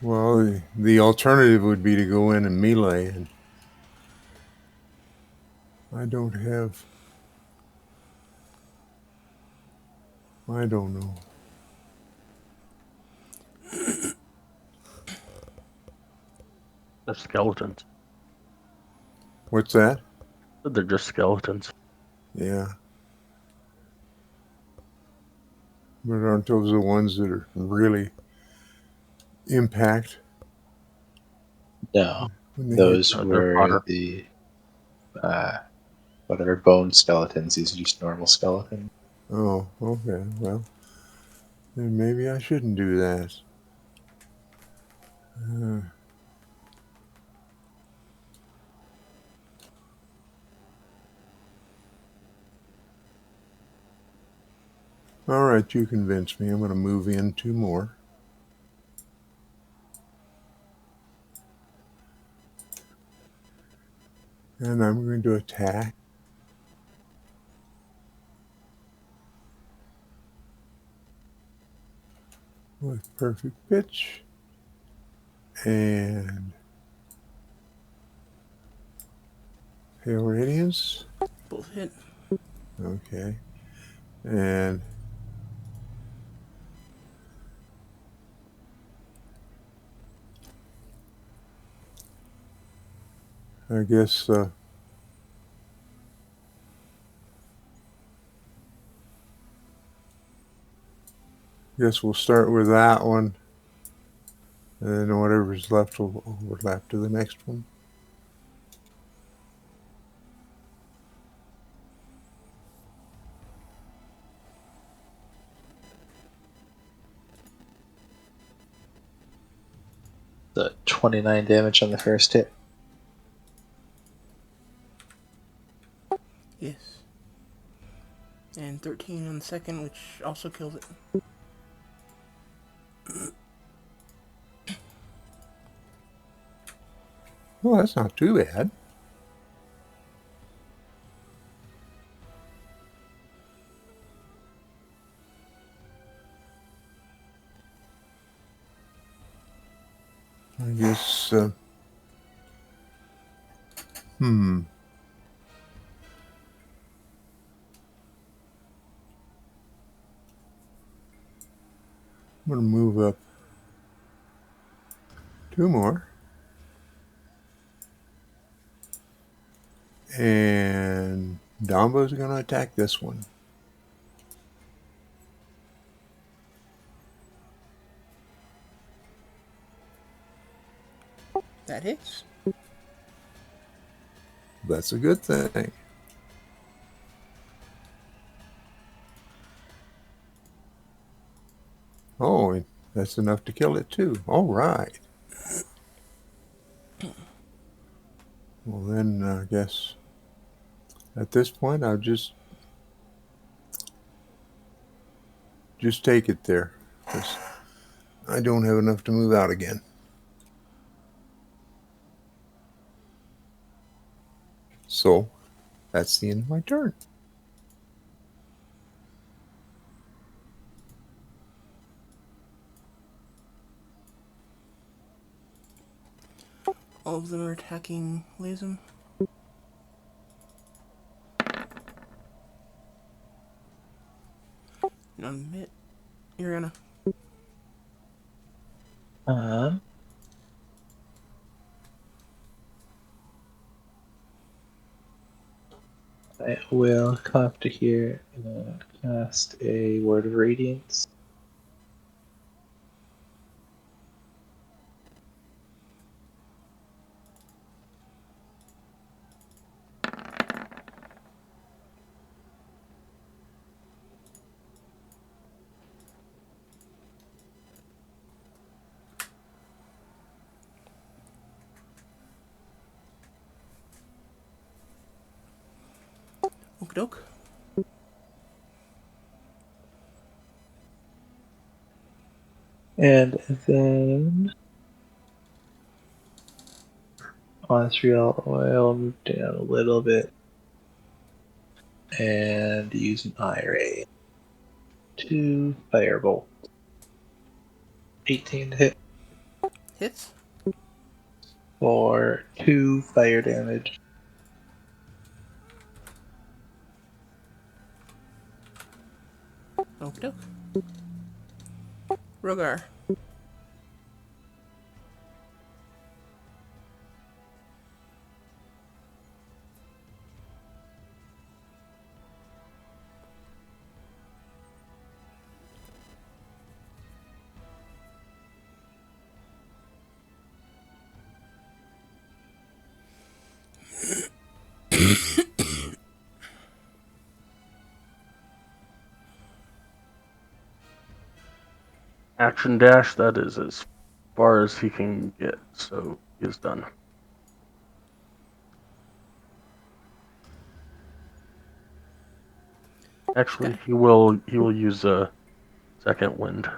Speaker 4: well, the alternative would be to go in and melee, and I don't have... I don't know.
Speaker 3: They're skeletons.
Speaker 4: What's that?
Speaker 3: They're just skeletons.
Speaker 4: Yeah. But aren't those the ones that are really impact?
Speaker 2: No,
Speaker 4: When they
Speaker 2: those
Speaker 3: They're
Speaker 2: were
Speaker 3: fodder.
Speaker 2: the whatever bone skeletons. These are just normal skeletons.
Speaker 4: Oh, okay. Well, then maybe I shouldn't do that. All right, you convinced me. I'm going to move in 2 more. And I'm going to attack. With perfect pitch. And Hail Radiance.
Speaker 1: Both hit.
Speaker 4: Okay. And I guess we'll start with that one. And then whatever's left will overlap to the next one.
Speaker 2: The 29 damage on the first hit.
Speaker 1: Yes. And 13 on the second, which also kills it.
Speaker 4: Well, that's not too bad. I guess, I'm going to move up 2 more. And Dombo's going to attack this one.
Speaker 1: That hits.
Speaker 4: That's a good thing. Oh, that's enough to kill it too. All right. Well, then I guess at this point I'll just take it there, because I don't have enough to move out again. So That's the end of my turn.
Speaker 1: All of them are attacking Lazum. Non-mit. Iriana.
Speaker 2: I will come up to here and cast a Word of Radiance.
Speaker 1: Okie doke.
Speaker 2: And then Osriel will move down a little bit and use an IRA to Firebolt. 18 to hit
Speaker 1: Hits.
Speaker 2: for 2 fire damage.
Speaker 1: Okie doke. Rogar.
Speaker 3: Action dash, that is as far as he can get, so he is done. Actually,
Speaker 1: Okay.
Speaker 3: he will use a second wind. I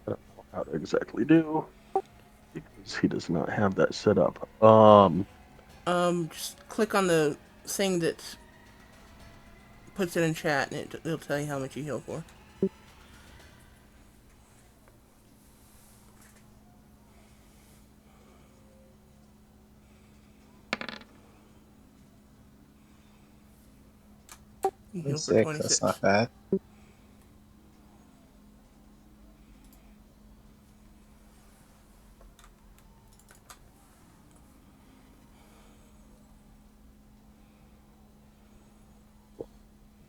Speaker 3: don't know how to exactly do because he does not have that set up.
Speaker 1: Just click on the thing that puts it in chat, and it'll tell you how much you heal for. You heal for
Speaker 2: 6, that's
Speaker 1: 26.
Speaker 2: not bad.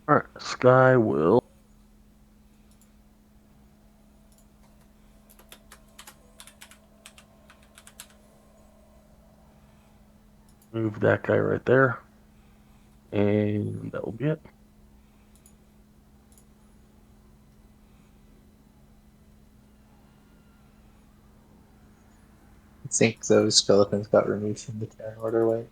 Speaker 3: Alright, Sky will move that guy right there. And that will be it.
Speaker 2: I think those skeletons got removed from the turn order way.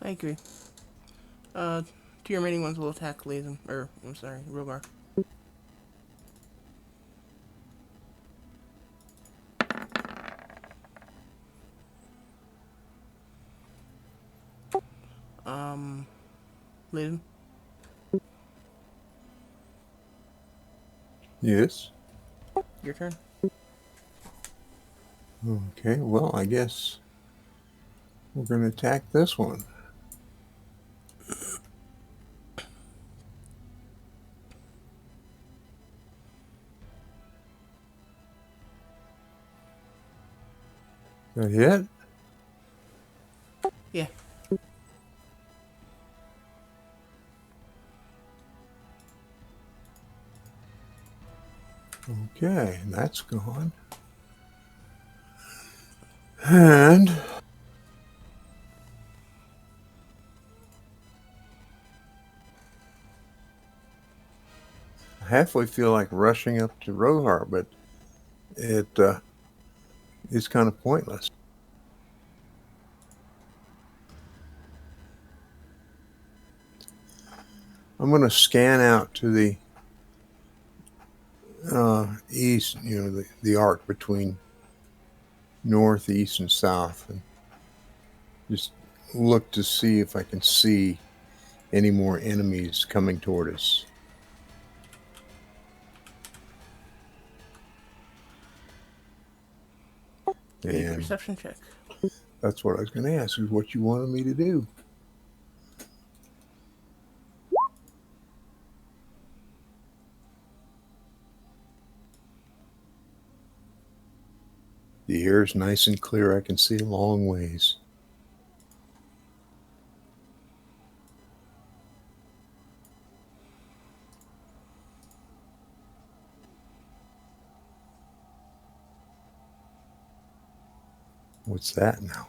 Speaker 1: I agree. Two remaining ones will attack Lazum, I'm sorry, Rogar. Lazum.
Speaker 4: Yes.
Speaker 1: Your turn.
Speaker 4: Okay, well, I guess we're going to attack this one. That hit?
Speaker 1: Yeah.
Speaker 4: Okay, that's gone. And I halfway feel like rushing up to Rohar, but it is kind of pointless. I'm going to scan out to the east, the arc between north, east, and south, and just look to see if I can see any more enemies coming toward us.
Speaker 1: Make a
Speaker 4: And
Speaker 1: perception check.
Speaker 4: that's what I was going to ask, is what you wanted me to do. The air is nice and clear. I can see a long ways. What's that now?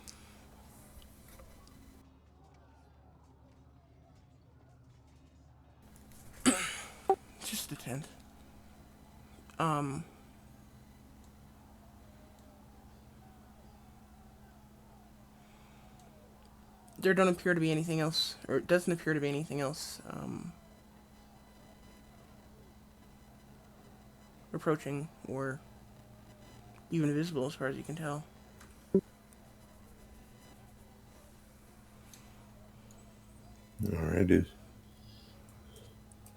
Speaker 1: Just a 10. There don't appear to be anything else, or it doesn't appear to be anything else, approaching, or even visible as far as you can tell.
Speaker 4: All right.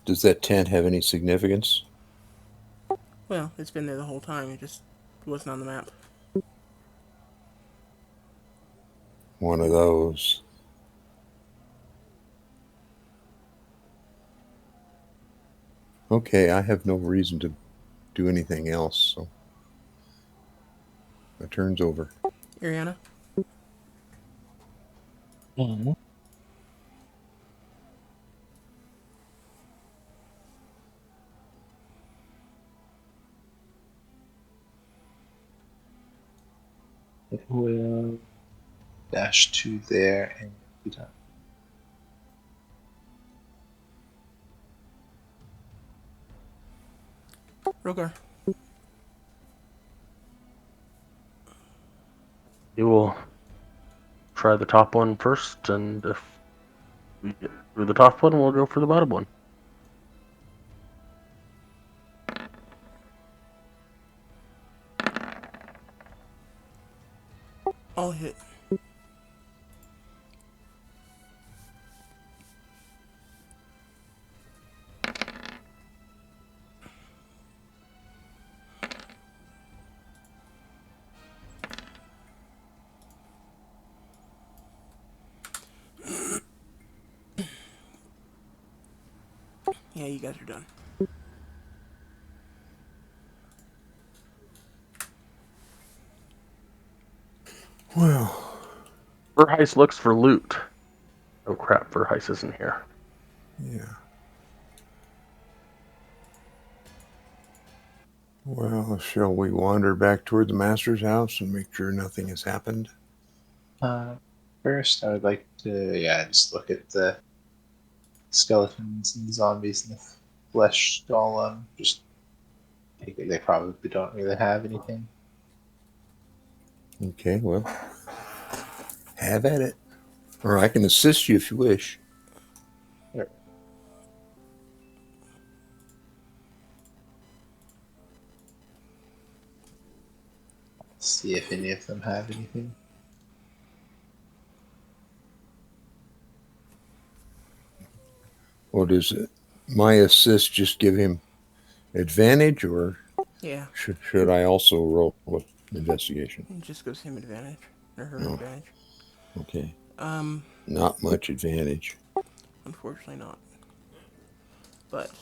Speaker 4: Does that tent have any significance?
Speaker 1: Well, it's been there the whole time, it just wasn't on the map.
Speaker 4: One of those. Okay, I have no reason to do anything else, so my turn's over.
Speaker 1: Ariana?
Speaker 2: Mm-hmm. We'll dash to there and be done.
Speaker 1: Rogar?
Speaker 3: You will try the top one first, and if we get through the top one, we'll go for the bottom one.
Speaker 1: All hit. Yeah, you guys are done.
Speaker 4: Well,
Speaker 3: Verheis looks for loot. Oh crap, Verheis isn't here.
Speaker 4: yeah. Well, shall we wander back toward the master's house and make sure nothing has happened?
Speaker 2: First, I would like to, just look at the skeletons and zombies and the flesh golem. Just take it they probably don't really have anything.
Speaker 4: Okay, well, have at it. Or I can assist you if you wish.
Speaker 2: Sure. See if any of them have anything.
Speaker 4: Or does my assist just give him advantage, or
Speaker 1: Yeah,
Speaker 4: should I also roll with investigation?
Speaker 1: it just gives him advantage. Or her
Speaker 4: Oh.
Speaker 1: advantage.
Speaker 4: Okay. Not much advantage.
Speaker 1: Unfortunately not. But,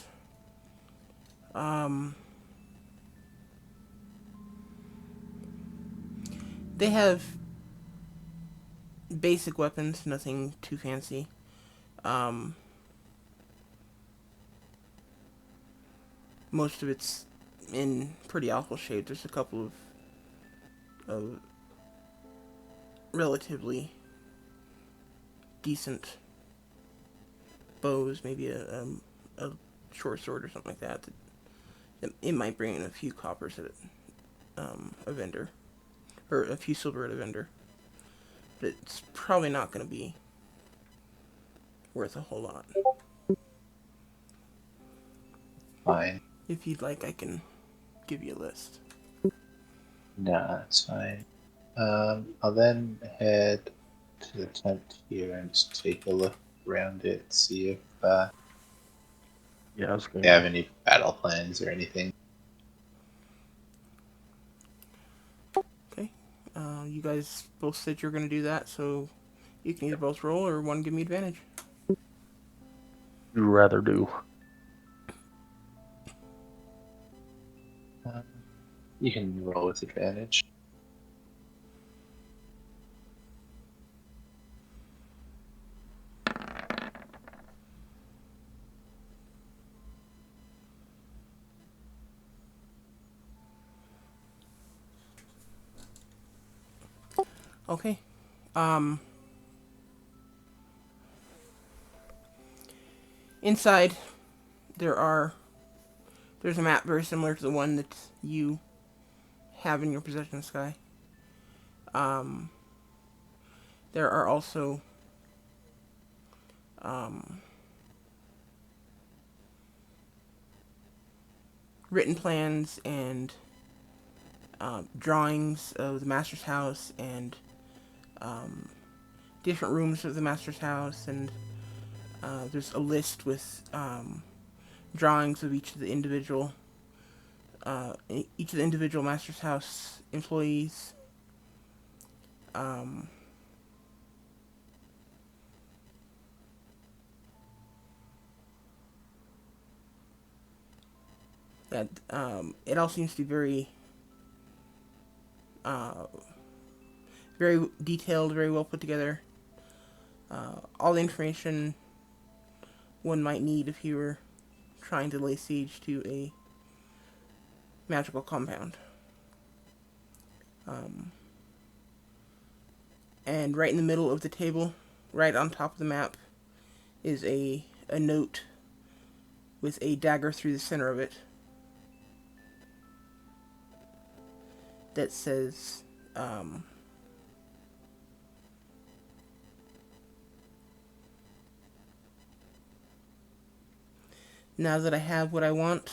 Speaker 1: they have basic weapons, nothing too fancy. Most of it's in pretty awful shape. There's a couple of relatively decent bows, maybe a short sword or something like that, it might bring in a few coppers at a vendor, or a few silver at a vendor, but it's probably not going to be worth a whole lot.
Speaker 2: Fine.
Speaker 1: If you'd like, I can give you a list.
Speaker 2: Nah, that's fine. I'll then head to the tent here and just take a look around it, see if
Speaker 3: Yeah, I was going
Speaker 2: they have any battle plans or anything.
Speaker 1: Okay. You guys both said you're going to do that, so you can either both roll or one give me advantage.
Speaker 3: you rather do.
Speaker 2: Um, you can roll with advantage.
Speaker 1: Okay. Inside, there's a map very similar to the one that you have in your possession, Sky. There are also written plans and drawings of the Master's house and different rooms of the Master's house, and there's a list with drawings of each of the individual Master's house employees. That it all seems to be very detailed, very well put together. All the information one might need if you were trying to lay siege to a magical compound. And right in the middle of the table, right on top of the map, is a note with a dagger through the center of it that says, now that I have what I want,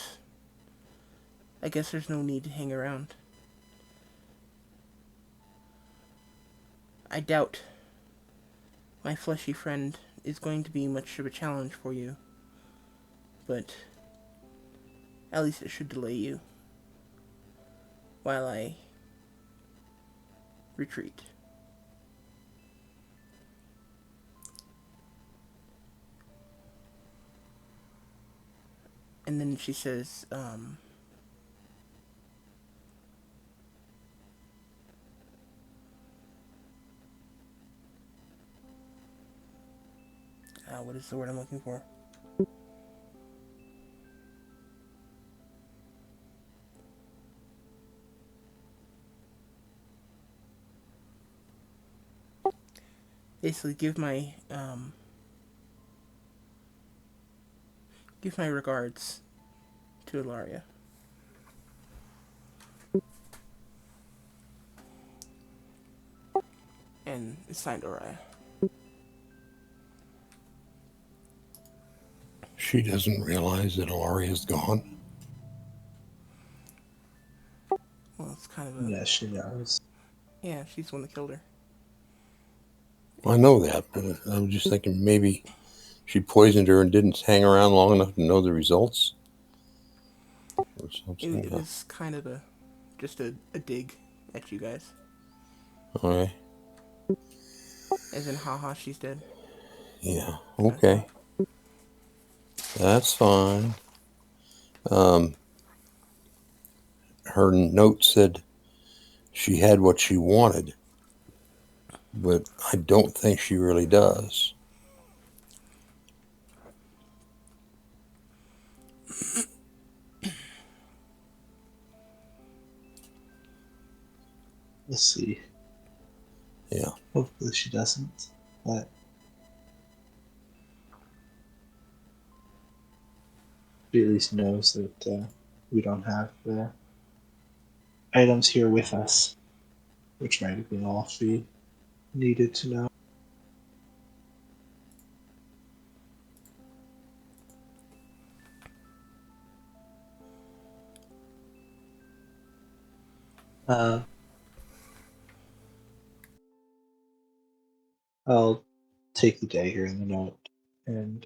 Speaker 1: I guess there's no need to hang around. I doubt my fleshy friend is going to be much of a challenge for you, but at least it should delay you while I retreat. And then she says, what is the word I'm looking for? Basically, give my regards to Ilaria. And it's signed Oriah.
Speaker 4: She doesn't realize that Ilaria's gone.
Speaker 1: Well, it's kind of a...
Speaker 2: Yeah, she knows.
Speaker 1: Yeah, she's the one that killed her.
Speaker 4: I know that, but I'm just thinking maybe she poisoned her and didn't hang around long enough to know the results. Or something.
Speaker 1: It was kind of just a dig at you guys.
Speaker 4: Okay.
Speaker 1: As in, haha, she's dead.
Speaker 4: Yeah. Okay. That's fine. Her note said she had what she wanted, but I don't think she really does.
Speaker 2: Let's see.
Speaker 4: Yeah.
Speaker 2: Hopefully she doesn't. But she at least knows that we don't have the items here with us, which might have been all she needed to know. I'll take the dagger and the note and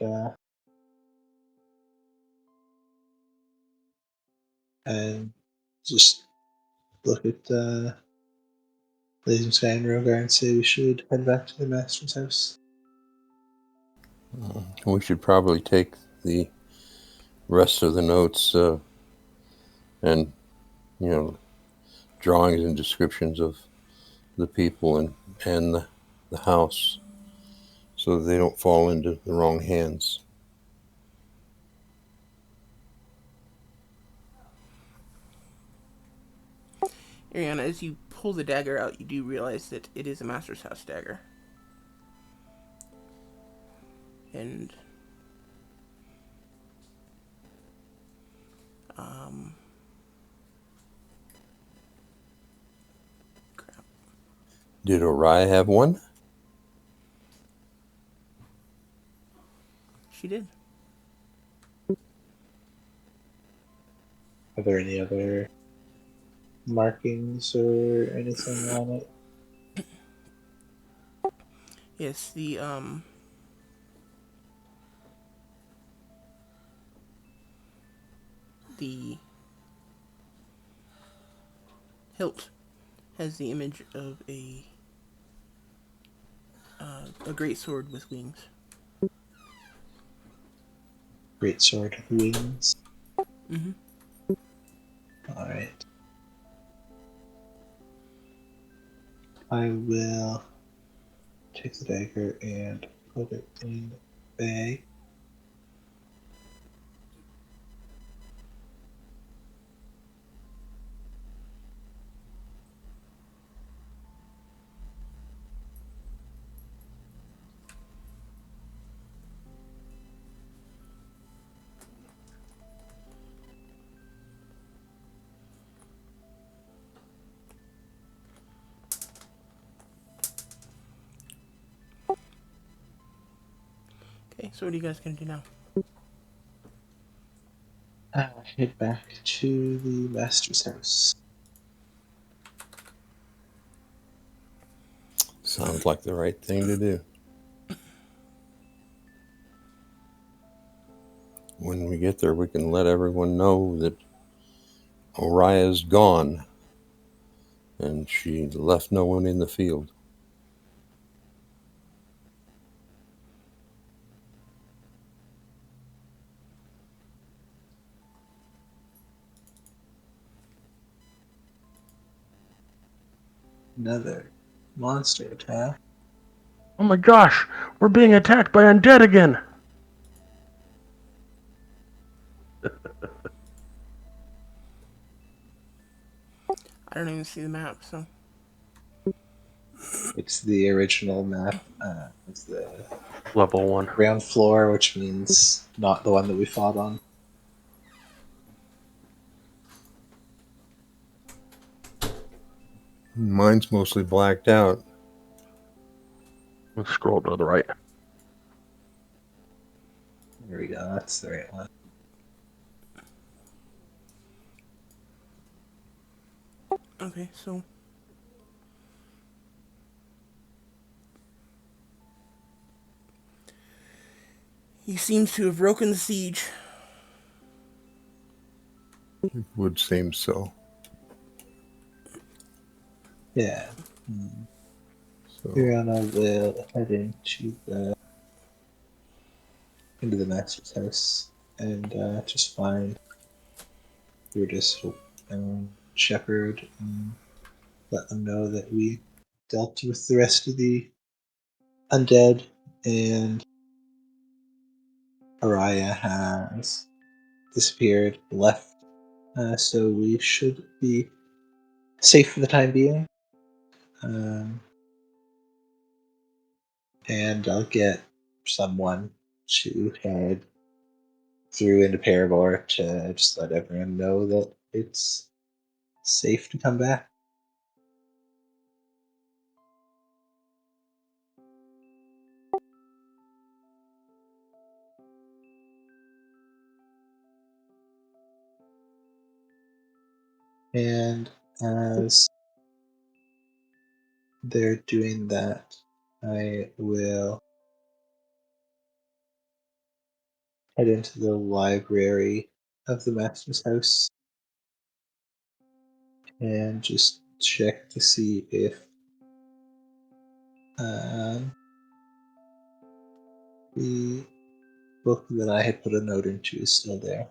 Speaker 2: just look at Blazing Sky and Rogar and say we should head back to the master's house.
Speaker 4: We should probably take the rest of the notes and, drawings and descriptions of the people and the house so that they don't fall into the wrong hands.
Speaker 1: Ariana, as you pull the dagger out, you do realize that it is a Master's House dagger. And crap.
Speaker 4: Did Oriah have one?
Speaker 1: She did.
Speaker 2: Are there any other markings or anything on it?
Speaker 1: Yes, the hilt has the image of a great sword with wings.
Speaker 2: Great sword with wings.
Speaker 1: Mm-hmm.
Speaker 2: Alright. I will take the dagger and put it in the bag.
Speaker 1: Okay, so what are you guys gonna do now?
Speaker 2: Head back to the master's house.
Speaker 4: Sounds like the right thing to do. When we get there, we can let everyone know that Oriah's gone and she left no one in the field.
Speaker 2: Another monster attack.
Speaker 3: Oh my gosh, we're being attacked by undead again.
Speaker 1: I don't even see the map, so
Speaker 2: It's the original map. It's the
Speaker 3: Level 1.
Speaker 2: ground floor, which means not the one that we fought on.
Speaker 4: Mine's mostly blacked out.
Speaker 3: Let's scroll to the right.
Speaker 2: There we go. That's the right one.
Speaker 1: okay, so he seems to have broken the siege.
Speaker 4: It would seem so.
Speaker 2: Yeah.
Speaker 4: So
Speaker 2: Iriana will head into the master's house and just find Brutus and Shepherd and let them know that we dealt with the rest of the undead and Araya has disappeared, left, so we should be safe for the time being. and I'll get someone to head through into Paramore to just let everyone know that it's safe to come back. And as they're doing that, I will head into the library of the Master's house and just check to see if the book that I had put a note into is still there.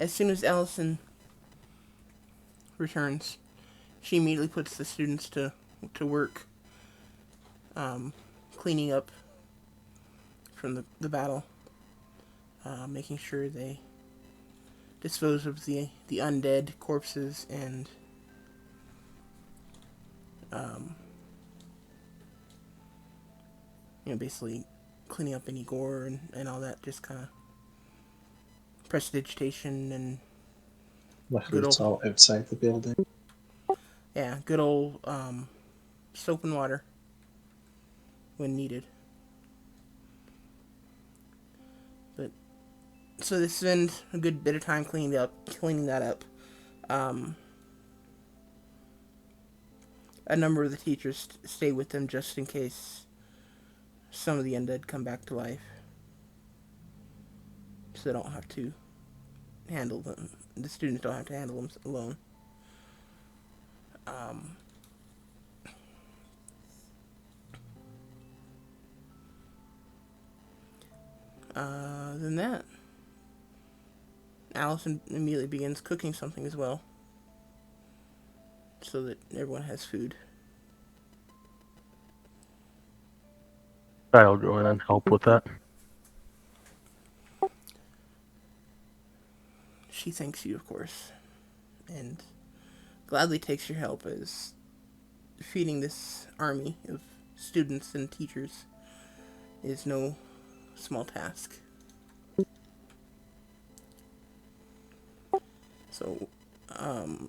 Speaker 1: As soon as Allison returns, she immediately puts the students to work, cleaning up from the battle, making sure they dispose of the undead corpses and basically cleaning up any gore and all that, just kind of prestidigitation and
Speaker 2: Luckily,
Speaker 1: good
Speaker 2: it's
Speaker 1: old,
Speaker 2: all outside the building.
Speaker 1: yeah, good old soap and water when needed. But so they spend a good bit of time cleaning that up. Um, a number of the teachers stay with them just in case some of the undead come back to life, so they don't have to handle them. The students don't have to handle them alone. Um, than that, Allison immediately begins cooking something as well, so that everyone has food.
Speaker 3: I'll go in and help with that.
Speaker 1: She thanks you, of course, and gladly takes your help, as feeding this army of students and teachers is no small task. So,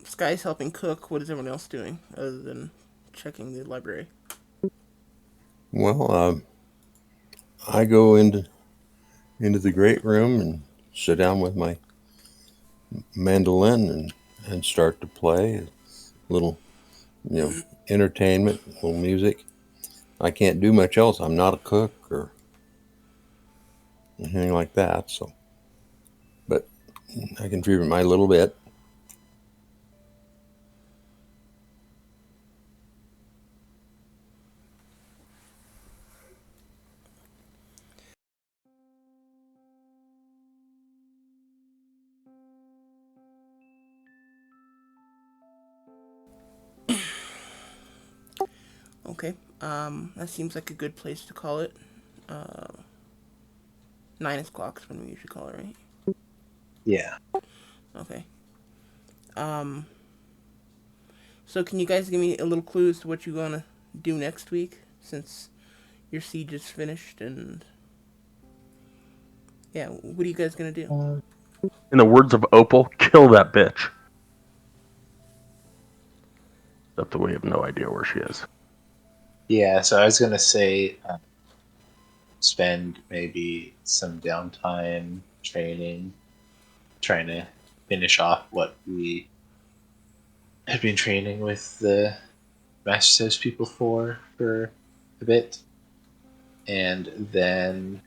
Speaker 1: Sky's helping cook. What is everyone else doing other than checking the library?
Speaker 4: Well, I go into the great room and sit down with my mandolin and start to play a little, entertainment, little music. I can't do much else. I'm not a cook or anything like that. So, but I contribute my little bit.
Speaker 1: Okay. That seems like a good place to call it. 9 o'clock is when we usually call it, right?
Speaker 2: Yeah.
Speaker 1: Okay. Um, so can you guys give me a little clue as to what you're gonna do next week, since your siege is finished, and yeah, what are you guys gonna do?
Speaker 3: In the words of Opal, kill that bitch. Except that we have no idea where she is.
Speaker 2: Yeah, so I was gonna say spend maybe some downtime training, trying to finish off what we had been training with the Master House people for a bit, and then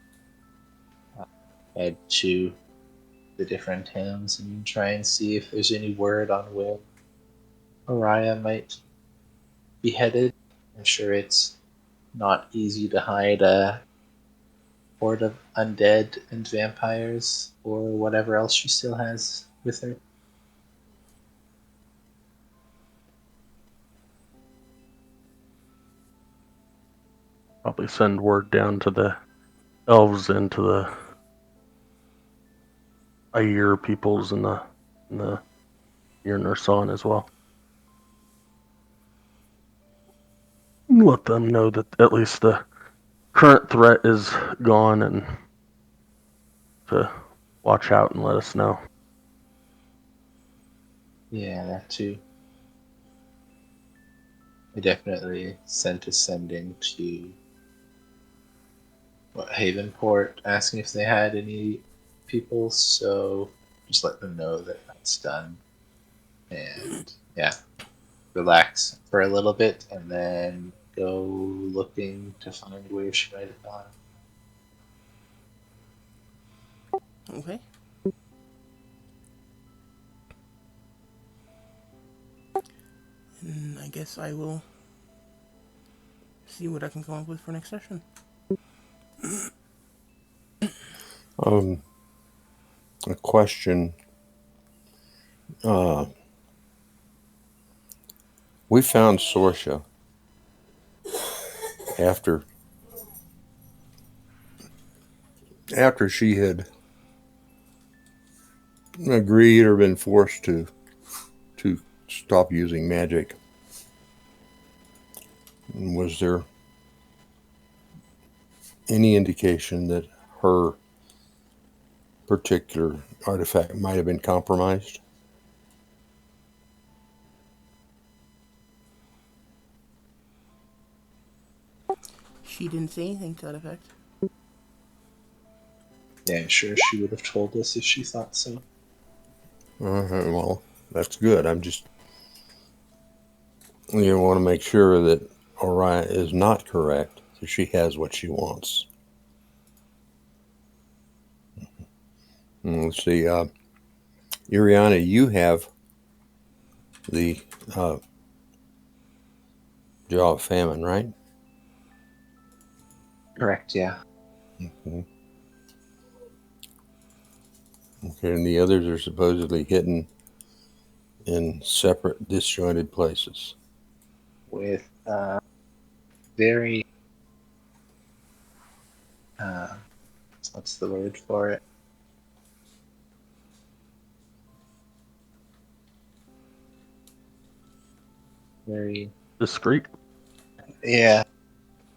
Speaker 2: head to the different towns and try and see if there's any word on where Araya might be headed. I'm sure it's not easy to hide a horde of undead and vampires or whatever else she still has with her.
Speaker 3: Probably send word down to the elves and to the Ayer peoples and the Ear Nursan as well. Let them know that at least the current threat is gone and to watch out and let us know.
Speaker 2: Yeah, that too. I definitely sent a sending to Havenport asking if they had any people, so just let them know that that's done. And yeah, relax for a little bit and then go looking to find where she might have gone.
Speaker 1: Okay. And I guess I will see what I can come up with for next session.
Speaker 4: A question. We found Sorsha after she had agreed or been forced to stop using magic. Was there any indication that her particular artifact might have been compromised?
Speaker 1: She didn't say anything to that effect.
Speaker 2: Yeah, I'm sure she would have told us if she thought so.
Speaker 4: Well, that's good. I'm just, you want to make sure that Orion is not correct, so she has what she wants. Let's see. Iriana, you have the Jaw of Famine, right?
Speaker 2: Correct, yeah.
Speaker 4: Okay. Okay, and the others are supposedly hidden in separate, disjointed places.
Speaker 2: With very, what's the word for it? Very,
Speaker 3: Discreet.
Speaker 2: yeah,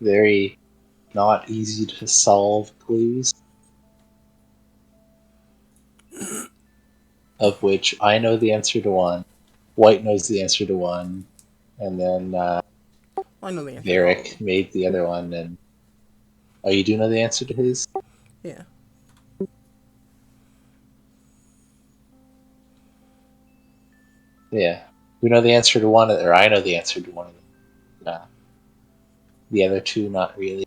Speaker 2: very not easy to solve clues, of which I know the answer to one, White knows the answer to one, and then
Speaker 1: I know the answer to all of
Speaker 2: Varric
Speaker 1: them.
Speaker 2: made the other one. And oh, you do know the answer to his?
Speaker 1: Yeah.
Speaker 2: Yeah, we know the answer to one, or I know the answer to one of them. The other two, not really.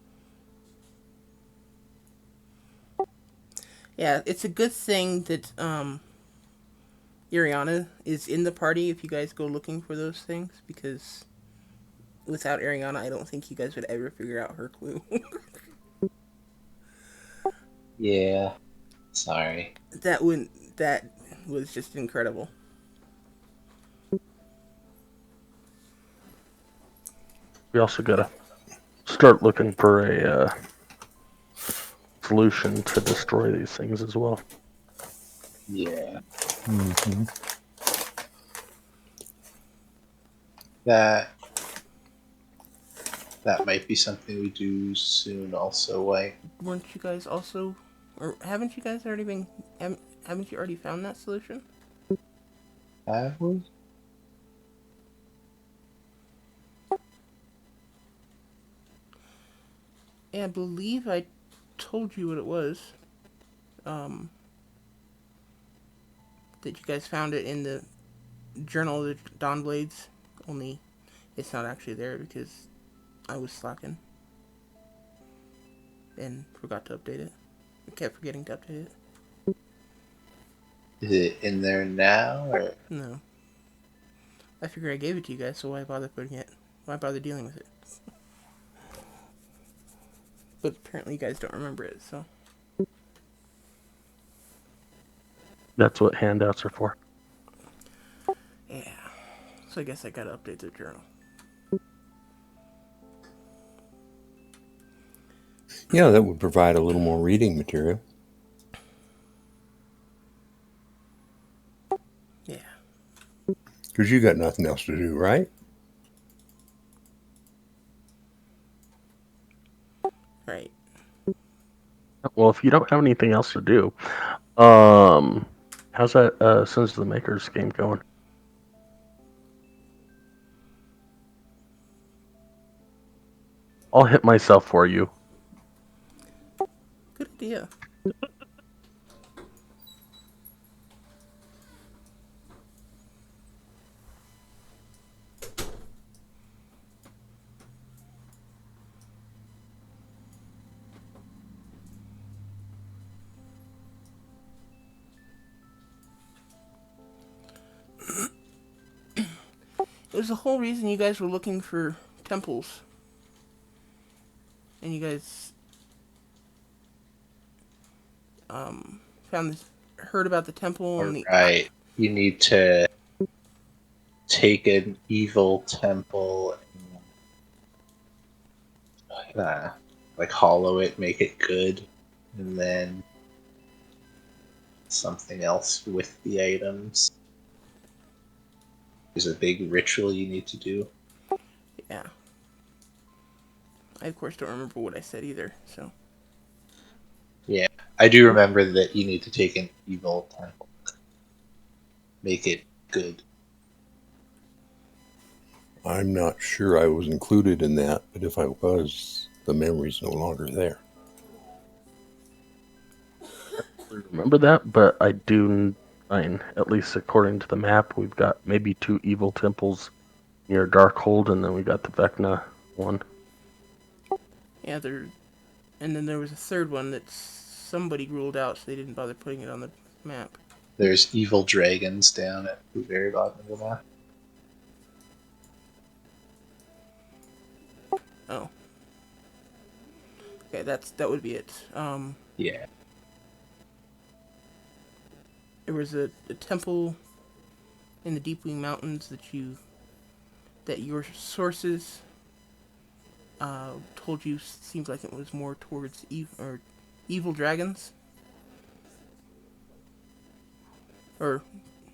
Speaker 1: Yeah, it's a good thing that Ariana is in the party if you guys go looking for those things, because without Ariana, I don't think you guys would ever figure out her clue.
Speaker 2: Yeah, sorry.
Speaker 1: That was just incredible.
Speaker 3: we also gotta start looking for a solution to destroy these things as well.
Speaker 2: Yeah.
Speaker 4: Mm-hmm.
Speaker 2: That might be something we do soon also, like
Speaker 1: Weren't you guys also, or haven't you guys already been? Haven't you already found that solution?
Speaker 2: have we?
Speaker 1: Yeah, I believe I told you what it was. That you guys found it in the Journal of the Dawnblades. Only it's not actually there because I was slacking and forgot to update it. I kept forgetting to update it.
Speaker 2: Is it in there now, or
Speaker 1: No. I figure I gave it to you guys, so why bother putting it? Why bother dealing with it? But apparently you guys don't remember it, so.
Speaker 3: That's what handouts are for.
Speaker 1: Yeah. So I guess I gotta update the journal.
Speaker 4: Yeah, that would provide a little more reading material.
Speaker 1: Yeah.
Speaker 4: Because you got nothing else to do, right?
Speaker 1: Right.
Speaker 3: Well, if you don't have anything else to do, how's that Sons of the Makers game going? I'll hit myself for you.
Speaker 1: Good idea. It was the whole reason you guys were looking for temples. And you guys found this, heard about the temple and the.
Speaker 2: right? You need to take an evil temple and like hollow it, make it good, and then something else with the items. There's a big ritual you need to do.
Speaker 1: Yeah. I, of course, don't remember what I said either, so.
Speaker 2: Yeah, I do remember that you need to take an evil temple, make it good.
Speaker 4: I'm not sure I was included in that, but if I was, the memory's no longer there.
Speaker 3: Remember that, but I do. At least according to the map, we've got maybe 2 evil temples near Darkhold, and then we got the Vecna one.
Speaker 1: Yeah, there. And then there was a third one that somebody ruled out, so they didn't bother putting it on the map.
Speaker 2: There's evil dragons down at the very bottom of the map.
Speaker 1: Oh. Okay, that would be it.
Speaker 2: Yeah.
Speaker 1: There was a temple in the Deepwing Mountains that your sources told you seems like it was more towards evil dragons, or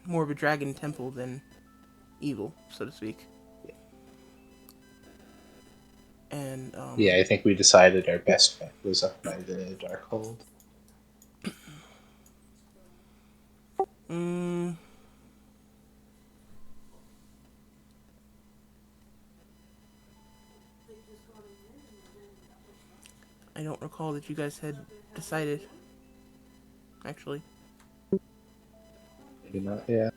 Speaker 1: more of a dragon temple than evil, so to speak. And
Speaker 2: Yeah, I think we decided our best bet was up by the Darkhold.
Speaker 1: I don't recall that you guys had decided. Actually,
Speaker 2: Maybe not. Yeah.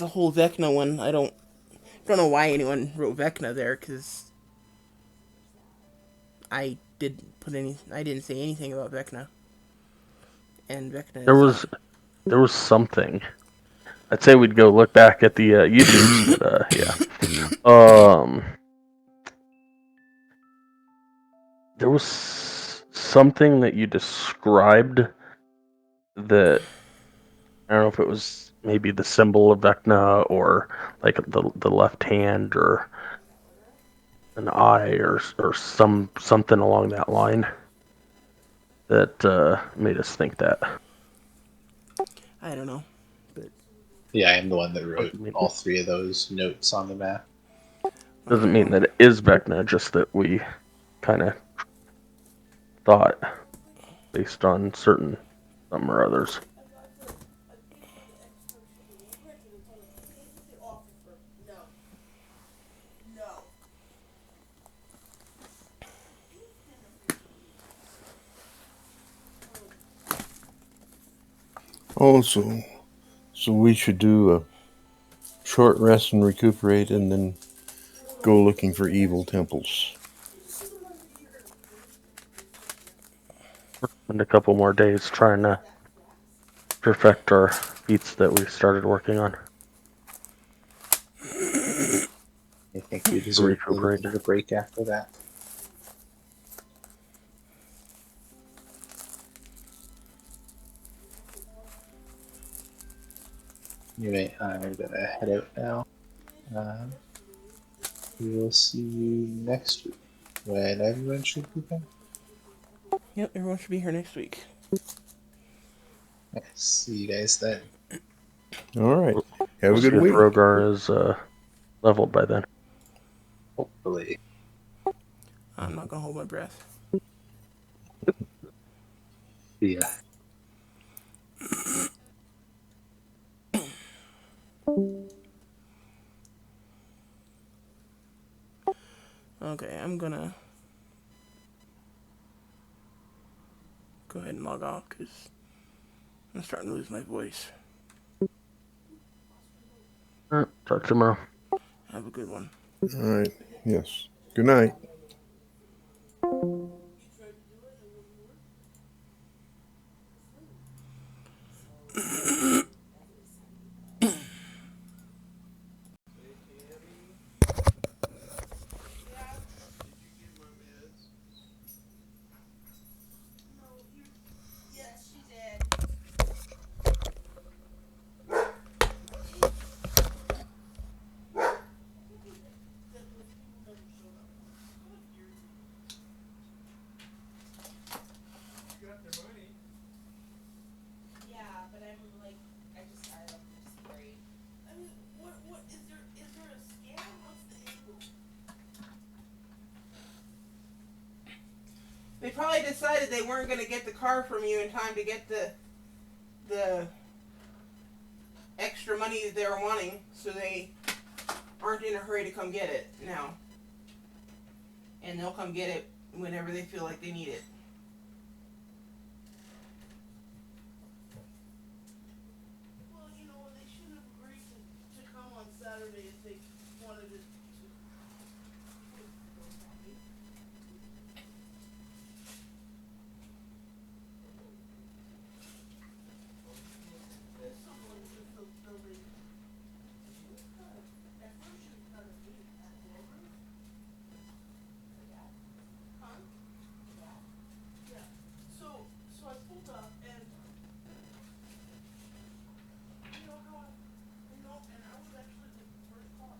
Speaker 1: the whole Vecna one, I don't know why anyone wrote Vecna there, because I didn't say anything about Vecna. And Vecna is
Speaker 3: There was something. I'd say we'd go look back at the YouTubes, but yeah. There was something that you described that I don't know if it was maybe the symbol of Vecna, or like the left hand, or an eye, or something along that line that made us think that.
Speaker 1: I don't know, but
Speaker 2: Yeah, I am the one that wrote
Speaker 3: Doesn't mean,
Speaker 2: all three of those notes on the map.
Speaker 3: doesn't mean that it is Vecna, just that we kind of thought based on certain some or others.
Speaker 4: Also, so we should do a short rest and recuperate, and then go looking for evil temples.
Speaker 3: And a couple more days trying to perfect our feats that we started working on.
Speaker 2: I think we deserve a little bit of a break after that. Anyway, I'm gonna head out now. We will see you next week when everyone should be back.
Speaker 1: yep, everyone should be here next week.
Speaker 2: Nice. See you guys then.
Speaker 4: All right. Have
Speaker 3: We'll
Speaker 4: a
Speaker 3: see
Speaker 4: good
Speaker 3: if
Speaker 4: week.
Speaker 3: Rogar is leveled by then.
Speaker 2: Hopefully.
Speaker 1: I'm not gonna hold my breath.
Speaker 2: Yeah.
Speaker 1: Okay, I'm gonna go ahead and log off because I'm starting to lose my voice.
Speaker 3: All right, talk tomorrow.
Speaker 1: Have a good one.
Speaker 4: All right. Yes. Good night.
Speaker 1: They probably decided they weren't gonna get the car from you in time to get the extra money that they were wanting, so they aren't in a hurry to come get it now. And they'll come get it whenever they feel like they need it. Well, you know, they shouldn't have agreed to come on Saturday if they wanted it. So I pulled up and you know how and I was actually the first car.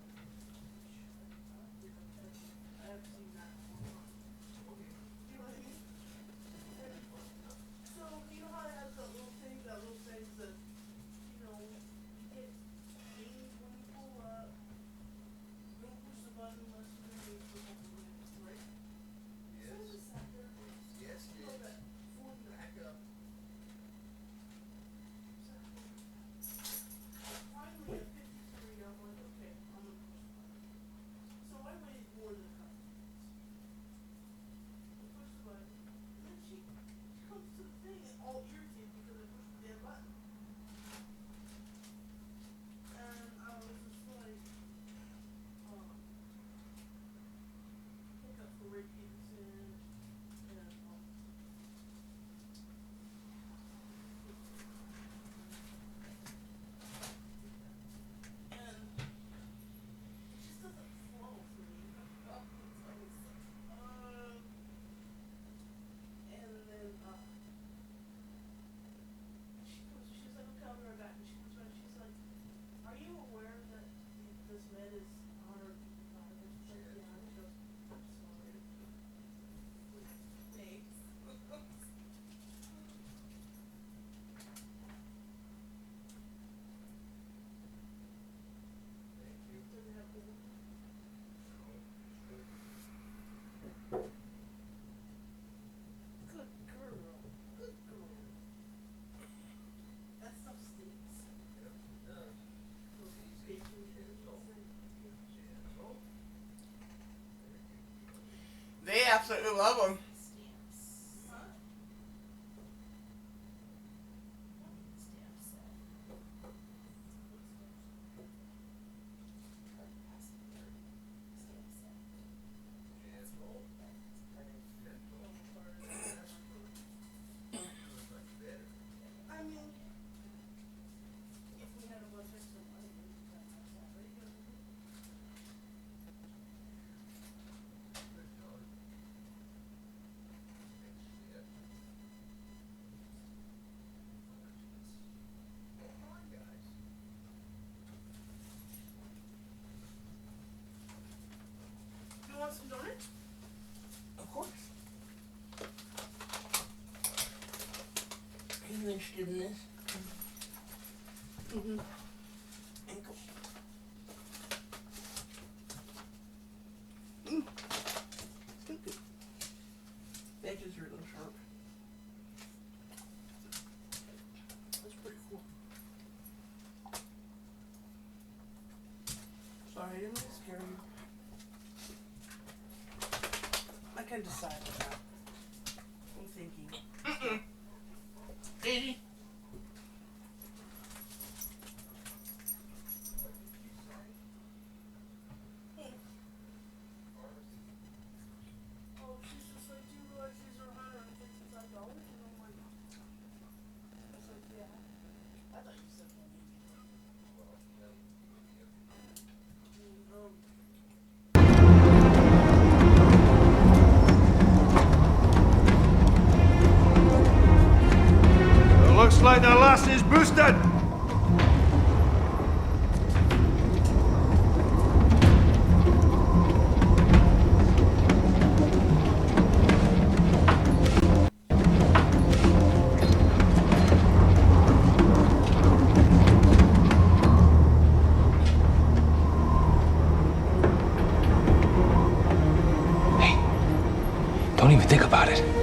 Speaker 1: absolutely love them. You want some donuts? Of course. Are you interested in this? Mm-hmm. Ankle. Good. The edges are a little sharp. That's pretty cool. Sorry, I didn't mean to scare you. I can decide without. I'm thinking. Daisy. Oh, she's just like, do you realize these are $165? And I'm like, I was like, yeah. I thought you said money.
Speaker 5: Looks like the last is boosted.
Speaker 6: Don't even think about it.